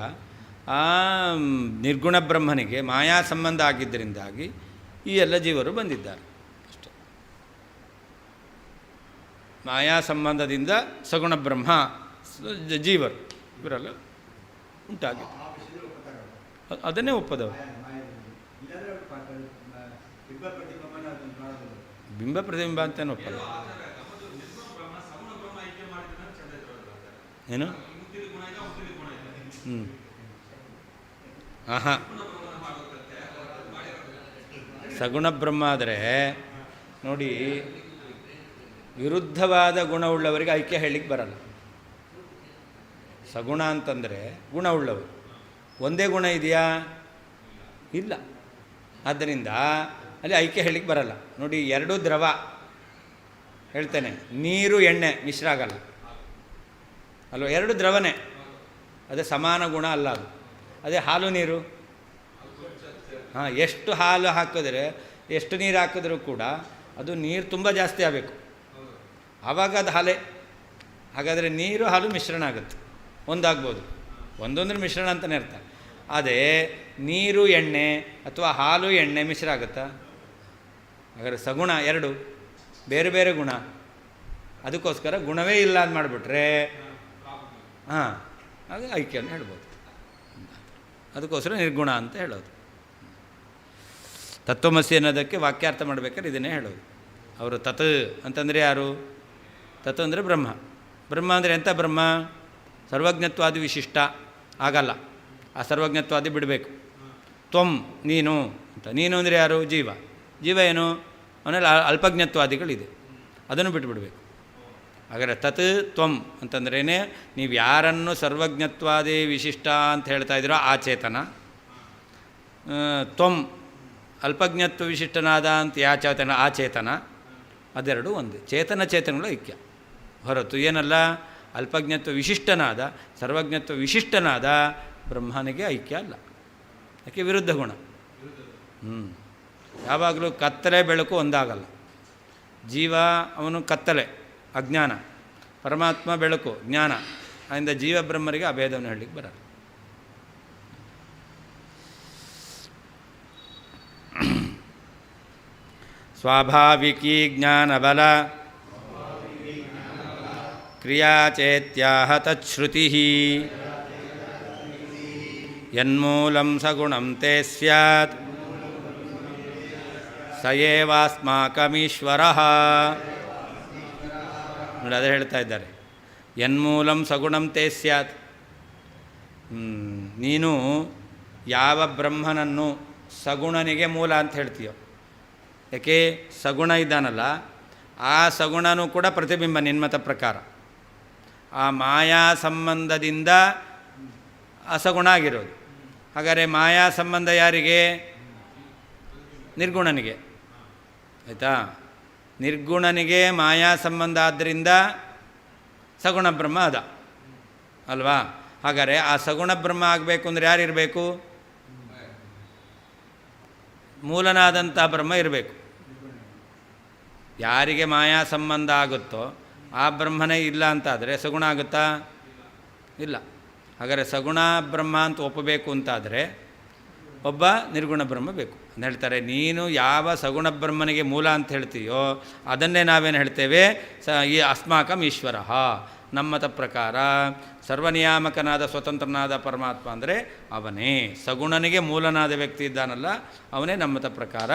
ಆ ನಿರ್ಗುಣ ಬ್ರಹ್ಮನಿಗೆ ಮಾಯಾ ಸಂಬಂಧ ಆಗಿದ್ದರಿಂದಾಗಿ ಈ ಎಲ್ಲ ಜೀವರು ಬಂದಿದ್ದಾರೆ ಅಷ್ಟೇ. ಮಾಯಾ ಸಂಬಂಧದಿಂದ ಸಗುಣ ಬ್ರಹ್ಮ ಜೀವರು ಇವರೆಲ್ಲ ಉಂಟಾಗಿದೆ. ಅದನ್ನೇ ಒಪ್ಪದವರು. ಬಿಂಬ ಪ್ರತಿಬಿಂಬ ಅಂತಲೇ ಒಪ್ಪಲ್ಲ. ಏನು? ಆಹಾ, ಸಗುಣ ಬ್ರಹ್ಮ ಆದರೆ ನೋಡಿ, ವಿರುದ್ಧವಾದ ಗುಣವುಳ್ಳವರಿಗೆ ಐಕ್ಯ ಹೇಳಲಿಕ್ಕೆ ಬರಲ್ಲ. ಸಗುಣ ಅಂತಂದರೆ ಗುಣವುಳ್ಳವರು. ಒಂದೇ ಗುಣ ಇದೆಯಾ? ಇಲ್ಲ. ಆದ್ದರಿಂದ ಅಲ್ಲಿ ಐಕ್ಯ ಹೇಳಲಿಕ್ಕೆ ಬರಲ್ಲ. ನೋಡಿ, ಎರಡೂ ದ್ರವ ಹೇಳ್ತೇನೆ, ನೀರು ಎಣ್ಣೆ ಮಿಶ್ರ ಆಗಲ್ಲ ಅಲ್ವ? ಎರಡು ದ್ರವನೇ, ಅದೇ ಸಮಾನ ಗುಣ ಅಲ್ಲ ಅದು. ಅದೇ ಹಾಲು ನೀರು, ಹಾಂ, ಎಷ್ಟು ಹಾಲು ಹಾಕಿದ್ರೆ ಎಷ್ಟು ನೀರು ಹಾಕಿದ್ರೂ ಕೂಡ ಅದು ನೀರು ತುಂಬ ಜಾಸ್ತಿ ಆಗಬೇಕು, ಆವಾಗ ಅದು ಹಾಲೆ. ಹಾಗಾದರೆ ನೀರು ಹಾಲು ಮಿಶ್ರಣ ಆಗುತ್ತೆ, ಒಂದಾಗ್ಬೋದು. ಒಂದೊಂದ್ರ ಮಿಶ್ರಣ ಅಂತಲೇ ಅರ್ಥ. ಅದೇ ನೀರು ಎಣ್ಣೆ ಅಥವಾ ಹಾಲು ಎಣ್ಣೆ ಮಿಶ್ರ ಆಗುತ್ತಾ? ಹಾಗಾದರೆ ಸಗುಣ ಎರಡು ಬೇರೆ ಬೇರೆ ಗುಣ. ಅದಕ್ಕೋಸ್ಕರ ಗುಣವೇ ಇಲ್ಲ ಅಂತ ಮಾಡಿಬಿಟ್ರೆ ಹಾಂ, ಅದು ಐಕ್ಯ ಅಂತ ಹೇಳ್ಬೋದು. ಅದಕ್ಕೋಸ್ಕರ ನಿರ್ಗುಣ ಅಂತ ಹೇಳೋದು. ತತ್ವಮಸಿ ಅನ್ನೋದಕ್ಕೆ ವಾಕ್ಯಾರ್ಥ ಮಾಡಬೇಕಾದ್ರೆ ಇದನ್ನೇ ಹೇಳೋದು. ಅವರು ತತ್ ಅಂತಂದರೆ ಯಾರು? ತತ್ ಅಂದರೆ ಬ್ರಹ್ಮ. ಬ್ರಹ್ಮ ಅಂದರೆ ಎಂಥ ಬ್ರಹ್ಮ? ಸರ್ವಜ್ಞತ್ವಾದಿ ವಿಶಿಷ್ಟ ಆಗಲ್ಲ, ಆ ಸರ್ವಜ್ಞತ್ವಾದಿ ಬಿಡಬೇಕು. ತ್ವಂ ನೀನು ಅಂತ. ನೀನು ಅಂದರೆ ಯಾರು? ಜೀವ. ಜೀವ ಏನು? ಆಮೇಲೆ ಅಲ್ಪಜ್ಞತ್ವಾದಿಗಳಿದೆ, ಅದನ್ನು ಬಿಟ್ಟುಬಿಡಬೇಕು. ಹಾಗಾದರೆ ತತ್ ತ್ವಂ ಅಂತಂದ್ರೇ ನೀವು ಯಾರನ್ನು ಸರ್ವಜ್ಞತ್ವಾದಿ ವಿಶಿಷ್ಟ ಅಂತ ಹೇಳ್ತಾ ಇದ್ದೀರೋ ಆ ಚೇತನ, ತ್ವಂ ಅಲ್ಪಜ್ಞತ್ವ ವಿಶಿಷ್ಟನಾದ ಅಂತ ಯಾ ಚೇತನ ಆ ಚೇತನ, ಅದೆರಡು ಒಂದೇ. ಚೇತನಗಳು ಐಕ್ಯ ಹೊರತು ಏನಲ್ಲ, ಅಲ್ಪಜ್ಞತ್ವ ವಿಶಿಷ್ಟನಾದ ಸರ್ವಜ್ಞತ್ವ ವಿಶಿಷ್ಟನಾದ ಬ್ರಹ್ಮನಿಗೆ ಐಕ್ಯ ಅಲ್ಲ. ಯಾಕೆ ವಿರುದ್ಧ ಗುಣ. ಯಾವಾಗಲೂ ಕತ್ತಲೆ ಬೆಳಕು ಒಂದಾಗಲ್ಲ. ಜೀವ ಅವನು ಕತ್ತಲೆ ಅಜ್ಞಾನ, ಪರಮಾತ್ಮ ಬೆಳಕು ಜ್ಞಾನ. ಆದ್ದರಿಂದ ಜೀವ ಬ್ರಹ್ಮರಿಗೆ ಅಭೇದವನ್ನು ಹೇಳಲಿಕ್ಕೆ ಬರಲ್ಲ. ಸ್ವಾಭಾವಿಕೀ ಜ್ಞಾನಬಲ ಕ್ರಿಯಾಚೇತ್ಯಾಹ ತಚ್ಶ್ರುತಿ ಯನ್ಮೂಲಂ ಸಗುಣಂ ತೇ ಸ್ಯಾತ್ ಸ ಏವಾಸ್ಮಾಕಮೀಶ್ವರಃ. ನೋಡಿ ಅದೇ ಹೇಳ್ತಾ ಇದ್ದಾರೆ, ಯನ್ಮೂಲಂ ಸಗುಣಂ ತೇ ಸ್ಯಾತ್. ನೀನು ಯಾವ ಬ್ರಹ್ಮನನ್ನು ಸಗುಣನಿಗೆ ಮೂಲ ಅಂತ ಹೇಳ್ತೀಯೋ, ಯಾಕೆ ಸಗುಣ ಇದ್ದಾನಲ್ಲ ಆ ಸಗುಣನೂ ಕೂಡ ಪ್ರತಿಬಿಂಬ ನಿನ್ಮತ ಪ್ರಕಾರ. ಆ ಮಾಯಾ ಸಂಬಂಧದಿಂದ ಅಸಗುಣ ಆಗಿರೋದು. ಹಾಗಾದರೆ ಮಾಯಾ ಸಂಬಂಧ ಯಾರಿಗೆ? ನಿರ್ಗುಣನಿಗೆ. ಆಯಿತಾ? ನಿರ್ಗುಣನಿಗೆ ಮಾಯಾ ಸಂಬಂಧ ಆದ್ದರಿಂದ ಸಗುಣ ಬ್ರಹ್ಮ ಅದ ಅಲ್ವಾ? ಹಾಗಾದರೆ ಆ ಸಗುಣ ಬ್ರಹ್ಮ ಆಗಬೇಕು ಅಂದರೆ ಯಾರಿರಬೇಕು? ಮೂಲನಾದಂಥ ಬ್ರಹ್ಮ ಇರಬೇಕು. ಯಾರಿಗೆ ಮಾಯಾ ಸಂಬಂಧ ಆಗುತ್ತೋ ಆ ಬ್ರಹ್ಮನೇ ಇಲ್ಲ ಅಂತಾದರೆ ಸಗುಣ ಆಗುತ್ತಾ? ಇಲ್ಲ. ಹಾಗಾದರೆ ಸಗುಣ ಬ್ರಹ್ಮ ಅಂತ ಒಪ್ಪಬೇಕು ಅಂತಾದರೆ ಒಬ್ಬ ನಿರ್ಗುಣ ಬ್ರಹ್ಮ ಬೇಕು ಅಂತ ಹೇಳ್ತಾರೆ. ನೀನು ಯಾವ ಸಗುಣ ಬ್ರಹ್ಮನಿಗೆ ಮೂಲ ಅಂತ ಹೇಳ್ತೀಯೋ ಅದನ್ನೇ ನಾವೇನು ಹೇಳ್ತೇವೆ? ಈ ಅಸ್ಮಾಕಂ ಈಶ್ವರ. ನಮ್ಮತ ಪ್ರಕಾರ ಸರ್ವನಿಯಾಮಕನಾದ ಸ್ವತಂತ್ರನಾದ ಪರಮಾತ್ಮ ಅಂದರೆ ಅವನೇ. ಸಗುಣನಿಗೆ ಮೂಲನಾದ ವ್ಯಕ್ತಿ ಇದ್ದಾನಲ್ಲ ಅವನೇ ನಮ್ಮತ ಪ್ರಕಾರ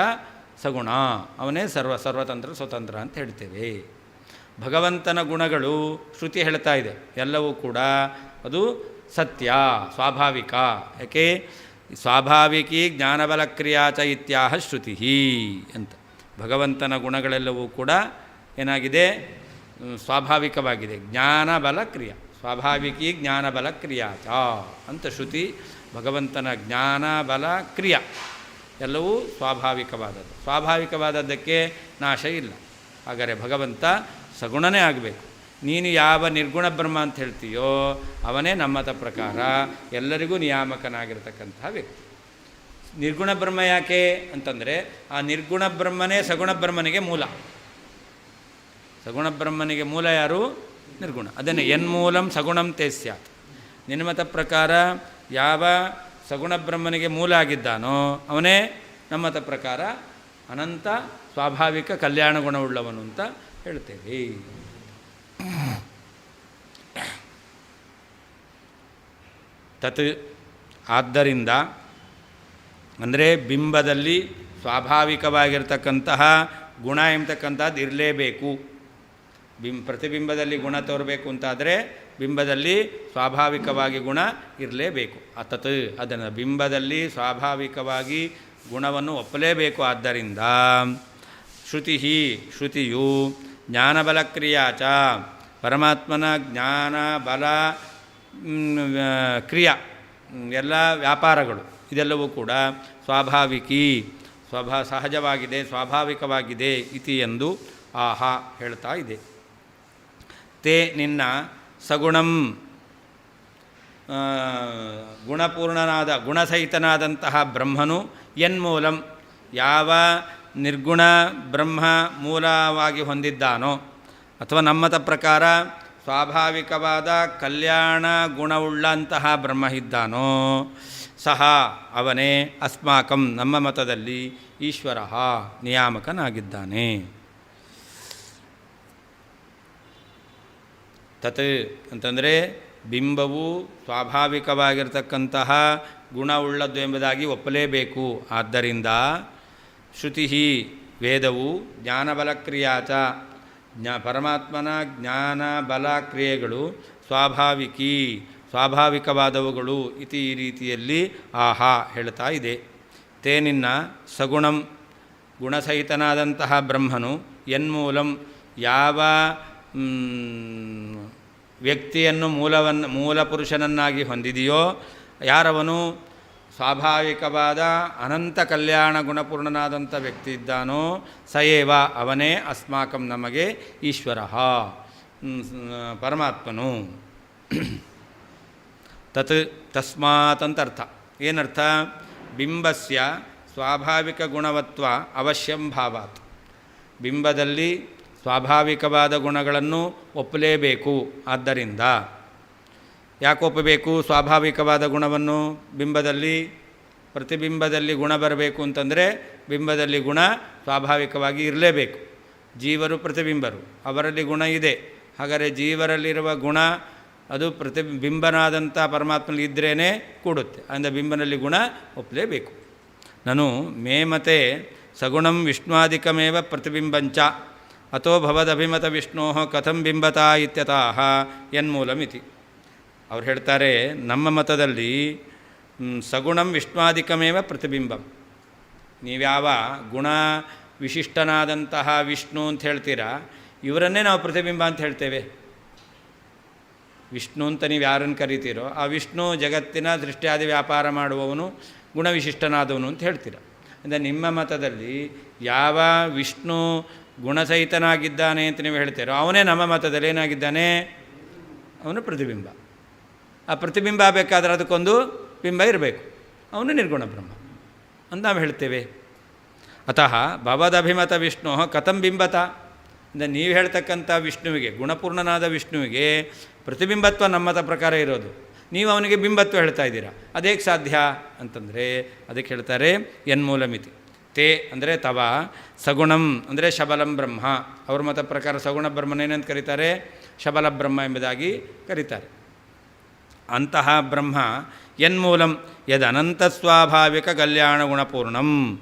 ಸಗುಣ, ಅವನೇ ಸರ್ವತಂತ್ರ ಸ್ವತಂತ್ರ ಅಂತ ಹೇಳ್ತೇವೆ. ಭಗವಂತನ ಗುಣಗಳು ಶ್ರುತಿ ಹೇಳ್ತಾ ಇದೆ, ಎಲ್ಲವೂ ಕೂಡ ಅದು ಸತ್ಯ ಸ್ವಾಭಾವಿಕ. ಯಾಕೆ? ಸ್ವಾಭಾವಿಕಿ ಜ್ಞಾನಬಲ ಕ್ರಿಯಾಚ ಇತ್ಯಾಹ ಶ್ರುತಿ ಅಂತ. ಭಗವಂತನ ಗುಣಗಳೆಲ್ಲವೂ ಕೂಡ ಏನಾಗಿದೆ? ಸ್ವಾಭಾವಿಕವಾಗಿದೆ. ಜ್ಞಾನಬಲ ಕ್ರಿಯಾ ಸ್ವಾಭಾವಿಕಿ ಜ್ಞಾನಬಲ ಕ್ರಿಯಾಚ ಅಂತ ಶ್ರುತಿ. ಭಗವಂತನ ಜ್ಞಾನ ಬಲ ಕ್ರಿಯಾ ಎಲ್ಲವೂ ಸ್ವಾಭಾವಿಕವಾದದ್ದು. ಸ್ವಾಭಾವಿಕವಾದದ್ದಕ್ಕೆ ನಾಶ ಇಲ್ಲ. ಹಾಗಾದರೆ ಭಗವಂತ ಸಗುಣನೇ ಆಗಬೇಕು. ನೀನು ಯಾವ ನಿರ್ಗುಣ ಬ್ರಹ್ಮ ಅಂತ ಹೇಳ್ತೀಯೋ ಅವನೇ ನಮ್ಮತ ಪ್ರಕಾರ ಎಲ್ಲರಿಗೂ ನಿಯಾಮಕನಾಗಿರ್ತಕ್ಕಂತಹ ವ್ಯಕ್ತಿ. ನಿರ್ಗುಣ ಬ್ರಹ್ಮ ಯಾಕೆ ಅಂತಂದರೆ ಆ ನಿರ್ಗುಣ ಬ್ರಹ್ಮನೇ ಸಗುಣ ಬ್ರಹ್ಮನಿಗೆ ಮೂಲ. ಸಗುಣ ಬ್ರಹ್ಮನಿಗೆ ಮೂಲ ಯಾರು? ನಿರ್ಗುಣ. ಅದನ್ನೇ ಯನ್ಮೂಲಂ ಸಗುಣಂ ತೇ ಸ್ಯಾತ್. ನಿನ್ಮತ ಪ್ರಕಾರ ಯಾವ ಸಗುಣ ಬ್ರಹ್ಮನಿಗೆ ಮೂಲ ಆಗಿದ್ದಾನೋ ಅವನೇ ನಮ್ಮತ ಪ್ರಕಾರ ಅನಂತ ಸ್ವಾಭಾವಿಕ ಕಲ್ಯಾಣ ಗುಣವುಳ್ಳವನು ಅಂತ ಹೇಳ್ತೇವೆ. ತತ್ ಆದ್ದರಿಂದ ಅಂದರೆ ಬಿಂಬದಲ್ಲಿ ಸ್ವಾಭಾವಿಕವಾಗಿರ್ತಕ್ಕಂತಹ ಗುಣ ಎಂಬತಕ್ಕಂಥದ್ದು ಇರಲೇಬೇಕು. ಪ್ರತಿಬಿಂಬದಲ್ಲಿ ಗುಣ ತೋರಬೇಕು ಅಂತಾದರೆ ಬಿಂಬದಲ್ಲಿ ಸ್ವಾಭಾವಿಕವಾಗಿ ಗುಣ ಇರಲೇಬೇಕು. ತತ್ ಅದನ್ನು ಬಿಂಬದಲ್ಲಿ ಸ್ವಾಭಾವಿಕವಾಗಿ ಗುಣವನ್ನು ಒಪ್ಪಲೇಬೇಕು. ಆದ್ದರಿಂದ ಶ್ರುತಿಯು ಜ್ಞಾನಬಲ ಕ್ರಿಯಾಚ ಪರಮಾತ್ಮನ ಜ್ಞಾನ ಬಲ ಕ್ರಿಯಾ ಎಲ್ಲ ವ್ಯಾಪಾರಗಳು ಇದೆಲ್ಲವೂ ಕೂಡ ಸ್ವಾಭಾವಿಕಿ ಸಹಜವಾಗಿದೆ, ಸ್ವಾಭಾವಿಕವಾಗಿದೆ ಇತಿ ಎಂದು ಆಹಾ ಹೇಳ್ತಾ ಇದೆ. ತೇ ನಿನ್ನ ಸಗುಣಂ ಗುಣಪೂರ್ಣನಾದ ಗುಣಸಹಿತನಾದಂತಹ ಬ್ರಹ್ಮನು ಯನ್ಮೂಲಂ ಯಾವ ನಿರ್ಗುಣ ಬ್ರಹ್ಮ ಮೂಲವಾಗಿ ಹೊಂದಿದ್ದಾನೋ ಅಥವಾ ನಮ್ಮತ ಪ್ರಕಾರ ಸ್ವಾಭಾವಿಕವಾದ ಕಲ್ಯಾಣ ಗುಣವುಳ್ಳಂತಹ ಬ್ರಹ್ಮ ಇದ್ದಾನೋ ಸಹ ಅವನೇ ಅಸ್ಮಾಕಂ ನಮ್ಮ ಮತದಲ್ಲಿ ಈಶ್ವರ ನಿಯಾಮಕನಾಗಿದ್ದಾನೆ. ತತ್ ಅಂತಂದರೆ ಬಿಂಬವು ಸ್ವಾಭಾವಿಕವಾಗಿರ್ತಕ್ಕಂತಹ ಗುಣವುಳ್ಳದ್ದು ಎಂಬುದಾಗಿ ಒಪ್ಪಲೇಬೇಕು. ಆದ್ದರಿಂದ ಶ್ರುತಿ ವೇದವು ಜ್ಞಾನಬಲ ಕ್ರಿಯಾಚ ಪರಮಾತ್ಮನ ಜ್ಞಾನ ಬಲ ಕ್ರಿಯೆಗಳು ಸ್ವಾಭಾವಿಕವಾದವುಗಳು ಈ ರೀತಿಯಲ್ಲಿ ಆಹಾ ಹೇಳ್ತಾ ಇದೆ. ತೇ ನಿನ್ನ ಸಗುಣಂ ಗುಣಸಹಿತನಾದಂತಹ ಬ್ರಹ್ಮನು ಯನ್ಮೂಲಂ ಯಾವ ವ್ಯಕ್ತಿಯನ್ನು ಮೂಲ ಪುರುಷನನ್ನಾಗಿ ಹೊಂದಿದೆಯೋ, ಯಾರವನು ಸ್ವಾಭಾವಿಕವಾದ ಅನಂತ ಕಲ್ಯಾಣ ಗುಣಪೂರ್ಣನಾದಂಥ ವ್ಯಕ್ತಿ ಇದ್ದಾನೋ, ಸಯೇವ ಅವನೇ ಅಸ್ಮಾಕಂ ನಮಗೆ ಈಶ್ವರ ಪರಮಾತ್ಮನು. ತಸ್ಮಾತ್ ಅಂತರ್ಥ. ಏನರ್ಥ? ಬಿಂಬಸ್ಯ ಸ್ವಾಭಾವಿಕ ಗುಣವತ್ವ ಅವಶ್ಯಂ ಭಾವಾತ್. ಬಿಂಬದಲ್ಲಿ ಸ್ವಾಭಾವಿಕವಾದ ಗುಣಗಳನ್ನು ಒಪ್ಪಲೇಬೇಕು. ಆದ್ದರಿಂದ ಯಾಕೆ ಒಪ್ಪಬೇಕು ಸ್ವಾಭಾವಿಕವಾದ ಗುಣವನ್ನು? ಬಿಂಬದಲ್ಲಿ ಪ್ರತಿಬಿಂಬದಲ್ಲಿ ಗುಣ ಬರಬೇಕು ಅಂತಂದರೆ ಬಿಂಬದಲ್ಲಿ ಗುಣ ಸ್ವಾಭಾವಿಕವಾಗಿ ಇರಲೇಬೇಕು. ಜೀವರು ಪ್ರತಿಬಿಂಬರು, ಅವರಲ್ಲಿ ಗುಣ ಇದೆ. ಹಾಗಾದರೆ ಜೀವರಲ್ಲಿರುವ ಗುಣ ಅದು ಪ್ರತಿಬಿಂಬನಾದಂಥ ಪರಮಾತ್ಮನಲ್ಲಿ ಇದ್ರೇ ಕೂಡುತ್ತೆ. ಅಂದರೆ ಬಿಂಬನಲ್ಲಿ ಗುಣ ಒಪ್ಪಲೇಬೇಕು. ನಾನು ಮೇಮತೆ ಸಗುಣಂ ವಿಷ್ಣುವಾದಿಕಮೇವ ಪ್ರತಿಬಿಂಬಂಚ ಅಥೋ ಭವದಭಿಮತ ವಿಷ್ಣೋ ಕಥಂ ಬಿಂಬತಾ ಇತ್ಯತಃ ಯನ್ಮೂಲಮಿತಿ. ಅವ್ರು ಹೇಳ್ತಾರೆ, ನಮ್ಮ ಮತದಲ್ಲಿ ಸಗುಣಂ ವಿಷ್ಣುವಾದಿಕಮೇವ ಪ್ರತಿಬಿಂಬಂ. ನೀವ್ಯಾವ ಗುಣ ವಿಶಿಷ್ಟನಾದಂತಹ ವಿಷ್ಣು ಅಂತ ಹೇಳ್ತೀರಾ, ಇವರನ್ನೇ ನಾವು ಪ್ರತಿಬಿಂಬ ಅಂತ ಹೇಳ್ತೇವೆ. ವಿಷ್ಣು ಅಂತ ನೀವು ಯಾರನ್ನು ಕರಿತೀರೋ ಆ ವಿಷ್ಣು ಜಗತ್ತಿನ ಸೃಷ್ಟಿಯಾದಿ ವ್ಯಾಪಾರ ಮಾಡುವವನು, ಗುಣವಿಶಿಷ್ಟನಾದವನು ಅಂತ ಹೇಳ್ತೀರ. ಅಂದರೆ ನಿಮ್ಮ ಮತದಲ್ಲಿ ಯಾವ ವಿಷ್ಣು ಗುಣಸಹಿತನಾಗಿದ್ದಾನೆ ಅಂತ ನೀವು ಹೇಳ್ತೀರೋ ಅವನೇ ನಮ್ಮ ಮತದಲ್ಲಿ ಏನಾಗಿದ್ದಾನೆ? ಅವನು ಪ್ರತಿಬಿಂಬ. ಆ ಪ್ರತಿಬಿಂಬ ಆಗಬೇಕಾದ್ರೆ ಅದಕ್ಕೊಂದು ಬಿಂಬ ಇರಬೇಕು. ಅವನು ನಿರ್ಗುಣ ಬ್ರಹ್ಮ ಅಂತ ನಾವು ಹೇಳ್ತೇವೆ. ಅತಃ ಭವದಭಿಮತ ವಿಷ್ಣು ಕಥಂ ಬಿಂಬತ. ಅಂದರೆ ನೀವು ಹೇಳ್ತಕ್ಕಂಥ ವಿಷ್ಣುವಿಗೆ, ಗುಣಪೂರ್ಣನಾದ ವಿಷ್ಣುವಿಗೆ ಪ್ರತಿಬಿಂಬತ್ವ ನಮ್ಮತ ಪ್ರಕಾರ ಇರೋದು, ನೀವು ಅವನಿಗೆ ಬಿಂಬತ್ವ ಹೇಳ್ತಾ ಇದ್ದೀರಾ. ಅದೇಗೆ ಸಾಧ್ಯ ಅಂತಂದರೆ ಅದಕ್ಕೆ ಹೇಳ್ತಾರೆ ಯನ್ಮೂಲಮಿತಿ. ತೇ ಅಂದರೆ ತವ, ಸಗುಣಂ ಅಂದರೆ ಶಬಲಂ ಬ್ರಹ್ಮ. ಅವ್ರ ಮತ ಪ್ರಕಾರ ಸಗುಣ ಬ್ರಹ್ಮನೇನಂತ ಕರೀತಾರೆ? ಶಬಲ ಬ್ರಹ್ಮ ಎಂಬುದಾಗಿ ಕರೀತಾರೆ. ಅಂತಹ ಬ್ರಹ್ಮ ಯನ್ಮೂಲಂ ಯದನಂತ ಸ್ವಾಭಾವಿಕ ಕಲ್ಯಾಣ ಗುಣಪೂರ್ಣಂ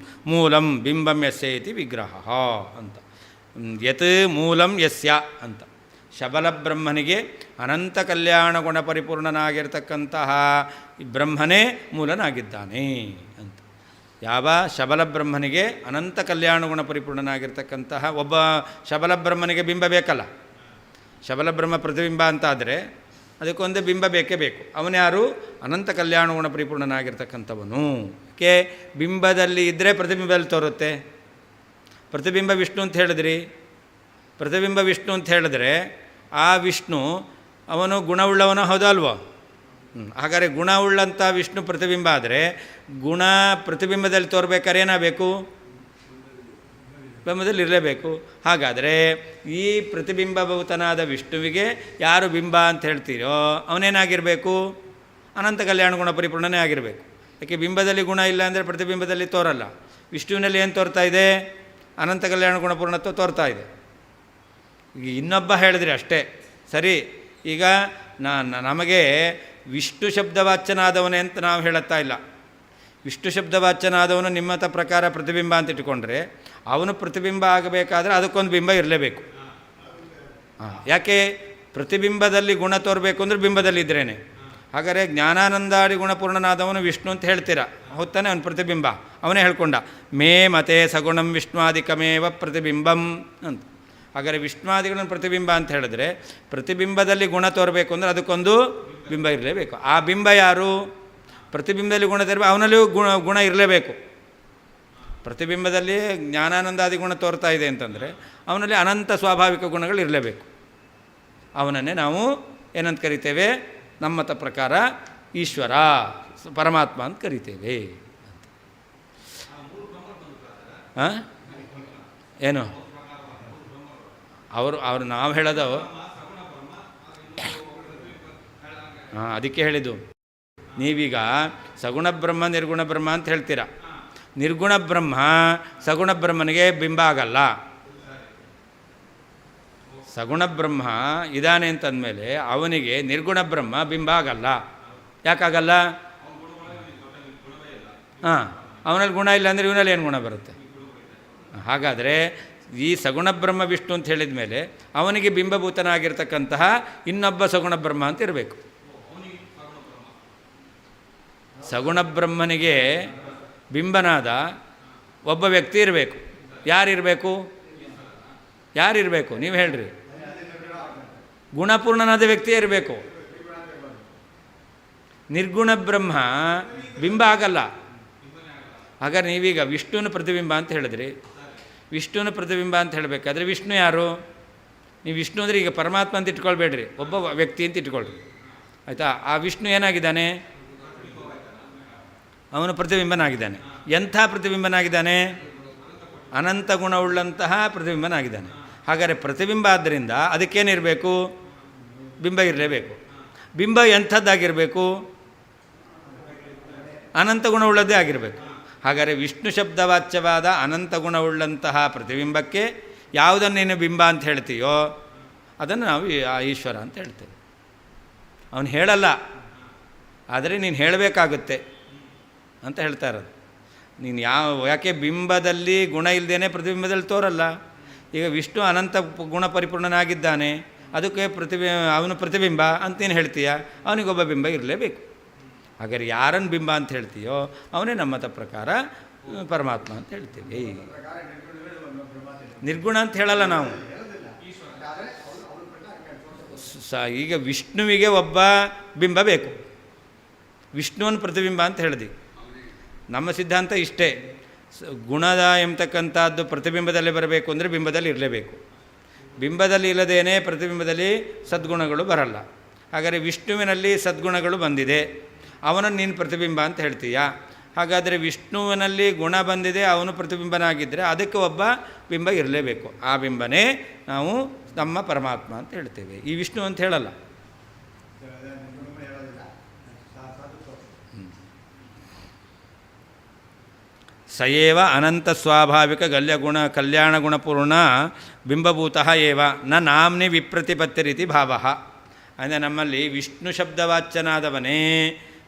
ಮೂಲಂ ಬಿಂಬಂ ಯಸ್ಯ ಇತಿ ವಿಗ್ರಹ ಅಂತ. ಯತ್ ಮೂಲಂ ಯಸ್ಯ ಅಂತ. ಶಬಲ ಬ್ರಹ್ಮನಿಗೆ ಅನಂತ ಕಲ್ಯಾಣ ಗುಣ ಪರಿಪೂರ್ಣನಾಗಿರ್ತಕ್ಕಂತಹ ಬ್ರಹ್ಮನೇ ಮೂಲನಾಗಿದ್ದಾನೆ ಅಂತ. ಯಾವ ಶಬಲ ಬ್ರಹ್ಮನಿಗೆ ಅನಂತ ಕಲ್ಯಾಣ ಗುಣ ಪರಿಪೂರ್ಣನಾಗಿರ್ತಕ್ಕಂತಹ ಒಬ್ಬ ಶಬಲ ಬ್ರಹ್ಮನಿಗೆ ಬಿಂಬ ಬೇಕಲ್ಲ. ಶಬಲ ಬ್ರಹ್ಮ ಪ್ರತಿಬಿಂಬ ಅಂತಾದರೆ ಅದಕ್ಕೊಂದೇ ಬಿಂಬ ಬೇಕೇ ಬೇಕು. ಅವನ್ಯಾರು? ಅನಂತ ಕಲ್ಯಾಣ ಗುಣ ಪರಿಪೂರ್ಣನಾಗಿರ್ತಕ್ಕಂಥವನು. ಕೆ ಬಿಂಬದಲ್ಲಿ ಇದ್ದರೆ ಪ್ರತಿಬಿಂಬದಲ್ಲಿ ತೋರುತ್ತೆ. ಪ್ರತಿಬಿಂಬ ವಿಷ್ಣು ಅಂತ ಹೇಳಿದ್ರಿ. ಪ್ರತಿಬಿಂಬ ವಿಷ್ಣು ಅಂತ ಹೇಳಿದ್ರೆ ಆ ವಿಷ್ಣು ಅವನು ಗುಣವುಳ್ಳವನು, ಹೌದಾ ಅಲ್ವೋ? ಹಾಗಾದರೆ ಗುಣವುಳ್ಳಂಥ ವಿಷ್ಣು ಪ್ರತಿಬಿಂಬ ಆದರೆ ಗುಣ ಪ್ರತಿಬಿಂಬದಲ್ಲಿ ತೋರ್ಬೇಕಾದ್ರೆ ಏನಾಗಬೇಕು? ಬಿಂಬದಲ್ಲಿ ಇರಲೇಬೇಕು. ಹಾಗಾದರೆ ಈ ಪ್ರತಿಬಿಂಬಭೂತನಾದ ವಿಷ್ಣುವಿಗೆ ಯಾರು ಬಿಂಬ ಅಂತ ಹೇಳ್ತೀರೋ ಅವನೇನಾಗಿರಬೇಕು? ಅನಂತ ಕಲ್ಯಾಣ ಗುಣ ಪರಿಪೂರ್ಣನೇ ಆಗಿರಬೇಕು. ಯಾಕೆ ಬಿಂಬದಲ್ಲಿ ಗುಣ ಇಲ್ಲ ಅಂದರೆ ಪ್ರತಿಬಿಂಬದಲ್ಲಿ ತೋರಲ್ಲ. ವಿಷ್ಣುವಿನಲ್ಲಿ ಏನು ತೋರ್ತಾ ಇದೆ? ಅನಂತ ಕಲ್ಯಾಣ ಗುಣಪೂರ್ಣತ್ವ ತೋರ್ತಾ ಇದೆ. ಈಗ ಇನ್ನೊಬ್ಬ ಹೇಳಿದ್ರಿ ಅಷ್ಟೇ ಸರಿ. ಈಗ ನಮಗೆ ವಿಷ್ಣು ಶಬ್ದವಾಚ್ಯನಾದವನೇ ಅಂತ ನಾವು ಹೇಳುತ್ತಾ ಇಲ್ಲ. ವಿಷ್ಣು ಶಬ್ದವಾಚ್ಯನಾದವನು ನಿಮ್ಮತ ಪ್ರಕಾರ ಪ್ರತಿಬಿಂಬ ಅಂತ ಇಟ್ಕೊಂಡ್ರೆ ಅವನು ಪ್ರತಿಬಿಂಬ ಆಗಬೇಕಾದ್ರೆ ಅದಕ್ಕೊಂದು ಬಿಂಬ ಇರಲೇಬೇಕು. ಯಾಕೆ? ಪ್ರತಿಬಿಂಬದಲ್ಲಿ ಗುಣ ತೋರಬೇಕು ಅಂದರೆ ಬಿಂಬದಲ್ಲಿ ಇದ್ರೇ. ಹಾಗಾದರೆ ಜ್ಞಾನಾನಂದಾಡಿ ಗುಣಪೂರ್ಣನಾದವನು ವಿಷ್ಣು ಅಂತ ಹೇಳ್ತೀರಾ, ಹೊತ್ತಾನೆ ಅವನು ಪ್ರತಿಬಿಂಬ. ಅವನೇ ಹೇಳ್ಕೊಂಡ ಮೇ ಮತೆ ಸಗುಣಂ ವಿಷ್ಣುವಾದಿಕಮೇವ ಪ್ರತಿಬಿಂಬಂ ಅಂತ. ಹಾಗಾದರೆ ವಿಷ್ಣುವಾದಿಗಳನ್ನು ಪ್ರತಿಬಿಂಬ ಅಂತ ಹೇಳಿದ್ರೆ ಪ್ರತಿಬಿಂಬದಲ್ಲಿ ಗುಣ ತೋರಬೇಕು ಅಂದರೆ ಅದಕ್ಕೊಂದು ಬಿಂಬ ಇರಲೇಬೇಕು. ಆ ಬಿಂಬ ಯಾರು? ಪ್ರತಿಬಿಂಬದಲ್ಲಿ ಗುಣ ತರಬೇಕು, ಅವನಲ್ಲಿಯೂ ಗುಣ ಇರಲೇಬೇಕು. ಪ್ರತಿಬಿಂಬದಲ್ಲಿ ಜ್ಞಾನಾನಂದಾದಿ ಗುಣ ತೋರ್ತಾ ಇದೆ ಅಂತಂದರೆ ಅವನಲ್ಲಿ ಅನಂತ ಸ್ವಾಭಾವಿಕ ಗುಣಗಳು ಇರಲೇಬೇಕು. ಅವನನ್ನೇ ನಾವು ಏನಂತ ಕರಿತೇವೆ? ನಮ್ಮತ ಪ್ರಕಾರ ಈಶ್ವರ ಪರಮಾತ್ಮ ಅಂತ ಕರಿತೇವೆ. ಏನು ಅವರು ನಾವು ಹೇಳೋದು ಅದಕ್ಕೆ ಹೇಳಿದ್ದು. ನೀವೀಗ ಸಗುಣ ಬ್ರಹ್ಮ ನಿರ್ಗುಣ ಬ್ರಹ್ಮ ಅಂತ ಹೇಳ್ತೀರಾ. ನಿರ್ಗುಣ ಬ್ರಹ್ಮ ಸಗುಣ ಬ್ರಹ್ಮನಿಗೆ ಬಿಂಬ ಆಗಲ್ಲ. ಸಗುಣ ಬ್ರಹ್ಮ ಇದ್ದಾನೆ ಅಂತಂದಮೇಲೆ ಅವನಿಗೆ ನಿರ್ಗುಣ ಬ್ರಹ್ಮ ಬಿಂಬ ಆಗಲ್ಲ. ಯಾಕಾಗಲ್ಲ? ಅವನಲ್ಲಿ ಗುಣ ಇಲ್ಲ ಅಂದರೆ ಇವನಲ್ಲಿ ಏನು ಗುಣ ಬರುತ್ತೆ? ಹಾಗಾದರೆ ಈ ಸಗುಣ ಬ್ರಹ್ಮ ವಿಷ್ಣು ಅಂತ ಹೇಳಿದ ಮೇಲೆ ಅವನಿಗೆ ಬಿಂಬಭೂತನಾಗಿರ್ತಕ್ಕಂತಹ ಇನ್ನೊಬ್ಬ ಸಗುಣ ಬ್ರಹ್ಮ ಅಂತ ಇರಬೇಕು. ಸಗುಣ ಬ್ರಹ್ಮನಿಗೆ ಬಿಂಬನಾದ ಒಬ್ಬ ವ್ಯಕ್ತಿ ಇರಬೇಕು. ಯಾರಿರಬೇಕು? ಯಾರಿರಬೇಕು ನೀವು ಹೇಳ್ರಿ? ಗುಣಪೂರ್ಣನಾದ ವ್ಯಕ್ತಿಯೇ ಇರಬೇಕು. ನಿರ್ಗುಣ ಬ್ರಹ್ಮ ಬಿಂಬ ಆಗಲ್ಲ. ಹಾಗಾದ್ರೆ ನೀವೀಗ ವಿಷ್ಣುವಿನ ಪ್ರತಿಬಿಂಬ ಅಂತ ಹೇಳಿದ್ರಿ. ವಿಷ್ಣುವಿನ ಪ್ರತಿಬಿಂಬ ಅಂತ ಹೇಳಬೇಕಾದ್ರೆ ವಿಷ್ಣು ಯಾರು? ನೀವು ವಿಷ್ಣು ಅಂದರೆ ಈಗ ಪರಮಾತ್ಮ ಅಂತ ಇಟ್ಕೊಳ್ಬೇಡ್ರಿ, ಒಬ್ಬ ವ್ಯಕ್ತಿ ಅಂತ ಇಟ್ಕೊಳ್ರಿ, ಆಯಿತಾ? ಆ ವಿಷ್ಣು ಏನಾಗಿದ್ದಾನೆ? ಅವನು ಪ್ರತಿಬಿಂಬನಾಗಿದ್ದಾನೆ. ಎಂಥ ಪ್ರತಿಬಿಂಬನಾಗಿದ್ದಾನೆ? ಅನಂತ ಗುಣವುಳ್ಳಂತಹ ಪ್ರತಿಬಿಂಬನಾಗಿದ್ದಾನೆ. ಹಾಗಾದರೆ ಪ್ರತಿಬಿಂಬ ಆದ್ದರಿಂದ ಅದಕ್ಕೇನಿರಬೇಕು? ಬಿಂಬ ಇರಲೇಬೇಕು. ಬಿಂಬ ಎಂಥದ್ದಾಗಿರಬೇಕು? ಅನಂತ ಗುಣವುಳ್ಳದ್ದೇ ಆಗಿರಬೇಕು. ಹಾಗಾದರೆ ವಿಷ್ಣು ಶಬ್ದವಾಚ್ಯವಾದ ಅನಂತ ಗುಣವುಳ್ಳಂತಹ ಪ್ರತಿಬಿಂಬಕ್ಕೆ ಯಾವುದನ್ನು ನೀನು ಬಿಂಬ ಅಂತ ಹೇಳ್ತೀಯೋ ಅದನ್ನು ನಾವು ಈಶ್ವರ ಅಂತ ಹೇಳ್ತೇವೆ. ಅವನು ಹೇಳಲ್ಲ, ಆದರೆ ನೀನು ಹೇಳಬೇಕಾಗುತ್ತೆ ಅಂತ ಹೇಳ್ತಾ ಇರೋದು. ನೀನು ಯಾಕೆ ಬಿಂಬದಲ್ಲಿ ಗುಣ ಇಲ್ಲದೇನೆ ಪ್ರತಿಬಿಂಬದಲ್ಲಿ ತೋರಲ್ಲ? ಈಗ ವಿಷ್ಣು ಅನಂತ ಗುಣ ಪರಿಪೂರ್ಣನಾಗಿದ್ದಾನೆ, ಅದಕ್ಕೆ ಅವನು ಪ್ರತಿಬಿಂಬ ಅಂತ ನೀನು ಹೇಳ್ತೀಯ. ಅವನಿಗೊಬ್ಬ ಬಿಂಬ ಇರಲೇಬೇಕು. ಹಾಗಾದ್ರೆ ಯಾರನ್ನು ಬಿಂಬ ಅಂತ ಹೇಳ್ತೀಯೋ ಅವನೇ ನಮ್ಮ ಮತ ಪ್ರಕಾರ ಪರಮಾತ್ಮ ಅಂತ ಹೇಳ್ತೀವಿ. ನಿರ್ಗುಣ ಅಂತ ಹೇಳಲ್ಲ ನಾವು. ಈಗ ವಿಷ್ಣುವಿಗೆ ಒಬ್ಬ ಬಿಂಬ ಬೇಕು, ವಿಷ್ಣುವನ ಪ್ರತಿಬಿಂಬ ಅಂತ ಹೇಳಿದ್ವಿ. ನಮ್ಮ ಸಿದ್ಧಾಂತ ಇಷ್ಟೇ, ಗುಣದ ಎಂಬತಕ್ಕಂಥದ್ದು ಪ್ರತಿಬಿಂಬದಲ್ಲಿ ಬರಬೇಕು ಅಂದರೆ ಬಿಂಬದಲ್ಲಿ ಇರಲೇಬೇಕು. ಬಿಂಬದಲ್ಲಿ ಇಲ್ಲದೇನೆ ಪ್ರತಿಬಿಂಬದಲ್ಲಿ ಸದ್ಗುಣಗಳು ಬರಲ್ಲ. ಹಾಗಾದರೆ ವಿಷ್ಣುವಿನಲ್ಲಿ ಸದ್ಗುಣಗಳು ಬಂದಿದೆ, ಅವನನ್ನು ನೀನು ಪ್ರತಿಬಿಂಬ ಅಂತ ಹೇಳ್ತೀಯ. ಹಾಗಾದರೆ ವಿಷ್ಣುವಿನಲ್ಲಿ ಗುಣ ಬಂದಿದೆ, ಅವನು ಪ್ರತಿಬಿಂಬನಾಗಿದ್ದರೆ ಅದಕ್ಕೆ ಒಬ್ಬ ಬಿಂಬ ಇರಲೇಬೇಕು. ಆ ಬಿಂಬನೇ ನಾವು ನಮ್ಮ ಪರಮಾತ್ಮ ಅಂತ ಹೇಳ್ತೇವೆ. ಈ ವಿಷ್ಣು ಅಂತ ಹೇಳಲ್ಲ. ಸಯೇವ ಅನಂತ ಸ್ವಾಭಾವಿಕ ಗಲ್ಯಗುಣ ಕಲ್ಯಾಣ ಗುಣಪೂರ್ಣ ಬಿಂಬಭೂತಃ ಏವ ನ ನಾಮ್ನಿ ವಿಪ್ರತಿಪತ್ತಿ ರೀತಿ ಭಾವ. ಅಂದರೆ ನಮ್ಮಲ್ಲಿ ವಿಷ್ಣು ಶಬ್ದವಾಚ್ಯನಾದವನೇ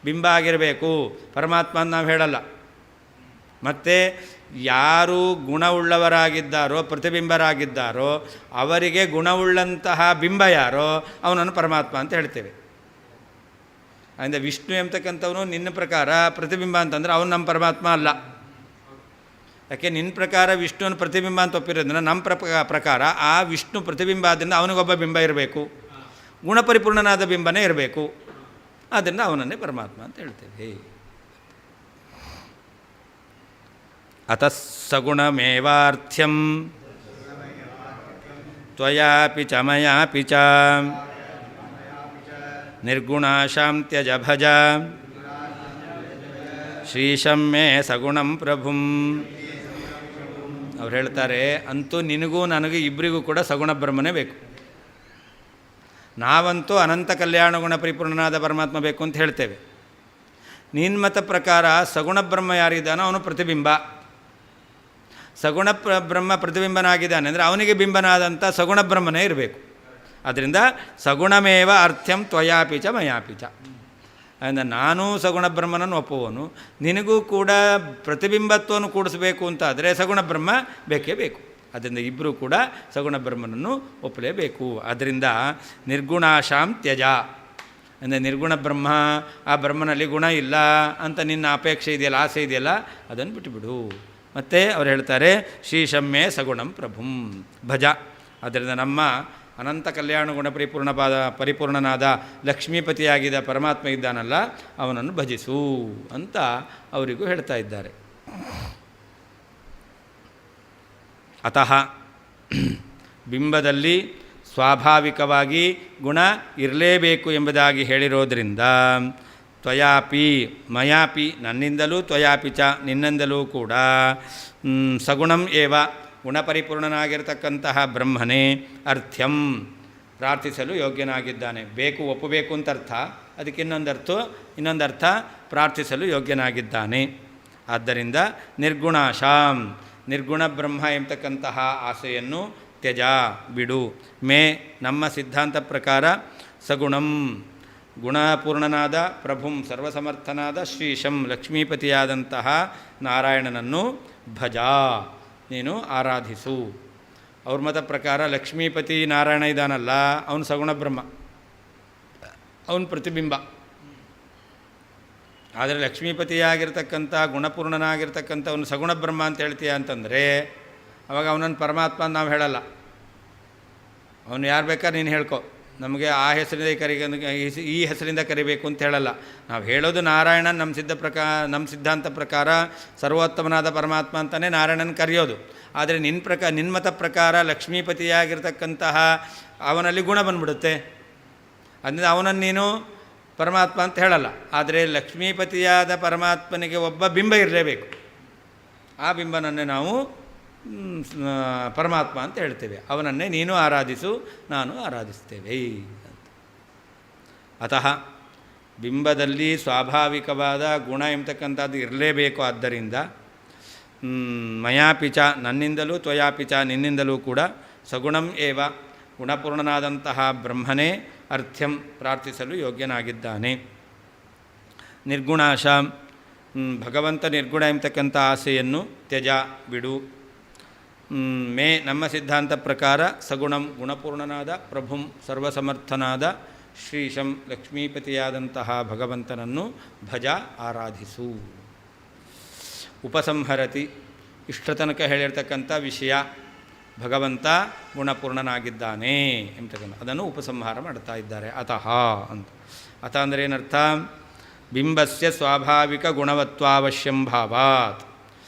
ಬಿಂಬ ಆಗಿರಬೇಕು, ಪರಮಾತ್ಮ ಅಂತ ನಾವು ಹೇಳಲ್ಲ. ಮತ್ತು ಯಾರು ಗುಣವುಳ್ಳವರಾಗಿದ್ದಾರೋ ಪ್ರತಿಬಿಂಬರಾಗಿದ್ದಾರೋ ಅವರಿಗೆ ಗುಣವುಳ್ಳಂತಹ ಬಿಂಬ ಯಾರೋ ಅವನನ್ನು ಪರಮಾತ್ಮ ಅಂತ ಹೇಳ್ತೇವೆ. ಅಂದರೆ ವಿಷ್ಣು ಎಂಬತಕ್ಕಂಥವನು ನಿನ್ನ ಪ್ರಕಾರ ಪ್ರತಿಬಿಂಬ ಅಂತಂದರೆ ಅವನು ನಮ್ಮ ಪರಮಾತ್ಮ ಅಲ್ಲ. ಯಾಕೆ ನಿನ್ನ ಪ್ರಕಾರ ವಿಷ್ಣುವನ ಪ್ರತಿಬಿಂಬ ಅಂತ ಒಪ್ಪಿರೋದ್ರಿಂದ ನಮ್ಮ ಪ್ರಕಾರ ಆ ವಿಷ್ಣು ಪ್ರತಿಬಿಂಬ ಆದ್ದರಿಂದ ಅವನಿಗೊಬ್ಬ ಬಿಂಬ ಇರಬೇಕು, ಗುಣಪರಿಪೂರ್ಣನಾದ ಬಿಂಬನೇ ಇರಬೇಕು. ಆದ್ದರಿಂದ ಅವನನ್ನೇ ಪರಮಾತ್ಮ ಅಂತ ಹೇಳ್ತೇವೆ. ಅತಃ ಸಗುಣಮೇವಾರ್ಥ್ಯಂ ತ್ವಯಾಪಿ ಚ ಮಯಾಪಿ ಚ ನಿರ್ಗುಣಾಶಾಂ ತ್ಯಜ ಭಜ ಶ್ರೀಶಂ ಮೇ ಸಗುಣಂ ಪ್ರಭುಂ. ಅವ್ರು ಹೇಳ್ತಾರೆ, ಅಂತೂ ನಿನಗೂ ನನಗೂ ಇಬ್ಬರಿಗೂ ಕೂಡ ಸಗುಣ ಬ್ರಹ್ಮನೇ ಬೇಕು. ನಾವಂತೂ ಅನಂತ ಕಲ್ಯಾಣ ಗುಣ ಪರಿಪೂರ್ಣನಾದ ಪರಮಾತ್ಮ ಬೇಕು ಅಂತ ಹೇಳ್ತೇವೆ. ನಿನ್ನ ಮತ ಪ್ರಕಾರ ಸಗುಣ ಬ್ರಹ್ಮ ಯಾರಿದ್ದಾನೋ ಅವನು ಪ್ರತಿಬಿಂಬ. ಸಗುಣ ಬ್ರಹ್ಮ ಪ್ರತಿಬಿಂಬನಾಗಿದ್ದಾನೆ ಅಂದರೆ ಅವನಿಗೆ ಬಿಂಬನಾದಂಥ ಸಗುಣ ಬ್ರಹ್ಮನೇ ಇರಬೇಕು. ಅದರಿಂದ ಸಗುಣಮೇವ ಅರ್ಥ್ಯಂ ತ್ವಯಾಪಿ ಚ ಮಯಾಪಿ ಚ. ಅಂದರೆ ನಾನೂ ಸಗುಣ ಬ್ರಹ್ಮನನ್ನು ಒಪ್ಪುವನು, ನಿನಗೂ ಕೂಡ ಪ್ರತಿಬಿಂಬತ್ವವನ್ನು ಕೂಡಿಸಬೇಕು ಅಂತಾದರೆ ಸಗುಣ ಬ್ರಹ್ಮ ಬೇಕೇ ಬೇಕು. ಅದರಿಂದ ಇಬ್ಬರೂ ಕೂಡ ಸಗುಣ ಬ್ರಹ್ಮನನ್ನು ಒಪ್ಪಲೇಬೇಕು. ಅದರಿಂದ ನಿರ್ಗುಣಾಶಾಂ ತ್ಯಜ ಅಂದರೆ ನಿರ್ಗುಣ ಬ್ರಹ್ಮ, ಆ ಬ್ರಹ್ಮನಲ್ಲಿ ಗುಣ ಇಲ್ಲ ಅಂತ ನಿನ್ನ ಅಪೇಕ್ಷೆ ಇದೆಯಲ್ಲ, ಆಸೆ ಇದೆಯಲ್ಲ, ಅದನ್ನು ಬಿಟ್ಟುಬಿಡು. ಮತ್ತು ಅವ್ರು ಹೇಳ್ತಾರೆ ಶ್ರೀಶಮ್ಮೆ ಸಗುಣಂ ಪ್ರಭುಂ ಭಜ. ಅದರಿಂದ ನಮ್ಮ ಅನಂತ ಕಲ್ಯಾಣ ಗುಣ ಪರಿಪೂರ್ಣನಾದ ಲಕ್ಷ್ಮೀಪತಿಯಾಗಿದ್ದ ಪರಮಾತ್ಮ ಇದ್ದಾನಲ್ಲ ಅವನನ್ನು ಭಜಿಸು ಅಂತ ಅವರಿಗೂ ಹೇಳ್ತಾ ಇದ್ದಾರೆ. ಅತಃ ಬಿಂಬದಲ್ಲಿ ಸ್ವಾಭಾವಿಕವಾಗಿ ಗುಣ ಇರಲೇಬೇಕು ಎಂಬುದಾಗಿ ಹೇಳಿರೋದ್ರಿಂದ ತ್ವಯಾಪಿ ಮಯಾಪಿ ನನ್ನಿಂದಲೂ ತ್ವಯಾಪಿ ಚ ನಿನ್ನಿಂದಲೂ ಕೂಡ ಸಗುಣಂ ಏವ ಗುಣಪರಿಪೂರ್ಣನಾಗಿರ್ತಕ್ಕಂತಹ ಬ್ರಹ್ಮನೇ ಅರ್ಥ್ಯಂ ಪ್ರಾರ್ಥಿಸಲು ಯೋಗ್ಯನಾಗಿದ್ದಾನೆ. ಬೇಕು ಒಪ್ಪಬೇಕು ಅಂತ ಅರ್ಥ, ಅದಕ್ಕೆ ಇನ್ನೊಂದು ಅರ್ಥ ಪ್ರಾರ್ಥಿಸಲು ಯೋಗ್ಯನಾಗಿದ್ದಾನೆ. ಆದ್ದರಿಂದ ನಿರ್ಗುಣಾಶಾಂ ನಿರ್ಗುಣ ಬ್ರಹ್ಮ ಎಂಬತಕ್ಕಂತಹ ಆಸೆಯನ್ನು ತ್ಯಜ ಬಿಡು. ಮೇ ನಮ್ಮ ಸಿದ್ಧಾಂತ ಪ್ರಕಾರ ಸಗುಣಂ ಗುಣಪೂರ್ಣನಾದ ಪ್ರಭುಂ ಸರ್ವಸಮರ್ಥನಾದ ಶ್ರೀಶಂ ಲಕ್ಷ್ಮೀಪತಿಯಾದಂತಹ ನಾರಾಯಣನನ್ನು ಭಜ ನೀನು ಆರಾಧಿಸು. ಅವ್ರ ಮತ ಪ್ರಕಾರ ಲಕ್ಷ್ಮೀಪತಿ ನಾರಾಯಣ ಇದ್ದಾನಲ್ಲ ಅವನು ಸಗುಣ ಬ್ರಹ್ಮ, ಅವನು ಪ್ರತಿಬಿಂಬ. ಆದರೆ ಲಕ್ಷ್ಮೀಪತಿಯಾಗಿರ್ತಕ್ಕಂಥ ಗುಣಪೂರ್ಣನಾಗಿರ್ತಕ್ಕಂಥ ಅವನು ಸಗುಣ ಬ್ರಹ್ಮ ಅಂತ ಹೇಳ್ತೀಯ ಅಂತಂದರೆ ಆವಾಗ ಅವನನ್ನು ಪರಮಾತ್ಮ ಅಂತ ನಾವು ಹೇಳಲ್ಲ. ಅವನು ಯಾರು ಬೇಕಾದ್ರೆ ನೀನು ಹೇಳ್ಕೊ, ನಮಗೆ ಆ ಹೆಸರಿಂದ ಈ ಹೆಸರಿಂದ ಕರಿಬೇಕು ಅಂತ ಹೇಳಲ್ಲ. ನಾವು ಹೇಳೋದು ನಾರಾಯಣ ನಮ್ಮ ಸಿದ್ಧಾಂತ ಪ್ರಕಾರ ಸರ್ವೋತ್ತಮನಾದ ಪರಮಾತ್ಮ ಅಂತಲೇ ನಾರಾಯಣನ ಕರೆಯೋದು. ಆದರೆ ನಿನ್ನ ಮತ ಪ್ರಕಾರ ಲಕ್ಷ್ಮೀಪತಿಯಾಗಿರ್ತಕ್ಕಂತಹ ಅವನಲ್ಲಿ ಗುಣ ಬಂದ್ಬಿಡುತ್ತೆ. ಅಂದರೆ ಅವನನ್ನು ನೀನು ಪರಮಾತ್ಮ ಅಂತ ಹೇಳಲ್ಲ. ಆದರೆ ಲಕ್ಷ್ಮೀಪತಿಯಾದ ಪರಮಾತ್ಮನಿಗೆ ಒಬ್ಬ ಬಿಂಬ ಇರಲೇಬೇಕು. ಆ ಬಿಂಬನನ್ನೇ ನಾವು ಪರಮಾತ್ಮ ಅಂತ ಹೇಳ್ತೇವೆ. ಅವನನ್ನೇ ನೀನು ಆರಾಧಿಸು, ನಾನು ಆರಾಧಿಸ್ತೇವೆ ಅಂತ. ಅತಃ ಬಿಂಬದಲ್ಲಿ ಸ್ವಾಭಾವಿಕವಾದ ಗುಣ ಎಂಬತಕ್ಕಂಥದ್ದು ಇರಲೇಬೇಕು. ಆದ್ದರಿಂದ ಮಯಾಪಿಚ ನನ್ನಿಂದಲೂ, ತ್ವಯಾಪಿಚ ನಿನ್ನಿಂದಲೂ ಕೂಡ ಸಗುಣಂ ಏವ ಗುಣಪೂರ್ಣನಾದಂತಹ ಬ್ರಹ್ಮನೇ ಅರ್ಥ್ಯಂ ಪ್ರಾರ್ಥಿಸಲು ಯೋಗ್ಯನಾಗಿದ್ದಾನೆ. ನಿರ್ಗುಣಾಶ ಭಗವಂತ ನಿರ್ಗುಣ ಎಂಬತಕ್ಕಂಥ ಆಸೆಯನ್ನು ತ್ಯಜ ಬಿಡು. ನಮ್ಮ ಸಿದ್ಧಾಂತ ಪ್ರಕಾರ ಸಗುಣಂ ಗುಣಪೂರ್ಣನಾದ ಪ್ರಭುಂ ಸರ್ವಸಮರ್ಥನಾದ ಶ್ರೀಶಂ ಲಕ್ಷ್ಮೀಪತಿಯಾದಂತಹ ಭಗವಂತನನ್ನು ಭಜ ಆರಾಧಿಸು. ಉಪಸಂಹರತಿ ಇಷ್ಟತನಕ ಹೇಳಿರ್ತಕ್ಕಂಥ ವಿಷಯ ಭಗವಂತ ಗುಣಪೂರ್ಣನಾಗಿದ್ದಾನೆ ಎಂಬತಕ್ಕಂಥ ಅದನ್ನು ಉಪಸಂಹಾರ ಮಾಡ್ತಾ ಇದ್ದಾರೆ. ಅತಃ ಅಂತ. ಅಥ ಅಂದರೆ ಏನರ್ಥ? ಬಿಂಬಸ್ಯ ಸ್ವಾಭಾವಿಕ ಗುಣವತ್ವಾವಶ್ಯಂ ಭಾವಾತ್.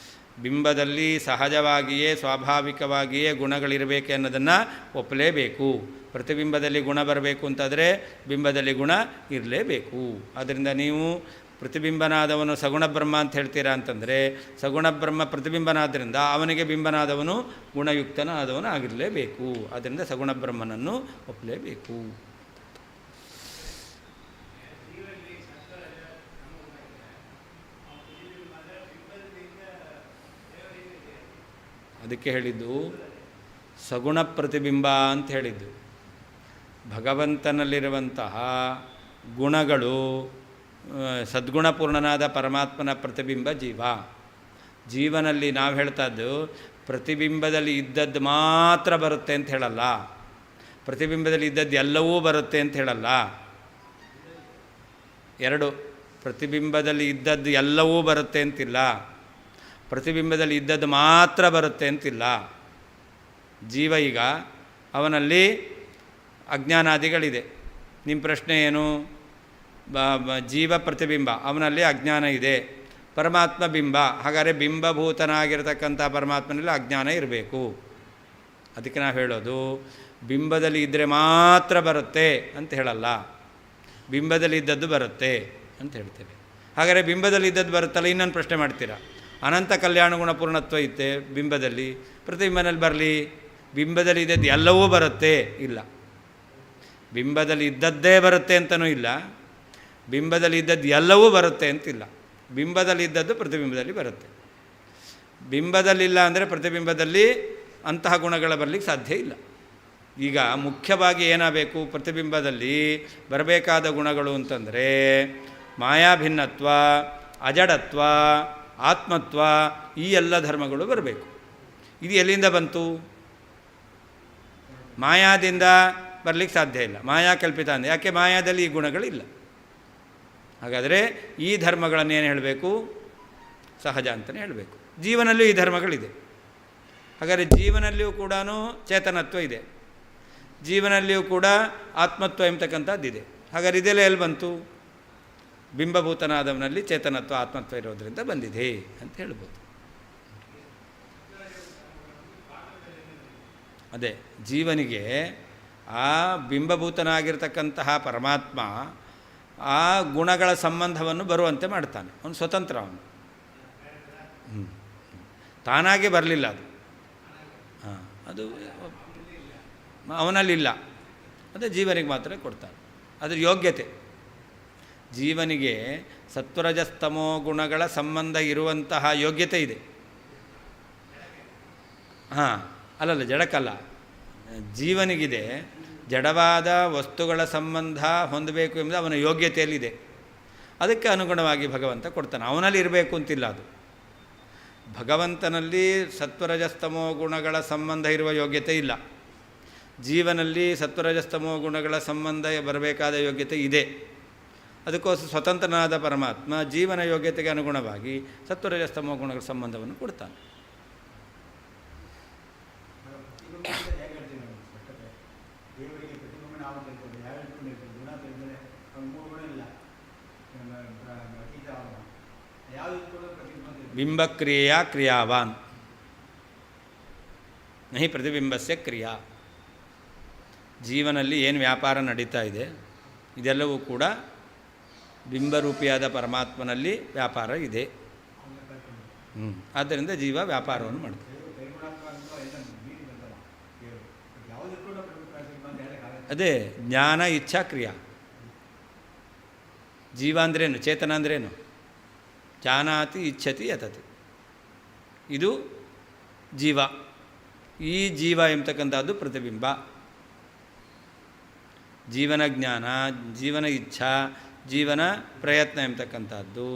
ಬಿಂಬದಲ್ಲಿ ಸಹಜವಾಗಿಯೇ ಸ್ವಾಭಾವಿಕವಾಗಿಯೇ ಗುಣಗಳಿರಬೇಕು ಅನ್ನೋದನ್ನು ಒಪ್ಪಲೇಬೇಕು. ಪ್ರತಿಬಿಂಬದಲ್ಲಿ ಗುಣ ಬರಬೇಕು ಅಂತಾದರೆ ಬಿಂಬದಲ್ಲಿ ಗುಣ ಇರಲೇಬೇಕು. ಆದ್ದರಿಂದ ನೀವು ಪ್ರತಿಬಿಂಬನಾದವನು ಸಗುಣ ಬ್ರಹ್ಮ ಅಂತ ಹೇಳ್ತೀರಾ ಅಂತಂದರೆ ಸಗುಣ ಬ್ರಹ್ಮ ಪ್ರತಿಬಿಂಬನಾದ್ದರಿಂದ ಅವನಿಗೆ ಬಿಂಬನಾದವನು ಗುಣಯುಕ್ತನಾದವನು ಆಗಿರಲೇಬೇಕು. ಆದ್ದರಿಂದ ಸಗುಣ ಬ್ರಹ್ಮನನ್ನು ಒಪ್ಪಲೇಬೇಕು. ಅದಕ್ಕೆ ಹೇಳಿದ್ದು ಸಗುಣ ಪ್ರತಿಬಿಂಬ ಅಂತ ಹೇಳಿದ್ದು. ಭಗವಂತನಲ್ಲಿರುವಂತಹ ಗುಣಗಳು ಸದ್ಗುಣಪೂರ್ಣನಾದ ಪರಮಾತ್ಮನ ಪ್ರತಿಬಿಂಬ ಜೀವನಲ್ಲಿ ನಾವು ಹೇಳ್ತಾದ್ದು ಪ್ರತಿಬಿಂಬದಲ್ಲಿ ಇದ್ದದ್ದು ಮಾತ್ರ ಬರುತ್ತೆ ಅಂತ ಹೇಳಲ್ಲ. ಪ್ರತಿಬಿಂಬದಲ್ಲಿ ಇದ್ದದ್ದು ಎಲ್ಲವೂ ಬರುತ್ತೆ ಅಂತ ಹೇಳಲ್ಲ. ಎರಡು, ಪ್ರತಿಬಿಂಬದಲ್ಲಿ ಇದ್ದದ್ದು ಎಲ್ಲವೂ ಬರುತ್ತೆ ಅಂತಿಲ್ಲ, ಪ್ರತಿಬಿಂಬದಲ್ಲಿ ಇದ್ದದ್ದು ಮಾತ್ರ ಬರುತ್ತೆ ಅಂತಿಲ್ಲ. ಜೀವ ಈಗ ಅವನಲ್ಲಿ ಅಜ್ಞಾನಾದಿಗಳಿದೆ. ನಿಮ್ಮ ಪ್ರಶ್ನೆ ಏನು? ಜೀವ ಪ್ರತಿಬಿಂಬ, ಅವನಲ್ಲಿ ಅಜ್ಞಾನ ಇದೆ. ಪರಮಾತ್ಮ ಬಿಂಬ, ಹಾಗಾದರೆ ಬಿಂಬಭೂತನಾಗಿರ್ತಕ್ಕಂಥ ಪರಮಾತ್ಮನಲ್ಲಿ ಅಜ್ಞಾನ ಇರಬೇಕು. ಅದಕ್ಕೆ ನಾವು ಹೇಳೋದು ಬಿಂಬದಲ್ಲಿ ಇದ್ದರೆ ಮಾತ್ರ ಬರುತ್ತೆ ಅಂತ ಹೇಳಲ್ಲ, ಬಿಂಬದಲ್ಲಿ ಇದ್ದದ್ದು ಬರುತ್ತೆ ಅಂತ ಹೇಳ್ತೇವೆ. ಹಾಗಾದರೆ ಬಿಂಬದಲ್ಲಿ ಇದ್ದದ್ದು ಬರುತ್ತಲ್ಲ, ಇನ್ನೊಂದು ಪ್ರಶ್ನೆ ಮಾಡ್ತೀರಾ, ಅನಂತ ಕಲ್ಯಾಣ ಗುಣಪೂರ್ಣತ್ವ ಇತ್ತೆ ಬಿಂಬದಲ್ಲಿ, ಪ್ರತಿಬಿಂಬನಲ್ಲಿ ಬರಲಿ, ಬಿಂಬದಲ್ಲಿ ಇದ್ದದ್ದು ಎಲ್ಲವೂ ಬರುತ್ತೆ ಇಲ್ಲ. ಬಿಂಬದಲ್ಲಿ ಇದ್ದದ್ದೇ ಬರುತ್ತೆ ಅಂತನೂ ಇಲ್ಲ, ಬಿಂಬದಲ್ಲಿ ಇದ್ದದ್ದು ಎಲ್ಲವೂ ಬರುತ್ತೆ ಅಂತಿಲ್ಲ. ಬಿಂಬದಲ್ಲಿ ಇದ್ದದ್ದು ಪ್ರತಿಬಿಂಬದಲ್ಲಿ ಬರುತ್ತೆ. ಬಿಂಬದಲ್ಲಿಲ್ಲ ಅಂದರೆ ಪ್ರತಿಬಿಂಬದಲ್ಲಿ ಅಂತಹ ಗುಣಗಳ ಬರಲಿಕ್ಕೆ ಸಾಧ್ಯ ಇಲ್ಲ. ಈಗ ಮುಖ್ಯವಾಗಿ ಏನಾಗಬೇಕು? ಪ್ರತಿಬಿಂಬದಲ್ಲಿ ಬರಬೇಕಾದ ಗುಣಗಳು ಅಂತಂದರೆ ಮಾಯಾಭಿನ್ನತ್ವ, ಅಜಡತ್ವ, ಆತ್ಮತ್ವ, ಈ ಎಲ್ಲ ಧರ್ಮಗಳು ಬರಬೇಕು. ಇದು ಎಲ್ಲಿಂದ ಬಂತು? ಮಾಯಾದಿಂದ ಬರಲಿಕ್ಕೆ ಸಾಧ್ಯ ಇಲ್ಲ. ಮಾಯಾ ಕಲ್ಪಿತ ಅಂದರೆ ಯಾಕೆ? ಮಾಯಾದಲ್ಲಿ ಈ ಗುಣಗಳಿಲ್ಲ. ಹಾಗಾದರೆ ಈ ಧರ್ಮಗಳನ್ನೇನು ಹೇಳಬೇಕು? ಸಹಜ ಅಂತಲೇ ಹೇಳಬೇಕು. ಜೀವನಲ್ಲೂ ಈ ಧರ್ಮಗಳಿದೆ. ಹಾಗಾದರೆ ಜೀವನಲ್ಲಿಯೂ ಕೂಡ ಚೇತನತ್ವ ಇದೆ, ಜೀವನಲ್ಲಿಯೂ ಕೂಡ ಆತ್ಮತ್ವ ಎಂಬತಕ್ಕಂಥದ್ದಿದೆ. ಹಾಗಾದರೆ ಇದೆಲ್ಲ ಎಲ್ಲಿ ಬಂತು? ಬಿಂಬಭೂತನಾದವನಲ್ಲಿ ಚೇತನತ್ವ ಆತ್ಮತ್ವ ಇರೋದರಿಂದ ಬಂದಿದೆ ಅಂತ ಹೇಳ್ಬೋದು. ಅದೇ ಜೀವನಿಗೆ ಆ ಬಿಂಬಭೂತನಾಗಿರ್ತಕ್ಕಂತಹ ಪರಮಾತ್ಮ ಆ ಗುಣಗಳ ಸಂಬಂಧವನ್ನು ಬರುವಂತೆ ಮಾಡ್ತಾನೆ. ಅವನು ಸ್ವತಂತ್ರ, ಅವನು ತಾನಾಗೆ ಬರಲಿಲ್ಲ. ಅದು ಅವನಲ್ಲಿಲ್ಲ, ಅದು ಜೀವನಿಗೆ ಮಾತ್ರ ಕೊಡ್ತಾನೆ. ಅದ್ರ ಯೋಗ್ಯತೆ ಜೀವನಿಗೆ ಸತ್ವರಜಸ್ತಮೋ ಗುಣಗಳ ಸಂಬಂಧ ಇರುವಂತಹ ಯೋಗ್ಯತೆ ಇದೆ. ಅಲ್ಲಲ್ಲ, ಜಡಕ್ಕಲ್ಲ, ಜೀವನಿಗಿದೆ. ಜಡವಾದ ವಸ್ತುಗಳ ಸಂಬಂಧ ಹೊಂದಬೇಕು ಎಂಬುದು ಅವನ ಯೋಗ್ಯತೆಯಲ್ಲಿದೆ. ಅದಕ್ಕೆ ಅನುಗುಣವಾಗಿ ಭಗವಂತ ಕೊಡ್ತಾನೆ. ಅವನಲ್ಲಿ ಇರಬೇಕು ಅಂತಿಲ್ಲ. ಅದು ಭಗವಂತನಲ್ಲಿ ಸತ್ವರಜಸ್ತಮೋ ಗುಣಗಳ ಸಂಬಂಧ ಇರುವ ಯೋಗ್ಯತೆ ಇಲ್ಲ. ಜೀವನಲ್ಲಿ ಸತ್ವರಜಸ್ತಮೋ ಗುಣಗಳ ಸಂಬಂಧ ಬರಬೇಕಾದ ಯೋಗ್ಯತೆ ಇದೆ. ಅದಕ್ಕೋಸ್ಕರ ಸ್ವತಂತ್ರನಾದ ಪರಮಾತ್ಮ ಜೀವನ ಯೋಗ್ಯತೆಗೆ ಅನುಗುಣವಾಗಿ ಸತ್ವರಜಸ್ತಮೋ ಗುಣಗಳ ಸಂಬಂಧವನ್ನು ಕೊಡ್ತಾನೆ. ಬಿಂಬಕ್ರಿಯೆಯ ಕ್ರಿಯಾವಾನ್ ನಹಿ ಪ್ರತಿಬಿಂಬಸ್ಯ ಕ್ರಿಯಾ. ಜೀವನಲ್ಲಿ ಏನು ವ್ಯಾಪಾರ ನಡೀತಾ ಇದೆ ಇದೆಲ್ಲವೂ ಕೂಡ ಬಿಂಬರೂಪಿಯಾದ ಪರಮಾತ್ಮನಲ್ಲಿ ವ್ಯಾಪಾರ ಇದೆ. ಆದ್ದರಿಂದ ಜೀವ ವ್ಯಾಪಾರವನ್ನು ಮಾಡ್ತಾರೆ. ಅದೇ ಜ್ಞಾನ ಇಚ್ಛಾ ಕ್ರಿಯಾ. ಜೀವ ಅಂದ್ರೇನು? ಚೇತನ ಅಂದ್ರೇನು? ಜಾನಾತಿ ಇಚ್ಛತಿ ಯತತಿ. ಇದು ಜೀವ. ಈ ಜೀವ ಎಂಬತಕ್ಕಂಥದ್ದು ಪ್ರತಿಬಿಂಬ. ಜೀವನ ಜ್ಞಾನ, ಜೀವನ ಇಚ್ಛಾ, ಜೀವನ ಪ್ರಯತ್ನ ಎಂಬತಕ್ಕಂಥದ್ದು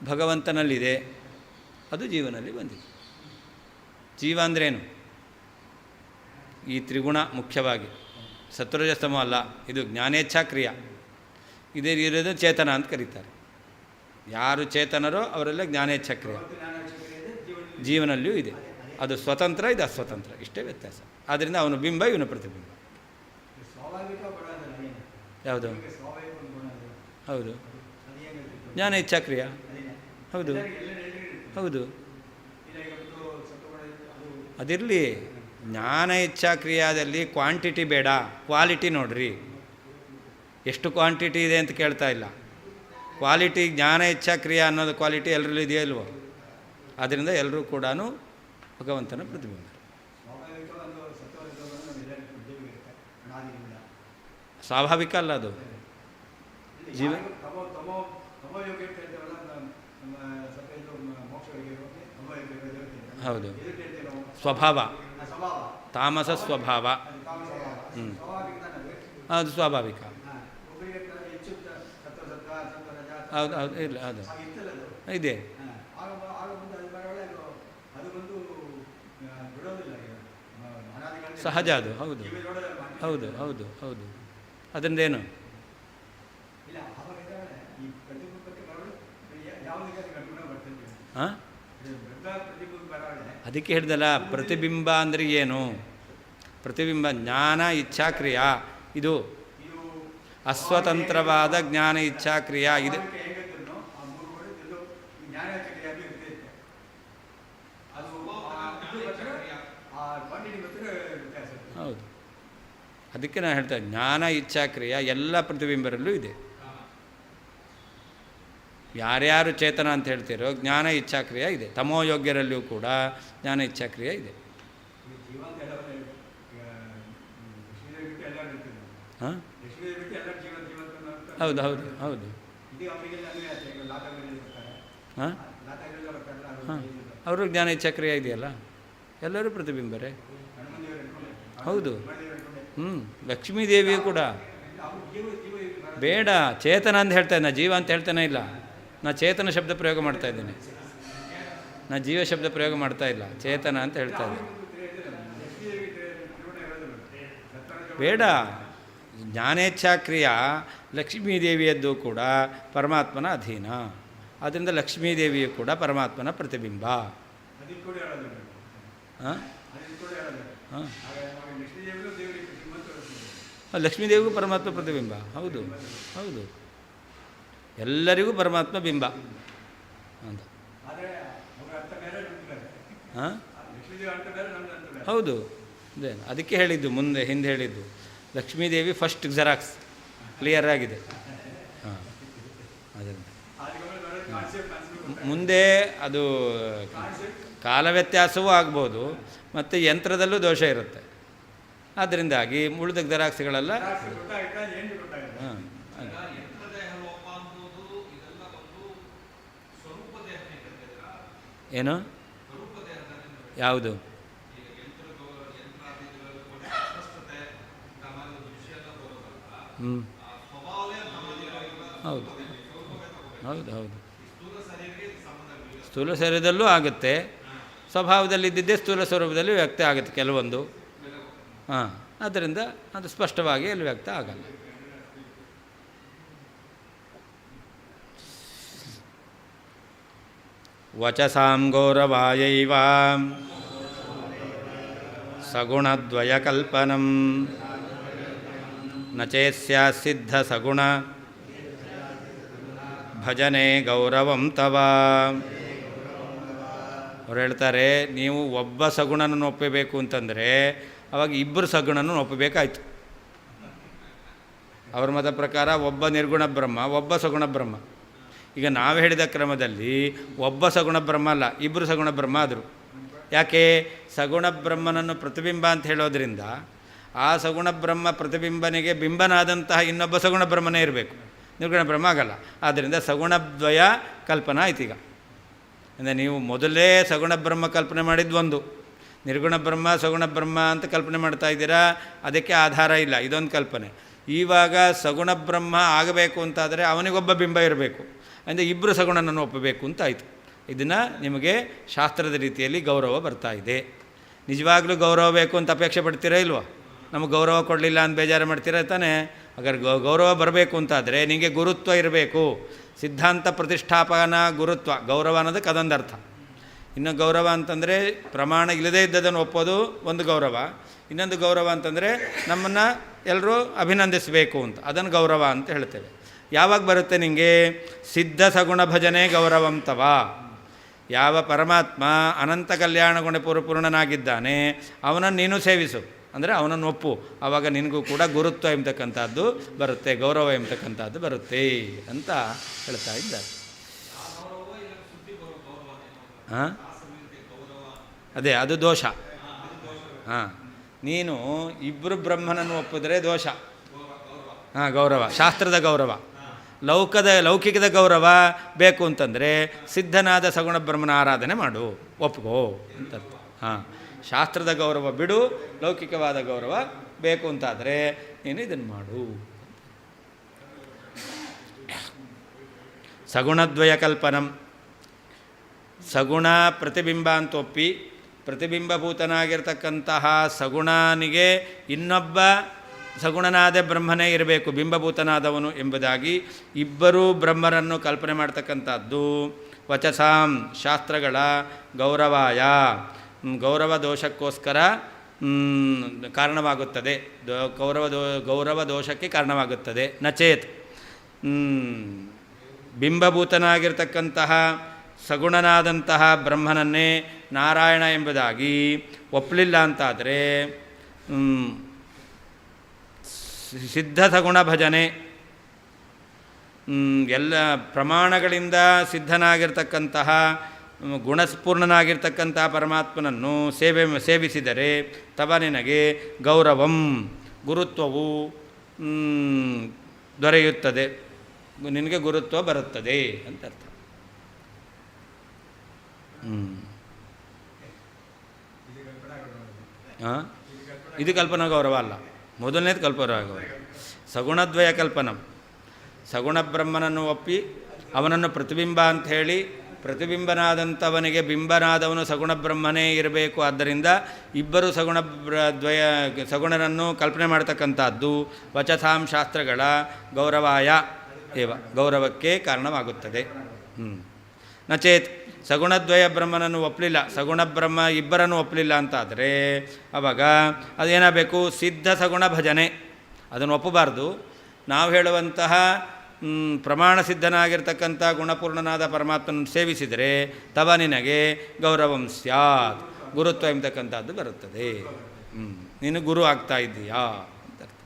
ಭಗವಂತನಲ್ಲಿದೆ, ಅದು ಜೀವನಲ್ಲಿ ಬಂದಿದೆ. ಜೀವ ಅಂದ್ರೇನು? ಈ ತ್ರಿಗುಣ ಮುಖ್ಯವಾಗಿ ಸತ್ವರಜಸ್ತಮ ಅಲ್ಲ, ಇದು ಜ್ಞಾನೇಚ್ಛಾ ಕ್ರಿಯಾ. ಇದೇ ಇರೋದು ಚೇತನ ಅಂತ ಕರೀತಾರೆ. ಯಾರು ಚೇತನರೋ ಅವರೆಲ್ಲ ಜ್ಞಾನೇಚ್ಛಾ ಕ್ರಿಯೆ ಜೀವನಲ್ಲಿಯೂ ಇದೆ. ಅದು ಸ್ವತಂತ್ರ, ಇದು ಅಸ್ವತಂತ್ರ, ಇಷ್ಟೇ ವ್ಯತ್ಯಾಸ. ಆದ್ದರಿಂದ ಅವನು ಬಿಂಬ, ಇವನು ಪ್ರತಿಬಿಂಬ. ಯಾವುದು? ಹೌದು, ಜ್ಞಾನ ಇಚ್ಛಾ ಕ್ರಿಯಾ. ಹೌದು ಹೌದು, ಅದಿರಲಿ. ಜ್ಞಾನ ಇಚ್ಛಾ ಕ್ರಿಯಾದಲ್ಲಿ ಕ್ವಾಂಟಿಟಿ ಬೇಡ, ಕ್ವಾಲಿಟಿ ನೋಡ್ರಿ. ಎಷ್ಟು ಕ್ವಾಂಟಿಟಿ ಇದೆ ಅಂತ ಕೇಳ್ತಾ ಇಲ್ಲ. ಕ್ವಾಲಿಟಿ, ಜ್ಞಾನ ಇಚ್ಛಾ ಕ್ರಿಯಾ ಅನ್ನೋದು ಕ್ವಾಲಿಟಿ ಎಲ್ಲರಲ್ಲೂ ಇದೆಯೋ ಇಲ್ವೋ? ಆದ್ದರಿಂದ ಎಲ್ಲರೂ ಕೂಡ ಭಗವಂತನ ಪ್ರತಿಬಿಂಬ. ಸ್ವಾಭಾವಿಕ ಅಲ್ಲ ಅದು. ಜೀವ ಹೌದು, ಸ್ವಭಾವ, ತಾಮಸ ಸ್ವಭಾವ. ಅದು ಸ್ವಾಭಾವಿಕ. ಹೌದು ಹೌದು, ಇಲ್ಲ ಅದು ಇದೆ. ಸಹಜ ಅದು. ಹೌದು ಹೌದು ಹೌದು ಹೌದು. ಅದರಿಂದೇನು? ಹಾಂ, ಅದಕ್ಕೆ ಹೇಳಿದಲ್ಲ ಪ್ರತಿಬಿಂಬ ಅಂದರೆ ಏನು? ಪ್ರತಿಬಿಂಬ ಜ್ಞಾನ ಇಚ್ಛಾ ಕ್ರಿಯಾ. ಇದು ಅಸ್ವತಂತ್ರವಾದ ಜ್ಞಾನ ಇಚ್ಛಾ ಕ್ರಿಯಾ. ಇದು ಹೌದು. ಅದಕ್ಕೆ ನಾನು ಹೇಳ್ತೇನೆ, ಜ್ಞಾನ ಇಚ್ಛಾ ಕ್ರಿಯಾ ಎಲ್ಲ ಪ್ರತಿಬಿಂಬರಲ್ಲೂ ಇದೆ. ಯಾರ್ಯಾರು ಚೇತನ ಅಂತ ಹೇಳ್ತೀರೋ ಜ್ಞಾನ ಇಚ್ಛಾ ಕ್ರಿಯೆ ಇದೆ. ತಮೋಯೋಗ್ಯರಲ್ಲಿಯೂ ಕೂಡ ಜ್ಞಾನ ಇಚ್ಛಾ ಕ್ರಿಯೆ ಇದೆ. ಹಾಂ, ಹೌದು ಹೌದು ಹೌದು. ಹಾಂ ಹಾಂ, ಅವರು ಜ್ಞಾನ ಇಚ್ಛಾ ಕ್ರಿಯೆ ಇದೆಯಲ್ಲ, ಎಲ್ಲರೂ ಪ್ರತಿಬಿಂಬರೇ. ಹೌದು. ಲಕ್ಷ್ಮೀದೇವಿಯು ಕೂಡ ಬೇಡ, ಚೇತನ ಅಂತ ಹೇಳ್ತಾ ಇದ್ದ, ಜೀವ ಅಂತ ಹೇಳ್ತಾನೆ ಇಲ್ಲ. ನಾ ಚೇತನ ಶಬ್ದ ಪ್ರಯೋಗ ಮಾಡ್ತಾ ಇದ್ದೇನೆ, ನಾ ಜೀವ ಶಬ್ದ ಪ್ರಯೋಗ ಮಾಡ್ತಾ ಇಲ್ಲ, ಚೇತನ ಅಂತ ಹೇಳ್ತಾ ಇದ್ದೀನಿ. ಬೇಡ, ಜ್ಞಾನೇಚ್ಛಾ ಕ್ರಿಯಾ ಲಕ್ಷ್ಮೀದೇವಿಯದ್ದು ಕೂಡ ಪರಮಾತ್ಮನ ಅಧೀನ. ಆದ್ದರಿಂದ ಲಕ್ಷ್ಮೀದೇವಿಯು ಕೂಡ ಪರಮಾತ್ಮನ ಪ್ರತಿಬಿಂಬ. ಹಾಂ ಹಾಂ, ಲಕ್ಷ್ಮೀದೇವಿಗೂ ಪರಮಾತ್ಮ ಪ್ರತಿಬಿಂಬ. ಹೌದು ಹೌದು, ಎಲ್ಲರಿಗೂ ಪರಮಾತ್ಮ ಬಿಂಬ ಅಂತ. ಹಾಂ, ಹೌದು. ಅದೇ ಅದಕ್ಕೆ ಹೇಳಿದ್ದು, ಹಿಂದೆ ಹೇಳಿದ್ದು ಲಕ್ಷ್ಮೀದೇವಿ ಫಸ್ಟ್ ಜೆರಾಕ್ಸ್ ಕ್ಲಿಯರ್ ಆಗಿದೆ. ಹಾಂ, ಅದರಿಂದ ಮುಂದೆ ಅದು ಕಾಲ ವ್ಯತ್ಯಾಸವೂ ಆಗ್ಬೋದು, ಮತ್ತು ಯಂತ್ರದಲ್ಲೂ ದೋಷ ಇರುತ್ತೆ. ಆದ್ದರಿಂದಾಗಿ ಉಳಿದ ಜೆರಾಕ್ಸ್ಗಳೆಲ್ಲ ಹಾಂ ಏನು ಯಾವುದು? ಹೌದು ಹೌದು ಹೌದು. ಸ್ಥೂಲ ಶರೀರದಲ್ಲೂ ಆಗುತ್ತೆ, ಸ್ವಭಾವದಲ್ಲಿದ್ದಿದ್ದೇ ಸ್ಥೂಲ ಸ್ವರೂಪದಲ್ಲಿ ವ್ಯಕ್ತ ಆಗುತ್ತೆ ಕೆಲವೊಂದು. ಹಾಂ, ಆದ್ದರಿಂದ ಅದು ಸ್ಪಷ್ಟವಾಗಿ ಅಲ್ಲಿ ವ್ಯಕ್ತ ಆಗಲ್ಲ. ವಚಸಾಂ ಗೌರವಾಯೈವ ಸಗುಣದ್ವಯಕಲ್ಪನಂ ನ ಚೇತ್ಸ್ಯಾತ್ ಸಿದ್ಧ ಸಗುಣ ಭಜನೆ ಗೌರವಂ ತವ. ಅವ್ರು ಹೇಳ್ತಾರೆ, ನೀವು ಒಬ್ಬ ಸಗುಣನನ್ನು ಒಪ್ಪಬೇಕು ಅಂತಂದರೆ ಅವಾಗ ಇಬ್ಬರು ಸಗುಣನನ್ನು ಒಪ್ಪಬೇಕಾಯ್ತು. ಅವ್ರ ಮತ ಪ್ರಕಾರ ಒಬ್ಬ ನಿರ್ಗುಣ ಬ್ರಹ್ಮ, ಒಬ್ಬ ಸಗುಣ ಬ್ರಹ್ಮ. ಈಗ ನಾವು ಹೇಳಿದ ಕ್ರಮದಲ್ಲಿ ಒಬ್ಬ ಸಗುಣ ಬ್ರಹ್ಮ ಅಲ್ಲ, ಇಬ್ಬರು ಸಗುಣ ಬ್ರಹ್ಮ ಆದರು. ಯಾಕೆ? ಸಗುಣ ಬ್ರಹ್ಮನನ್ನು ಪ್ರತಿಬಿಂಬ ಅಂತ ಹೇಳೋದ್ರಿಂದ ಆ ಸಗುಣ ಬ್ರಹ್ಮ ಪ್ರತಿಬಿಂಬನಿಗೆ ಬಿಂಬನಾದಂತಹ ಇನ್ನೊಬ್ಬ ಸಗುಣ ಬ್ರಹ್ಮನೇ ಇರಬೇಕು, ನಿರ್ಗುಣ ಬ್ರಹ್ಮ ಆಗಲ್ಲ. ಆದ್ದರಿಂದ ಸಗುಣದ್ವಯ ಕಲ್ಪನಾ ಆಯ್ತೀಗ. ಅಂದರೆ ನೀವು ಮೊದಲೇ ಸಗುಣ ಬ್ರಹ್ಮ ಕಲ್ಪನೆ ಮಾಡಿದ್ದು ನಿರ್ಗುಣ ಬ್ರಹ್ಮ ಸಗುಣ ಬ್ರಹ್ಮ ಅಂತ ಕಲ್ಪನೆ ಮಾಡ್ತಾ ಇದ್ದೀರಾ, ಅದಕ್ಕೆ ಆಧಾರ ಇಲ್ಲ, ಇದೊಂದು ಕಲ್ಪನೆ. ಇವಾಗ ಸಗುಣ ಬ್ರಹ್ಮ ಆಗಬೇಕು ಅಂತಾದರೆ ಅವನಿಗೊಬ್ಬ ಬಿಂಬ ಇರಬೇಕು, ಅಂದರೆ ಇಬ್ಬರು ಸಗುಣನನ್ನು ಒಪ್ಪಬೇಕು ಅಂತ ಆಯಿತು. ಇದನ್ನು ನಿಮಗೆ ಶಾಸ್ತ್ರದ ರೀತಿಯಲ್ಲಿ ಗೌರವ ಬರ್ತಾ ಇದೆ. ನಿಜವಾಗ್ಲೂ ಗೌರವ ಬೇಕು ಅಂತ ಅಪೇಕ್ಷೆ ಪಡ್ತೀರಾ ಇಲ್ವಾ? ನಮಗೆ ಗೌರವ ಕೊಡಲಿಲ್ಲ ಅಂತ ಬೇಜಾರು ಮಾಡ್ತೀರಾ ತಾನೇ? ಹಾಗಾದ್ರೆ ಗೌರವ ಬರಬೇಕು ಅಂತಾದರೆ ನಿಮಗೆ ಗುರುತ್ವ ಇರಬೇಕು. ಸಿದ್ಧಾಂತ ಪ್ರತಿಷ್ಠಾಪನ ಗುರುತ್ವ, ಗೌರವ ಅನ್ನೋದಕ್ಕೆ ಅದೊಂದು ಅರ್ಥ. ಇನ್ನು ಗೌರವ ಅಂತಂದರೆ ಪ್ರಮಾಣ ಇಲ್ಲದೇ ಇದ್ದದನ್ನು ಒಪ್ಪೋದು ಒಂದು ಗೌರವ. ಇನ್ನೊಂದು ಗೌರವ ಅಂತಂದರೆ ನಮ್ಮನ್ನು ಎಲ್ಲರೂ ಅಭಿನಂದಿಸಬೇಕು ಅಂತ, ಅದನ್ನು ಗೌರವ ಅಂತ ಹೇಳ್ತೇವೆ. ಯಾವಾಗ ಬರುತ್ತೆ ನಿಮಗೆ? ಸಿದ್ಧ ಸಗುಣ ಭಜನೆ ಗೌರವಂತವ. ಯಾವ ಪರಮಾತ್ಮ ಅನಂತ ಕಲ್ಯಾಣ ಗುಣ ಪೂರ್ಣನಾಗಿದ್ದಾನೆ ಅವನನ್ನು ನೀನು ಸೇವಿಸು, ಅಂದರೆ ಅವನನ್ನು ಒಪ್ಪು. ಆವಾಗ ನಿನಗೂ ಕೂಡ ಗುರುತ್ವ ಎಂಬತಕ್ಕಂಥದ್ದು ಬರುತ್ತೆ, ಗೌರವ ಎಂಬತಕ್ಕಂಥದ್ದು ಬರುತ್ತೆ ಅಂತ ಹೇಳ್ತಾ ಇದ್ದಾರೆ. ಹಾಂ, ಅದೇ ಅದು ದೋಷ. ಹಾಂ, ನೀನು ಇಬ್ಬರು ಬ್ರಹ್ಮನನ್ನು ಒಪ್ಪಿದ್ರೆ ದೋಷ. ಹಾಂ, ಗೌರವ, ಶಾಸ್ತ್ರದ ಗೌರವ. ಲೌಕಿಕದ ಗೌರವ ಬೇಕು ಅಂತಂದರೆ ಸಿದ್ಧನಾದ ಸಗುಣ ಬ್ರಹ್ಮನ ಆರಾಧನೆ ಮಾಡು, ಒಪ್ಕೋ ಅಂತ. ಹಾಂ, ಶಾಸ್ತ್ರದ ಗೌರವ ಬಿಡು, ಲೌಕಿಕವಾದ ಗೌರವ ಬೇಕು ಅಂತಾದರೆ ನೀನು ಇದನ್ನು ಮಾಡು. ಸಗುಣದ್ವಯ ಕಲ್ಪನಂ, ಸಗುಣ ಪ್ರತಿಬಿಂಬ ಅಂತ ಒಪ್ಪಿ ಪ್ರತಿಬಿಂಬಭೂತನಾಗಿರ್ತಕ್ಕಂತಹ ಸಗುಣನಿಗೆ ಇನ್ನೊಬ್ಬ ಸಗುಣನಾದ ಬ್ರಹ್ಮನೇ ಇರಬೇಕು, ಬಿಂಬಭೂತನಾದವನು ಎಂಬುದಾಗಿ ಇಬ್ಬರೂ ಬ್ರಹ್ಮರನ್ನು ಕಲ್ಪನೆ ಮಾಡ್ತಕ್ಕಂಥದ್ದು ವಚಸಾಂ ಶಾಸ್ತ್ರಗಳ ಗೌರವಾಯ, ಗೌರವ ದೋಷಕ್ಕೋಸ್ಕರ ಕಾರಣವಾಗುತ್ತದೆ, ಗೌರವ ದೋಷಕ್ಕೆ ಕಾರಣವಾಗುತ್ತದೆ. ನಚೇತ್ ಬಿಂಬಭೂತನಾಗಿರ್ತಕ್ಕಂತಹ ಸಗುಣನಾದಂತಹ ಬ್ರಹ್ಮನನ್ನೇ ನಾರಾಯಣ ಎಂಬುದಾಗಿ ಒಪ್ಪಲಿಲ್ಲ ಅಂತಾದರೆ ಸಿದ್ಧ ಸಗುಣ ಭಜನೆ, ಎಲ್ಲ ಪ್ರಮಾಣಗಳಿಂದ ಸಿದ್ಧನಾಗಿರ್ತಕ್ಕಂತಹ ಗುಣಸ್ಪೂರ್ಣನಾಗಿರ್ತಕ್ಕಂತಹ ಪರಮಾತ್ಮನನ್ನು ಸೇವಿಸಿದರೆ ತವ ನಿನಗೆ ಗೌರವಂ ಗುರುತ್ವವು ದೊರೆಯುತ್ತದೆ, ನಿನಗೆ ಗುರುತ್ವ ಬರುತ್ತದೆ ಅಂತ ಅರ್ಥ. ಇದು ಕಲ್ಪನಾ ಗೌರವ ಅಲ್ಲ, ಮೊದಲನೇದು ಕಲ್ಪನಾ ಗೌರವ. ಸಗುಣದ್ವಯ ಕಲ್ಪನಂ, ಸಗುಣ ಬ್ರಹ್ಮನನ್ನು ಒಪ್ಪಿ ಅವನನ್ನು ಪ್ರತಿಬಿಂಬ ಅಂತ ಹೇಳಿ ಪ್ರತಿಬಿಂಬನಾದಂಥವನಿಗೆ ಬಿಂಬನಾದವನು ಸಗುಣ ಬ್ರಹ್ಮನೇ ಇರಬೇಕು. ಆದ್ದರಿಂದ ಇಬ್ಬರು ಸಗುಣನನ್ನು ಕಲ್ಪನೆ ಮಾಡ್ತಕ್ಕಂಥದ್ದು ವಚಸಾಂ ಶಾಸ್ತ್ರಗಳ ಗೌರವಾಯ ಏವ, ಗೌರವಕ್ಕೆ ಕಾರಣವಾಗುತ್ತದೆ. ನಚೇತ್ ಸಗುಣದ್ವಯ ಬ್ರಹ್ಮನನ್ನು ಒಪ್ಪಲಿಲ್ಲ, ಸಗುಣ ಬ್ರಹ್ಮ ಇಬ್ಬರನ್ನು ಒಪ್ಪಲಿಲ್ಲ ಅಂತಾದರೆ ಆವಾಗ ಅದೇನಾಗಬೇಕು? ಸಿದ್ಧ ಸಗುಣ ಭಜನೆ, ಅದನ್ನು ಒಪ್ಪಬಾರ್ದು. ನಾವು ಹೇಳುವಂತಹ ಪ್ರಮಾಣ ಸಿದ್ಧನಾಗಿರ್ತಕ್ಕಂಥ ಗುಣಪೂರ್ಣನಾದ ಪರಮಾತ್ಮನನ್ನು ಸೇವಿಸಿದರೆ ತವ ನಿನಗೆ ಗೌರವಂ ಸ್ಯಾತ್, ಗುರುತ್ವ ಎಂಬತಕ್ಕಂಥದ್ದು ಬರುತ್ತದೆ. ನೀನು ಗುರು ಆಗ್ತಾ ಇದ್ದೀಯಾ ಅಂತ ಅರ್ಥ.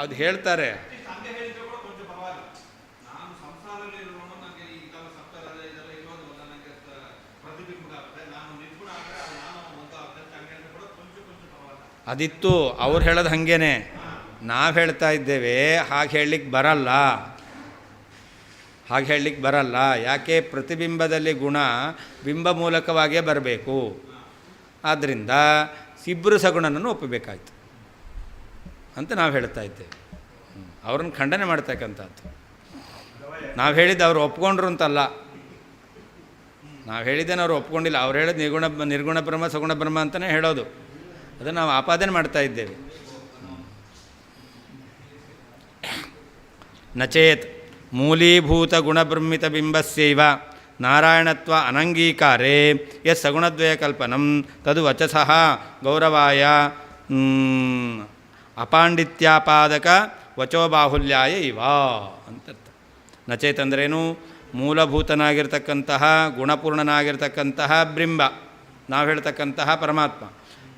ಅದು ಹೇಳ್ತಾರೆ. ಅದಿತ್ತು, ಅವ್ರು ಹೇಳೋದು ಹಾಗೇನೆ, ನಾವು ಹೇಳ್ತಾ ಇದ್ದೇವೆ ಹಾಗೆ ಹೇಳಲಿಕ್ಕೆ ಬರಲ್ಲ, ಹಾಗೆ ಹೇಳಲಿಕ್ಕೆ ಬರಲ್ಲ. ಯಾಕೆ? ಪ್ರತಿಬಿಂಬದಲ್ಲಿ ಗುಣ ಬಿಂಬ ಮೂಲಕವಾಗಿಯೇ ಬರಬೇಕು. ಆದ್ದರಿಂದ ಇಬ್ಬರು ಸಗುಣನನ್ನು ಒಪ್ಪಬೇಕಾಯ್ತು ಅಂತ ನಾವು ಹೇಳ್ತಾ ಇದ್ದೇವೆ. ಅವ್ರನ್ನ ಖಂಡನೆ ಮಾಡ್ತಕ್ಕಂಥದ್ದು. ನಾವು ಹೇಳಿದ್ದು ಅವರು ಒಪ್ಕೊಂಡ್ರು ಅಂತಲ್ಲ, ನಾವು ಹೇಳಿದ್ದೇನೆ ಅವರು ಒಪ್ಕೊಂಡಿಲ್ಲ. ಅವ್ರು ಹೇಳಿದ್ದು ನಿರ್ಗುಣ ಬ್ರಹ್ಮ ಸಗುಣ ಬ್ರಹ್ಮ ಅಂತಲೇ ಹೇಳೋದು, ಅದನ್ನು ನಾವು ಆಪಾದನೆ ಮಾಡ್ತಾ ಇದ್ದೇವೆ. ನಚೇತ್ ಮೂಲೀಭೂತ ಗುಣಬ್ರಹ್ಮಿತ ಬಿಂಬಸ್ಯೈವ ನಾರಾಯಣತ್ವ ಅನಂಗೀಕಾರೇ ಯತ್ ಸಗುಣದ್ವಯ ಕಲ್ಪನಂ ತದು ವಚಸಃ ಗೌರವಾಯ ಅಪಾಂಡಿತ್ಯಾಪಾದಕ ವಚೋ ಬಾಹುಲ್ಯಾಯ ಇವ ಅಂತರ್ಥ. ನಚೇತಂದ್ರೇನು? ಮೂಲಭೂತನಾಗಿರ್ತಕ್ಕಂತಹ ಗುಣಪೂರ್ಣನಾಗಿರ್ತಕ್ಕಂತಹ ಬ್ರಿಂಬ, ನಾವು ಹೇಳ್ತಕ್ಕಂತಹ ಪರಮಾತ್ಮ,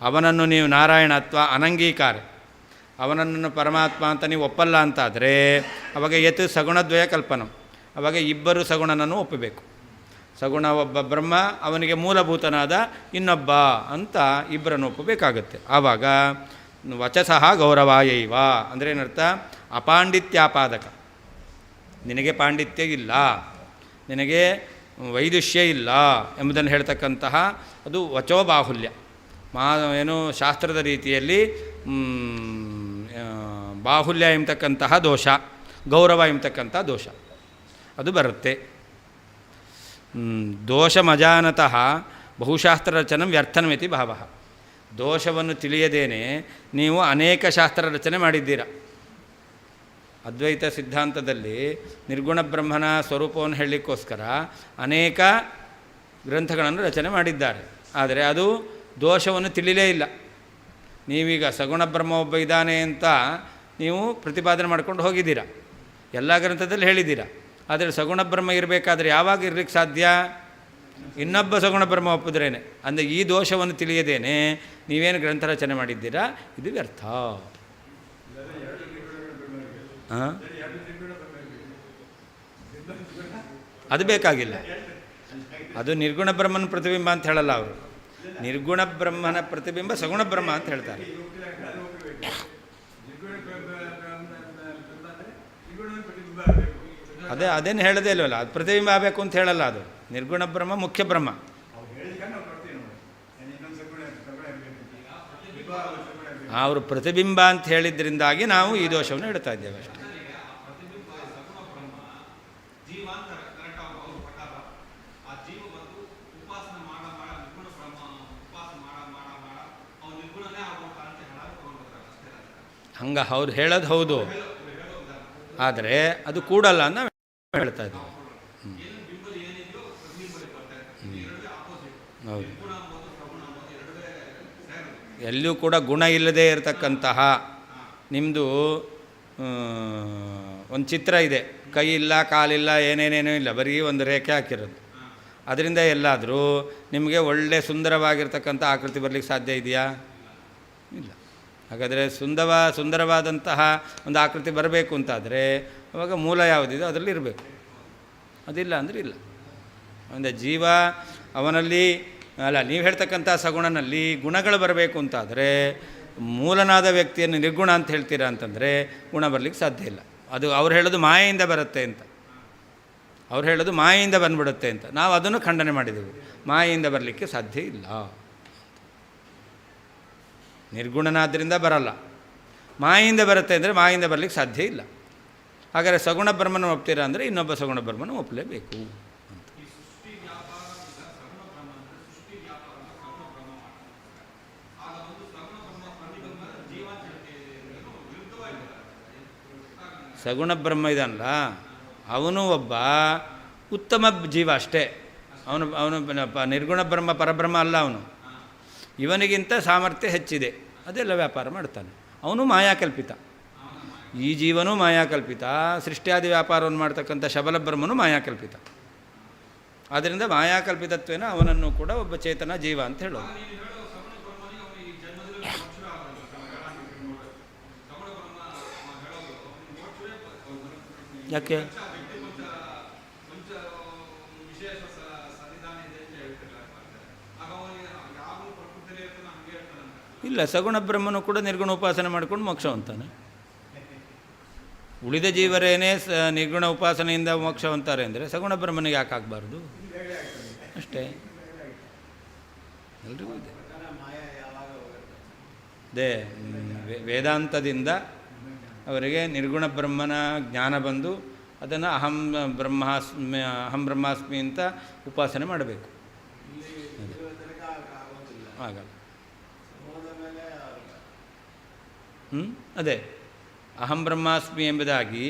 ಅವನನ್ನು ನೀವು ನಾರಾಯಣ ಅಥವಾ ಅನಂಗೀಕಾರ, ಅವನನ್ನು ಪರಮಾತ್ಮ ಅಂತ ನೀವು ಒಪ್ಪಲ್ಲ ಅಂತಾದರೆ ಅವಾಗ ಯತ್ ಸಗುಣದ್ವಯ ಕಲ್ಪನಂ, ಅವಾಗ ಇಬ್ಬರು ಸಗುಣನನ್ನು ಒಪ್ಪಬೇಕು. ಸಗುಣ ಒಬ್ಬ ಬ್ರಹ್ಮ, ಅವನಿಗೆ ಮೂಲಭೂತನಾದ ಇನ್ನೊಬ್ಬ ಅಂತ ಇಬ್ಬರನ್ನು ಒಪ್ಪಬೇಕಾಗತ್ತೆ. ಆವಾಗ ವಚಸಃ ಗೌರವಾಯೈವ ಅಂದರೆ ಏನರ್ಥ? ಅಪಾಂಡಿತ್ಯಾಪಾದಕ, ನಿನಗೆ ಪಾಂಡಿತ್ಯ ಇಲ್ಲ, ನಿನಗೆ ವೈದುಷ್ಯ ಇಲ್ಲ ಎಂಬುದನ್ನು ಹೇಳ್ತಕ್ಕಂತಹ ಅದು ವಚೋ ಬಾಹುಲ್ಯ. ಏನು ಶಾಸ್ತ್ರದ ರೀತಿಯಲ್ಲಿ ಬಾಹುಲ್ಯ ಎಂಬತಕ್ಕಂತಹ ದೋಷ, ಗೌರವ ಎಂಬತಕ್ಕಂಥ ದೋಷ ಅದು ಬರುತ್ತೆ. ದೋಷಮಜಾನತಃ ಬಹುಶಾಸ್ತ್ರ ರಚನೆ ವ್ಯರ್ಥನಮಿತಿ ಭಾವ. ದೋಷವನ್ನು ತಿಳಿಯದೇನೆ ನೀವು ಅನೇಕ ಶಾಸ್ತ್ರ ರಚನೆ ಮಾಡಿದ್ದೀರ. ಅದ್ವೈತ ಸಿದ್ಧಾಂತದಲ್ಲಿ ನಿರ್ಗುಣ ಬ್ರಹ್ಮನ ಸ್ವರೂಪವನ್ನು ಹೇಳಲಿಕ್ಕೋಸ್ಕರ ಅನೇಕ ಗ್ರಂಥಗಳನ್ನು ರಚನೆ ಮಾಡಿದ್ದಾರೆ. ಆದರೆ ಅದು ದೋಷವನ್ನು ತಿಳಿಲೇ ಇಲ್ಲ. ನೀವೀಗ ಸಗುಣ ಬ್ರಹ್ಮ ಒಬ್ಬ ಇದ್ದಾನೆ ಅಂತ ನೀವು ಪ್ರತಿಪಾದನೆ ಮಾಡ್ಕೊಂಡು ಹೋಗಿದ್ದೀರ, ಎಲ್ಲ ಗ್ರಂಥದಲ್ಲಿ ಹೇಳಿದ್ದೀರ. ಆದರೆ ಸಗುಣ ಬ್ರಹ್ಮ ಇರಬೇಕಾದ್ರೆ ಯಾವಾಗ ಇರಲಿಕ್ಕೆ ಸಾಧ್ಯ? ಇನ್ನೊಬ್ಬ ಸಗುಣ ಬ್ರಹ್ಮ ಒಪ್ಪಿದ್ರೇನೆ. ಅಂದರೆ ಈ ದೋಷವನ್ನು ತಿಳಿಯದೇನೆ ನೀವೇನು ಗ್ರಂಥ ರಚನೆ ಮಾಡಿದ್ದೀರಾ, ಇದು ವ್ಯರ್ಥ. ಅದು ಬೇಕಾಗಿಲ್ಲ. ಅದು ನಿರ್ಗುಣ ಬ್ರಹ್ಮನ ಪ್ರತಿಬಿಂಬ ಅಂತ ಹೇಳಲ್ಲ ಅವರು. ನಿರ್ಗುಣ ಬ್ರಹ್ಮನ ಪ್ರತಿಬಿಂಬ ಸಗುಣ ಬ್ರಹ್ಮ ಅಂತ ಹೇಳ್ತಾರೆ. ಅದೇನು ಹೇಳದೇ ಇಲ್ವಲ್ಲ, ಅದು ಪ್ರತಿಬಿಂಬ ಆಗಬೇಕು ಅಂತ ಹೇಳಲ್ಲ. ಅದು ನಿರ್ಗುಣ ಬ್ರಹ್ಮ ಮುಖ್ಯ ಬ್ರಹ್ಮ. ಅವರು ಪ್ರತಿಬಿಂಬ ಅಂತ ಹೇಳಿದ್ರಿಂದಾಗಿ ನಾವು ಈ ದೋಷವನ್ನು ಹೇಳ್ತಾ ಇದ್ದೇವೆ ಅಷ್ಟೇ. ಹಂಗೆ ಅವ್ರು ಹೇಳೋದು ಹೌದು, ಆದರೆ ಅದು ಕೂಡಲ್ಲ ಅಂತ ಹೇಳ್ತಾ ಇದ್ದೀವಿ. ಹೌದು, ಎಲ್ಲೂ ಕೂಡ ಗುಣ ಇಲ್ಲದೇ ಇರತಕ್ಕಂತಹ ನಿಮ್ಮದು ಒಂದು ಚಿತ್ರ ಇದೆ, ಕೈ ಇಲ್ಲ ಕಾಲಿಲ್ಲ ಏನೇನೇನೂ ಇಲ್ಲ, ಬರೀ ಒಂದು ರೇಖೆ ಹಾಕಿರೋದು. ಅದರಿಂದ ಎಲ್ಲಾದರೂ ನಿಮಗೆ ಒಳ್ಳೆ ಸುಂದರವಾಗಿರ್ತಕ್ಕಂಥ ಆಕೃತಿ ಬರಲಿಕ್ಕೆ ಸಾಧ್ಯ ಇದೆಯಾ? ಇಲ್ಲ. ಹಾಗಾದರೆ ಸುಂದರವಾದಂತಹ ಒಂದು ಆಕೃತಿ ಬರಬೇಕು ಅಂತಾದರೆ ಅವಾಗ ಮೂಲ ಯಾವುದಿದೆ ಅದರಲ್ಲಿ ಇರಬೇಕು. ಅದಿಲ್ಲ ಅಂದರೆ ಇಲ್ಲ. ಅಂದರೆ ಜೀವ ಅವನಲ್ಲಿ ಅಲ್ಲ, ನೀವು ಹೇಳ್ತಕ್ಕಂಥ ಸಗುಣನಲ್ಲಿ ಗುಣಗಳು ಬರಬೇಕು ಅಂತಾದರೆ ಮೂಲನಾದ ವ್ಯಕ್ತಿಯನ್ನು ನಿರ್ಗುಣ ಅಂತ ಹೇಳ್ತೀರಾ ಅಂತಂದರೆ ಗುಣ ಬರಲಿಕ್ಕೆ ಸಾಧ್ಯ ಇಲ್ಲ. ಅದು ಅವ್ರು ಹೇಳೋದು ಮಾಯೆಯಿಂದ ಬರುತ್ತೆ ಅಂತ, ಅವ್ರು ಹೇಳೋದು ಮಾಯೆಯಿಂದ ಬಂದ್ಬಿಡುತ್ತೆ ಅಂತ. ನಾವು ಅದನ್ನು ಖಂಡನೆ ಮಾಡಿದೆವು. ಮಾಯೆಯಿಂದ ಬರಲಿಕ್ಕೆ ಸಾಧ್ಯ ಇಲ್ಲ. ನಿರ್ಗುಣನಾದ್ದರಿಂದ ಬರಲ್ಲ, ಮಾಯೆಯಿಂದ ಬರುತ್ತೆ ಅಂದರೆ ಮಾಯೆಯಿಂದ ಬರಲಿಕ್ಕೆ ಸಾಧ್ಯ ಇಲ್ಲ. ಹಾಗಾದರೆ ಸಗುಣ ಬ್ರಹ್ಮನ ಒಪ್ತೀರಾ ಅಂದರೆ ಇನ್ನೊಬ್ಬ ಸಗುಣ ಬ್ರಹ್ಮನ ಒಪ್ಪಲೇಬೇಕು ಅಂತ. ಸಗುಣ ಬ್ರಹ್ಮ ಇದಲ್ಲ, ಅವನು ಒಬ್ಬ ಉತ್ತಮ ಜೀವ ಅಷ್ಟೇ. ಅವನು ನಿರ್ಗುಣ ಬ್ರಹ್ಮ ಪರಬ್ರಹ್ಮ ಅಲ್ಲ. ಅವನು ಇವನಿಗಿಂತ ಸಾಮರ್ಥ್ಯ ಹೆಚ್ಚಿದೆ, ಅದೆಲ್ಲ ವ್ಯಾಪಾರ ಮಾಡ್ತಾನೆ. ಅವನು ಮಾಯಾಕಲ್ಪಿತ. ಈ ಜೀವನೂ ಮಾಯಾಕಲ್ಪಿತ, ಸೃಷ್ಟಿಯಾದಿ ವ್ಯಾಪಾರವನ್ನು ಮಾಡ್ತಕ್ಕಂಥ ಶಬಲ ಬ್ರಹ್ಮನು ಮಾಯಾಕಲ್ಪಿತ. ಆದ್ದರಿಂದ ಮಾಯಾಕಲ್ಪಿತತ್ವೇನ ಅವನನ್ನು ಕೂಡ ಒಬ್ಬ ಚೇತನ ಜೀವ ಅಂತ ಹೇಳೋದು. ಯಾಕೆ? ಇಲ್ಲ, ಸಗುಣ ಬ್ರಹ್ಮನು ಕೂಡ ನಿರ್ಗುಣ ಉಪಾಸನೆ ಮಾಡ್ಕೊಂಡು ಮೋಕ್ಷ ಅಂತಾನೆ. ಉಳಿದ ಜೀವರೇನೇ ನಿರ್ಗುಣ ಉಪಾಸನೆಯಿಂದ ಮೋಕ್ಷವಂತಾರೆ ಅಂದರೆ ಸಗುಣ ಬ್ರಹ್ಮನಿಗೆ ಯಾಕೆ ಆಗಬಾರ್ದು? ಅಷ್ಟೇ. ಎಲ್ರಿಗೂ ಇದೆ. ಅದೇ ವೇದಾಂತದಿಂದ ಅವರಿಗೆ ನಿರ್ಗುಣ ಬ್ರಹ್ಮನ ಜ್ಞಾನ ಬಂದು ಅದನ್ನು ಅಹಂ ಬ್ರಹ್ಮಾಸ್ಮಿ ಅಂತ ಉಪಾಸನೆ ಮಾಡಬೇಕು. ಆಗಲ್ಲ. ಅದೇ ಅಹಂ ಬ್ರಹ್ಮಾಸ್ಮಿ ಎಂಬುದಾಗಿ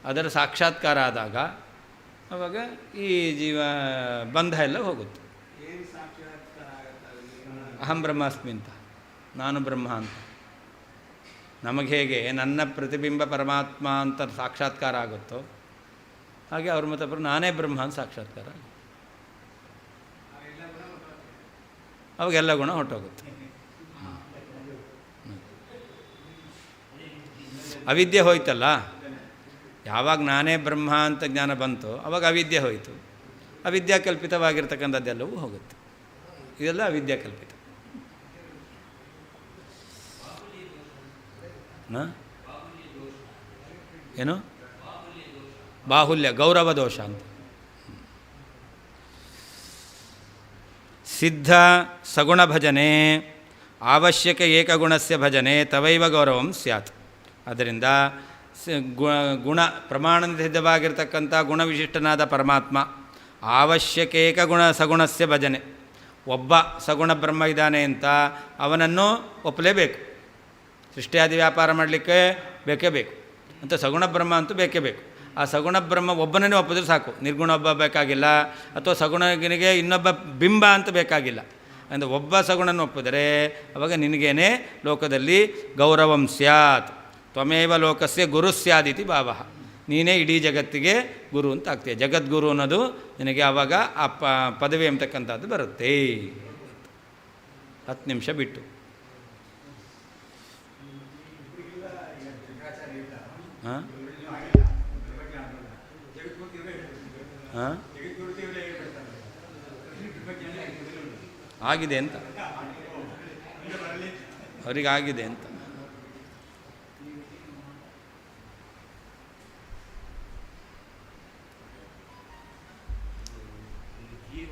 ಅದರ ಸಾಕ್ಷಾತ್ಕಾರ ಆದಾಗ ಆವಾಗ ಈ ಜೀವ ಬಂಧ ಎಲ್ಲ ಹೋಗುತ್ತೆ. ಅಹಂ ಬ್ರಹ್ಮಾಸ್ಮಿ ಅಂತ ನಾನು ಬ್ರಹ್ಮ ಅಂತ. ನಮಗೆ ಹೇಗೆ ನನ್ನ ಪ್ರತಿಬಿಂಬ ಪರಮಾತ್ಮ ಅಂತ ಸಾಕ್ಷಾತ್ಕಾರ ಆಗುತ್ತೋ ಹಾಗೆ ಅವ್ರ ಮತಪರ ನಾನೇ ಬ್ರಹ್ಮ ಅಂತ ಸಾಕ್ಷಾತ್ಕಾರ. ಅವಾಗೆಲ್ಲ ಗುಣ ಹೊರಟೋಗುತ್ತೆ. ಅವಿದ್ಯೆ ಹೋಯ್ತಲ್ಲ, ಯಾವಾಗ ನಾನೇ ಬ್ರಹ್ಮ ಅಂತ ಜ್ಞಾನ ಬಂತು ಅವಾಗ ಅವಿದ್ಯೆ ಹೋಯಿತು. ಅವಿದ್ಯಾಕಲ್ಪಿತವಾಗಿರ್ತಕ್ಕಂಥದ್ದೆಲ್ಲವೂ ಹೋಗುತ್ತೆ. ಇದೆಲ್ಲ ಅವಿದ್ಯಾಕಲ್ಪಿತ. ಏನು ಬಾಹುಲ್ಯ, ಗೌರವ ದೋಷ ಅಂತ. ಸಿದ್ಧ ಸಗುಣ ಭಜನೆ ಅವಶ್ಯಕ ಏಕಗುಣಸ್ಯ ಭಜನೆ ತವೈವ ಗೌರವಂ ಸ್ಯಾತ್. ಆದ್ದರಿಂದ ಗುಣ ಪ್ರಮಾಣದಿಂದ ಸಿದ್ಧವಾಗಿರ್ತಕ್ಕಂಥ ಗುಣವಿಶಿಷ್ಟನಾದ ಪರಮಾತ್ಮ ಅವಶ್ಯಕ ಏಕಗುಣ ಸಗುಣಸ್ಯ ಭಜನೆ. ಒಬ್ಬ ಸಗುಣ ಬ್ರಹ್ಮ ಇದ್ದಾನೆ ಅಂತ ಅವನನ್ನು ಒಪ್ಪಲೇಬೇಕು. ಸೃಷ್ಟಿಯಾದಿ ವ್ಯಾಪಾರ ಮಾಡಲಿಕ್ಕೆ ಬೇಕೇ ಬೇಕು ಅಂತ ಸಗುಣ ಬ್ರಹ್ಮ ಅಂತೂ ಬೇಕೇ ಬೇಕು. ಆ ಸಗುಣ ಬ್ರಹ್ಮ ಒಬ್ಬನನ್ನೇ ಒಪ್ಪಿದ್ರೆ ಸಾಕು. ನಿರ್ಗುಣ ಒಬ್ಬ ಬೇಕಾಗಿಲ್ಲ, ಅಥವಾ ಸಗುಣನಿಗೆ ಇನ್ನೊಬ್ಬ ಬಿಂಬ ಅಂತ ಬೇಕಾಗಿಲ್ಲ. ಅಂದರೆ ಒಬ್ಬ ಸಗುಣನ ಒಪ್ಪಿದರೆ ಅವಾಗ ನಿನಗೇನೆ ಲೋಕದಲ್ಲಿ ಗೌರವಂ ಸ್ಯಾತ್. ತ್ವಮೇವ ಲೋಕಸ್ಯ ಗುರು ಸ್ಯಾದಿತಿ ಭಾವ. ನೀನೇ ಇಡೀ ಜಗತ್ತಿಗೆ ಗುರು ಅಂತ ಆಗ್ತೀಯ. ಜಗದ್ಗುರು ಅನ್ನೋದು ನಿನಗೆ ಆವಾಗ ಆ ಪದವಿ ಅಂತಕ್ಕಂಥದ್ದು ಬರುತ್ತೆ. 10 ನಿಮಿಷ ಬಿಟ್ಟು ಹಾಂ ಹಾಂ ಆಗಿದೆ ಅಂತ ಅವರಿಗಾಗಿದೆ ಅಂತ. ಜೀವ